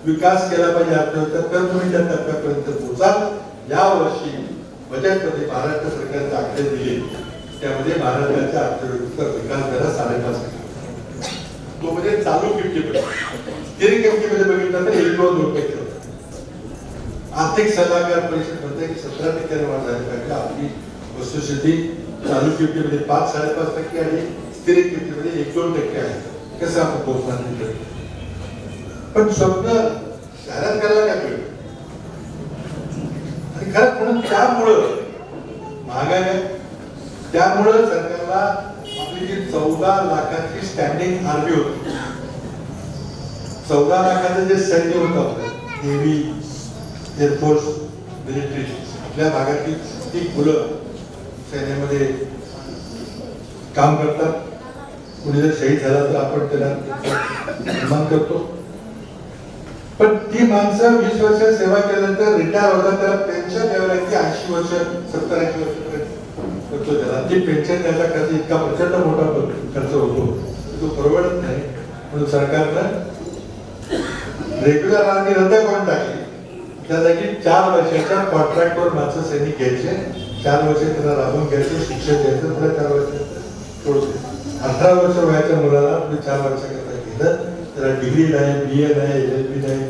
विकास केला पाहिजे अर्थव्यवस्था, तर तुम्ही त्या टप्प्यापर्यंत पोहोचाल. या वर्षी बजेटमध्ये महाराष्ट्र सरकारचे आकडे दिले त्यामध्ये महाराष्ट्राच्या अर्थव्यवस्थेचा विकास झाला 5.5%. तो म्हणजे चालू किमतीमध्ये. स्थिर किमतीमध्ये बघितलं तर 1-2% होता. आर्थिक सल्लागार परिषद म्हणते की 17% वाढ झाली पाहिजे. आपली वस्तुस्थिती चालू किमतीमध्ये 5-5.5% आणि स्थिर किमतीमध्ये 1-2% आहे. कसं आपण पोहोचणार तिकडे? पण स्वप्न जाहिरात करायला काय पाहिजे? आणि खरंच म्हणून त्यामुळं महागाई आहे. त्यामुळं सरकारला आपली जी 14 लाखाची स्टँडिंग आर्मी होती, 14 लाखाचं जे सैन्य होतं आपलं नेव्ही, एअरफोर्स, मिलिटरी, आपल्या भागातील ती मुलं सैन्यामध्ये काम करतात. कुणी जर शहीद झाला तर आपण त्याला सन्मान करतो. पण ती माणसं 20 वर्ष सेवा केल्यानंतर रिटायर होतात, त्याला पेन्शन द्यावी लागते 80 वर्ष, 70-80 वर्षापर्यंत करतो. त्याला ती पेन्शन द्यायचा खर्च इतका प्रचंड मोठा खर्च होतो, तो परवडत नाही. म्हणून सरकारनं रेग्युलर आर्मी रद्द करून टाकली. त्या जागी 4 वर्षाच्या कॉन्ट्रॅक्टवर माणसं सैनिक घ्यायचे, 4 वर्ष त्यांना राबवून घ्यायचं, शिक्षण द्यायचं, पुढे 4 वर्ष सोडते. 18 वर्ष वयाच्या मुलाला पुढे 4 वर्षाकरता घेतलं, त्याला डिग्री नाही, BA नाही, LLB नाही,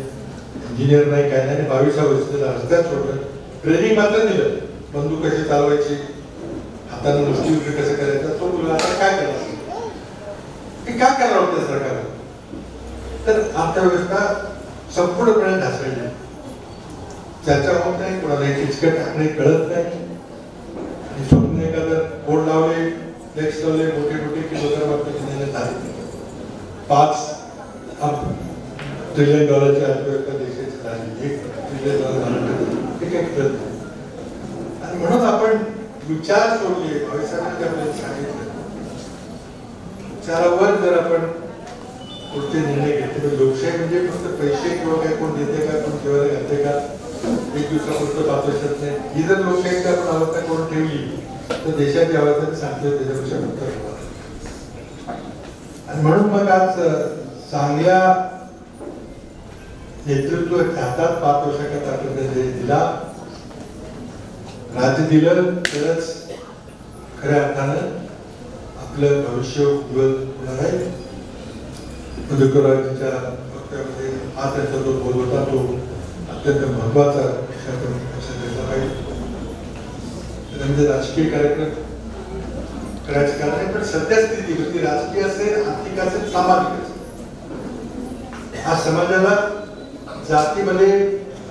इंजिनियर नाही, काय नाही. 22व्या वर्षी त्याला रस्त्यात सोडलं. ट्रेनिंग मात्र दिलं, बंदूक कशी चालवायची, हाताने मुष्टी कसं करायचं. तो मुलगा आता काय करायचं, हे काय करावं होतं सरकारनं? तर अर्थव्यवस्था संपूर्णपणे ढासळली. चर्चा होत नाही, कोणाला किचकट टाकणे कळत नाही. आणि स्वप्न एखादं बोर्ड लावले, फ्लेक्स लावले मोठे मोठे की लोकांना झाले. 5 ट्रिलियन डॉलरची अर्थव्यवस्था देशाची झाली, $1 ट्रिलियन हे काही कळत नाही. आणि म्हणून आपण विचार सोडले. भविष्यामध्ये आपल्याला सांगितलं विचारावर जर आपण पुढचे निर्णय घेतले तर लोकशाही म्हणजे फक्त पैसे किंवा काय कोण देते का, कोण जेवायला घालते का, 1 दिवसापुरतं 5 वर्षात नाही. ही जर लोकशाहीची आपण अवस्था करून ठेवली तर देशाची अवस्था सांगते त्याच्यापेक्षा उत्तर होणार. आणि म्हणून मग आज चांगल्या नेतृत्व हातात 5 वर्षाकरता आपल्याला दिला, राज्य दिलं तरच खऱ्या अर्थानं आपलं भविष्य उज्ज्वल होणार आहे. मधुकररावजींच्या वक्तव्यामध्ये हा त्यांचा जो बोल होता तो अत्यंत महत्वाचा लक्षात घेतला पाहिजे. त्यामध्ये राजकीय कार्यक्रम करायचं कारण आहे, पण सध्या स्थिती होती राजकीय असेल, आर्थिक असेल, सामाजिक असेल, हा समाजाला जातीमध्ये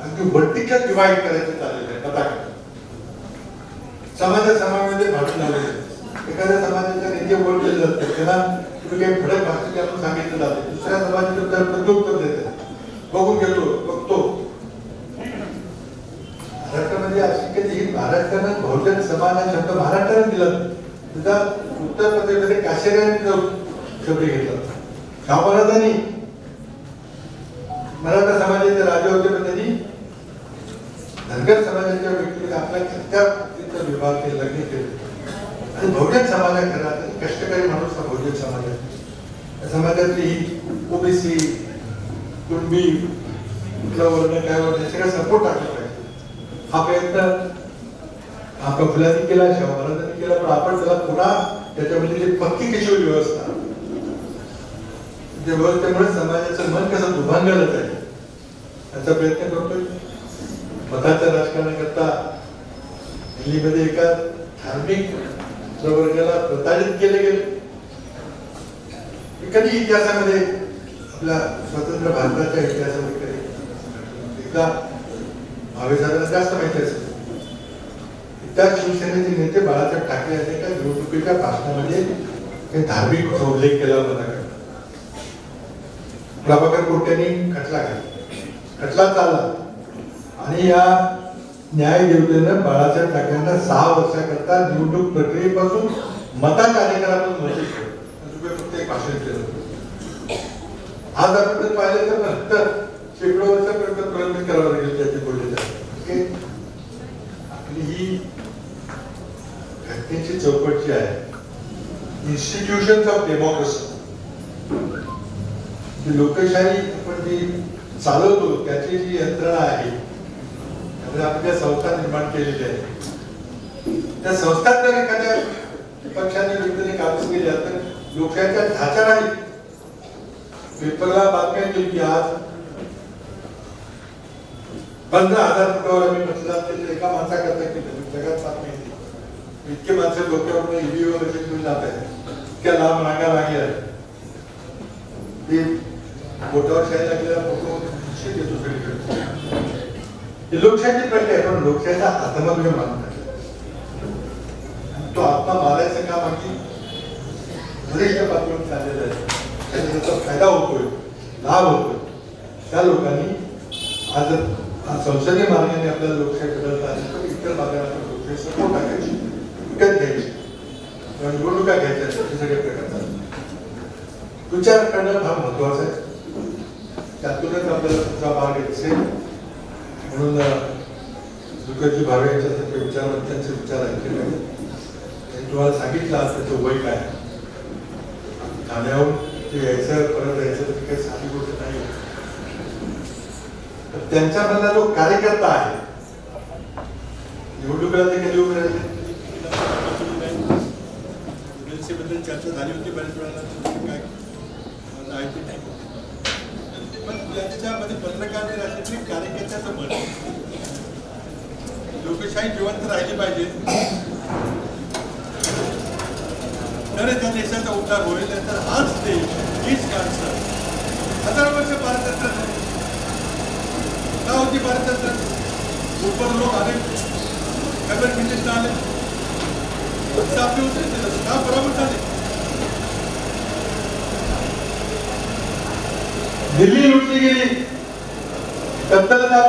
अगदी वर्टिकल डिवाइड करायचं चाललेलं आहे. पताका समाजामध्ये भांडून आलेले आहे. एखाद्या समाजाच्या नेते बोलले जातात, त्यांना तुम्ही काही फरक भाषेत आपण सांगितलं जाते, दुसऱ्या समाजाचे उत्तर प्रत्युत्तर देतात, बघून घेतो बघतो. महाराष्ट्रामध्ये अशी कधी महाराष्ट्रानं बहुजन समाज हा शब्द महाराष्ट्राने दिला, त्याचा उत्तर प्रदेशमध्ये काशेऱ्यांनी शब्द घेतला. शाहू महाराजांनी मराठा समाजाचे राजे होते, पण त्यांनी धनगर समाजाच्या व्यक्तीने आपल्या त्या व्यक्तीचा विभाग केला, लग्न केले. आणि बहुजन समाज आहे खरा, कष्टकरी माणूस हा बहुजन समाज आहे. समाजातली ही ओबीसी, कुणबी, कुठला वर्ण काय वर्ण सगळं सपोर्ट टाकला पाहिजे. हा प्रयत्न आपल्या फुलांनी केला, शाहू महाराजांनी केला, पण आपण त्याला पुन्हा त्याच्यामध्ये जी पक्की कशी व्यवस्था, त्या व्यवस्थेमुळे समाजाचं मन कसं दुभांगलं जाईल याचा प्रयत्न करतोय. मताच्या राजकारणाकरता दिल्लीमध्ये एका धार्मिक प्रवर्गाला प्रताडित केले गेले. कधी इतिहासामध्ये आपल्या स्वतंत्र भारताच्या इतिहासामध्ये कधी एकदा भावेसाहेबांना जास्त माहिती असेल, त्या शिवसेनेचे नेते बाळासाहेब ठाकरे यांनी एका निवडणुकीच्या भाषणामध्ये काही धार्मिक उल्लेख केला होता. प्रभाकर कोट्यांनी खटला चालला आणि या न्यायदेवतेनं बाळासाहेब ठाकरेंना 6 वर्षाकरता निवडणूक प्रक्रियेपासून मताच्या अधिकारातून वंचित केलं. फक्त एक भाषण केलं. आज आपण पाहिलं तर नंतर शेकडो वर्षापर्यंत प्रलंबित करावं लागेल त्याचे बोलले जाते. आपली ही घटनेची चौकट जी आहे, इन्स्टिट्यूशन्स ऑफ डेमोक्रेसी, जी लोकशाही आपण जी चालवतो त्याची जी यंत्रणा आहे, आपण ज्या संस्था निर्माण केलेल्या आहेत, त्या संस्थात जर एखाद्या पक्षाने व्यक्तीने काम केले तर लोकशाहीच्या ढाचा नाही. पेपरला बातम्या केली की आज 15,000 फुटावर आम्ही मतदान केले, एका माणसाकरता केलं. जगात बातमी येते इतके माणसं डोक्यावर ईव्हीएम वगैरे घेऊन जात आहेत, इतक्या लांब रांगा लागल्या ते बोटावर शाही लागलेला फोटो येतो सगळीकडे. लोकशाहीची प्रक्रिया आहे, पण लोकशाहीचा आत्मा तुम्ही मानता तो आत्मा मारायचं काम अगदी वरिष्ठ पातळीवर चाललेलं आहे. त्याचा फायदा होतोय, लाभ होतोय. त्या लोकांनी आज संसदीय मार्गाने आपल्याला लोकशाही बदलता आली, पण इतर मार्गाने आपण लोकशाही सपोर्ट टाकायची, विकत घ्यायची किंवा निवडणुका घ्यायच्या, हे सगळे प्रकार विचार करणं फार महत्वाचं आहे. त्यातूनच आपल्याला तुमचा भाग असेल. म्हणून दुर्गाजी भावे यांच्यासारखे विचारवंतांचे विचार ऐकले पाहिजे. तुम्हाला सांगितलं आज त्याचं वय काय, ठाण्याहून ते यायचं परत यायचं तर काही साधी गोष्ट नाही. त्यांच्यामधला जो कार्यकर्ता आहे, निवडणुकीला ते कधी उभे राहिले बद्दल चर्चा झाली होती बऱ्याच वेळाला, काय माहिती नाही. पण त्याच्यामध्ये पत्रकार जर असेल तरी कार्यकर्त्याचं मत, लोकशाही जिवंत राहिली पाहिजे तर त्या देशाचा उद्धार होईल. तर हाच देश, हीच माणसं 1000 वर्ष पारतंत्र्य का होती. पारतंत्र्य उपर लोक आले, खबर ब्रिटिश आले, आपले होते का बरोबर झाले. दिल्ली लुटली गेली, कत्तल का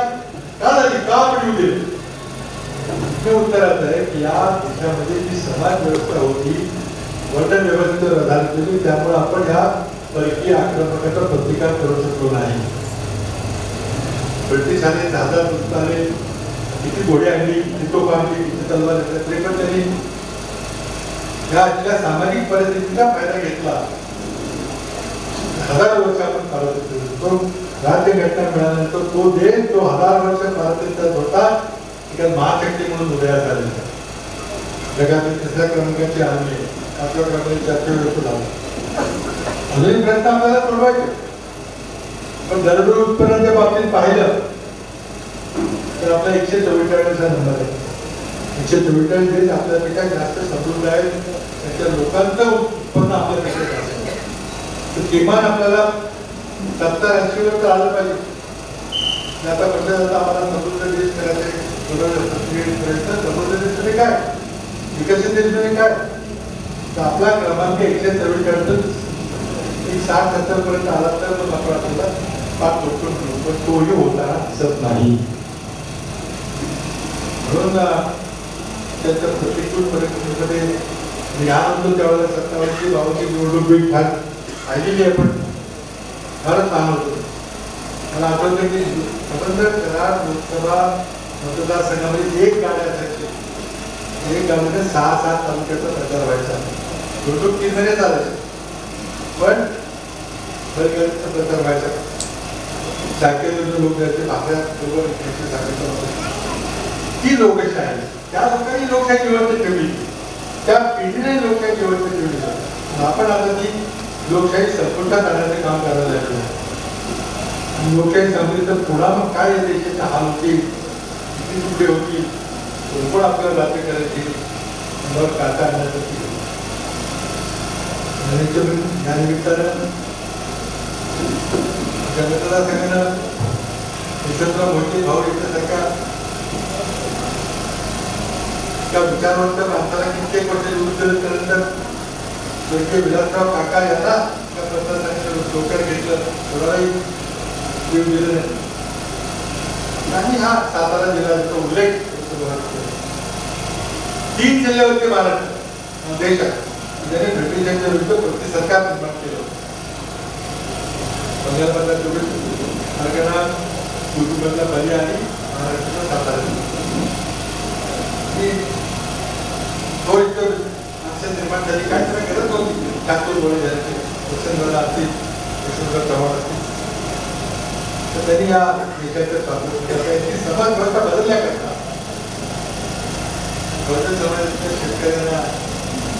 झाली, का आपण येऊ दिली. उत्तर असं आहे की या देशामध्ये जी समाज व्यवस्था होती, वर्ण व्यवस्थेवर आधारित होती, त्यामुळे आपण या परकीय आक्रमकाचा प्रतिकार करू शकलो नाही. ब्रिटिशांनी 10,000 दुष्ट आले, किती गोळी आणली, तोफ आणली, किती तलवार घेतल्या, तरी पण त्यांनी या सामाजिक परिस्थितीचा फायदा घेतला. 1000 वर्ष आपण चालत होतो. राज्यघटना मिळाल्यानंतर तो देश जो 1000 वर्ष भारताचा होता एका महाशक्ती म्हणून उदयास आलेला जगातील 3ऱ्या क्रमांकाची आर्मी 5व्या क्रमांकाची अर्थव्यवस्था झाली अजूनही प्रयत्न आपल्याला सोडवायचे पण दरडोई उत्पन्नाच्या बाबतीत पाहिलं तर आपला 144चा नंबर आहे 144 देश आपल्यापेक्षा जास्त समृद्ध आहेत त्याच्या लोकांचं उत्पन्न आपल्यापेक्षा जास्त आहे तर किमान आपल्याला 70-80 वर तर आलं पाहिजे आता कसं आम्हाला समृद्ध देश करायचे प्रयत्न समृद्ध देश म्हणजे काय विकसित देश म्हणजे काय तर आपला क्रमांक 144 60-70 पर्यंत आला तर मग आपण आपल्याला पाच लोकून पण तोही होताना दिसत नाही म्हणून त्याच्या प्रतिकूल परिस्थितीमध्ये यानंतर त्यावेळेला 57 बाबाची निवडणूक वेळ फार आलेली आहे पण फारच लहान होतं मला आठवतं की स्वतंत्र कराड लोकसभा मतदारसंघामध्ये एक गाड्या असायची एक गाडीने 6-7 तालुक्याचा प्रचार व्हायचा निवडणूक 3 महिने चालायचे पण बैलगाडीचा प्रचार व्हायचा सायकल लोक जायचे भाकऱ्या ती लोकशाही त्या लोकांनी लोकशाही व्यवस्था ठेवली त्या पिढीने लोकशाही व्यवस्था ठेवली आपण आता ती लोकशाही संपुष्टात आणण्याचे काम करायला लागलो आणि लोकशाही संपली तर पुन्हा मग काय देशाचे हाल होतील किती कुठे होतील कोण आपल्याला राज्य करायची मग काटा आणण्यासाठी या निमित्तानं मतदारसंघानं यशवंतराव मोहिते भाऊ यांच्यासारख्या त्या विचारवंत माणसाला कित्येक वर्ष त्यानंतर स्वर्गीय विलासराव काका यांना त्या मतदारसंघाचं डोक्यात घेतलं कोणालाही जीव दिलं नाही आणि हा सातारा जिल्ह्याचा उल्लेख 3 जिल्हे होते महाराष्ट्र देशात ज्याने ब्रिटिशांच्या विरुद्ध सरकार निर्माण केलं पंजाबमधला हरगणा युट्यूबमधला बली आणि महाराष्ट्राचा सातारा तो इतर माणसं निर्माण झाली काय त्याला गरज होती ठाकूर बोले झाले वसंतदादा असतील यशवंतराव चव्हाण असतील तर त्यांनी या देशाच्या स्वातंत्र्याची समाज व्यवस्था बदलण्याकरता बहुजन समाजाच्या शेतकऱ्यांना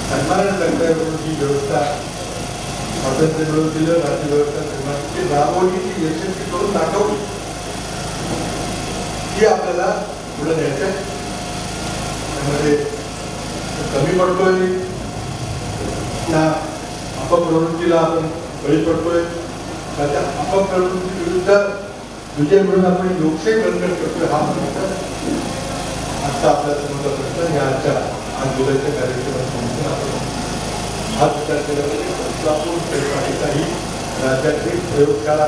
सन्मानाने जगता येऊन ही व्यवस्था स्वातंत्र्य मिळवून दिलं राज्य व्यवस्था निर्माण केली राबवली ती यशस्वी करून दाखवली ही आपल्याला पुढे न्यायचं आहे त्यामध्ये कमी पडतोय त्या अपप्रवृत्तीला आपण बळी पडतोय त्या अपप्रवृत्ती विरुद्ध विजय मिळून आपण लोकशाही बळकट करतोय हा आजचा आपल्या समोरचा प्रश्न या आज जुलैच्या कार्यक्रमात आपण हाच विचार केला पाहिजे काही राज्यातली प्रयोगशाळा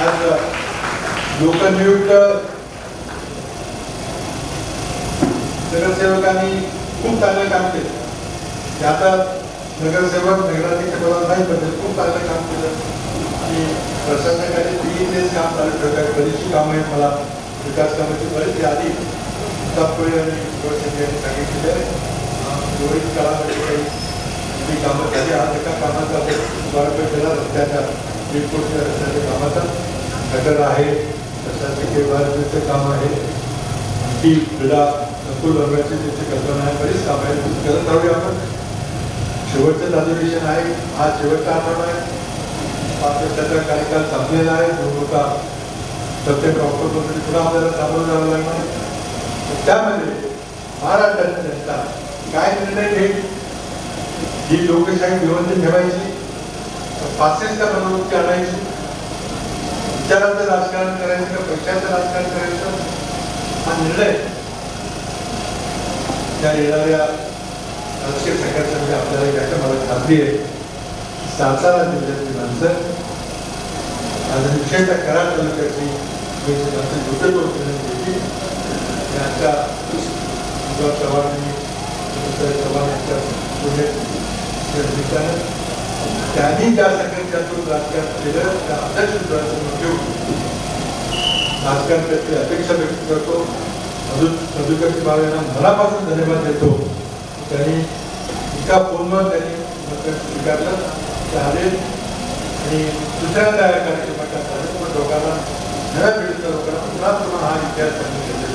आज लोकनियुक्त नगरसेवकांनी खूप चांगलं काम केलं आता नगरसेवक नगराध्यक्ष पदावर नाही पण खूप चांगलं काम केलं आणि प्रशासनाकडे 3 दिवस काम चालू ठेवतात बरीचशी कामं आहेत मला विकास कामाची बरीच यादी तात्पुळे आणि यांनी सांगितलेली आहे रोहित काळामध्ये काही कामं झाली आज एका कामाचा सुधारणा केला रस्त्याच्या 1 कोटी रस्त्याच्या कामाचा गटर आहे प्रशासकीय इमारतीचं काम आहे ती क्रीडा संकुल बनवायची त्याची कल्पना आहे बरीच कामं आहेत करत राहूया आपण शेवटचं अधिवेशन आहे हा शेवटचा आठवडा आहे 5 वर्षाचा कार्यकाल संपलेला आहे निवडणुका सप्टेंबर ऑक्टोबरमध्ये पुन्हा आपल्याला सामोरं जावं लागणार त्यामध्ये महाराष्ट्राची जनता काय निर्णय घेईल ही लोकशाही जिवंत ठेवायची फासिस्ट प्रवृत्ती आणायची विचारांचं राजकारण करायचं का पैशाचं राजकारण करायचं हा निर्णय त्या येणाऱ्या राजकीय संघर्षामध्ये आपल्याला याच्या मला खात्री आहे सातारा जिल्ह्यातली माणसं आज विषयाच्या करार तालुक्याची यांच्या चव्हाण यांच्या त्यांनी ज्या संघर्षातून राजकारण केलं त्या अध्यक्ष घेऊन राजकारण त्याची अपेक्षा व्यक्त करतो मधुकर बाळ यांना मनापासून धन्यवाद देतो त्यांनी एका फोनवर त्यांनी मत स्वीकारलं चालेल आणि दुसऱ्या त्या कार्यक्रमाच्या पण लोकांना नव्या पिढीच्या लोकांना पुन्हा पुन्हा हा इतिहास सांगितले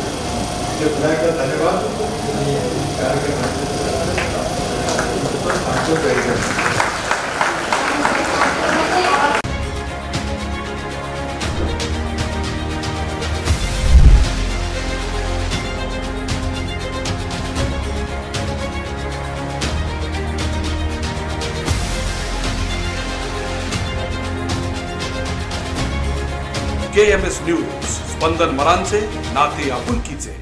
ते पुन्हा एकदा धन्यवाद आणि कार्यक्रमाचे KMS न्यूज, स्पंदन मरांचे, नाते आपुलकीचे.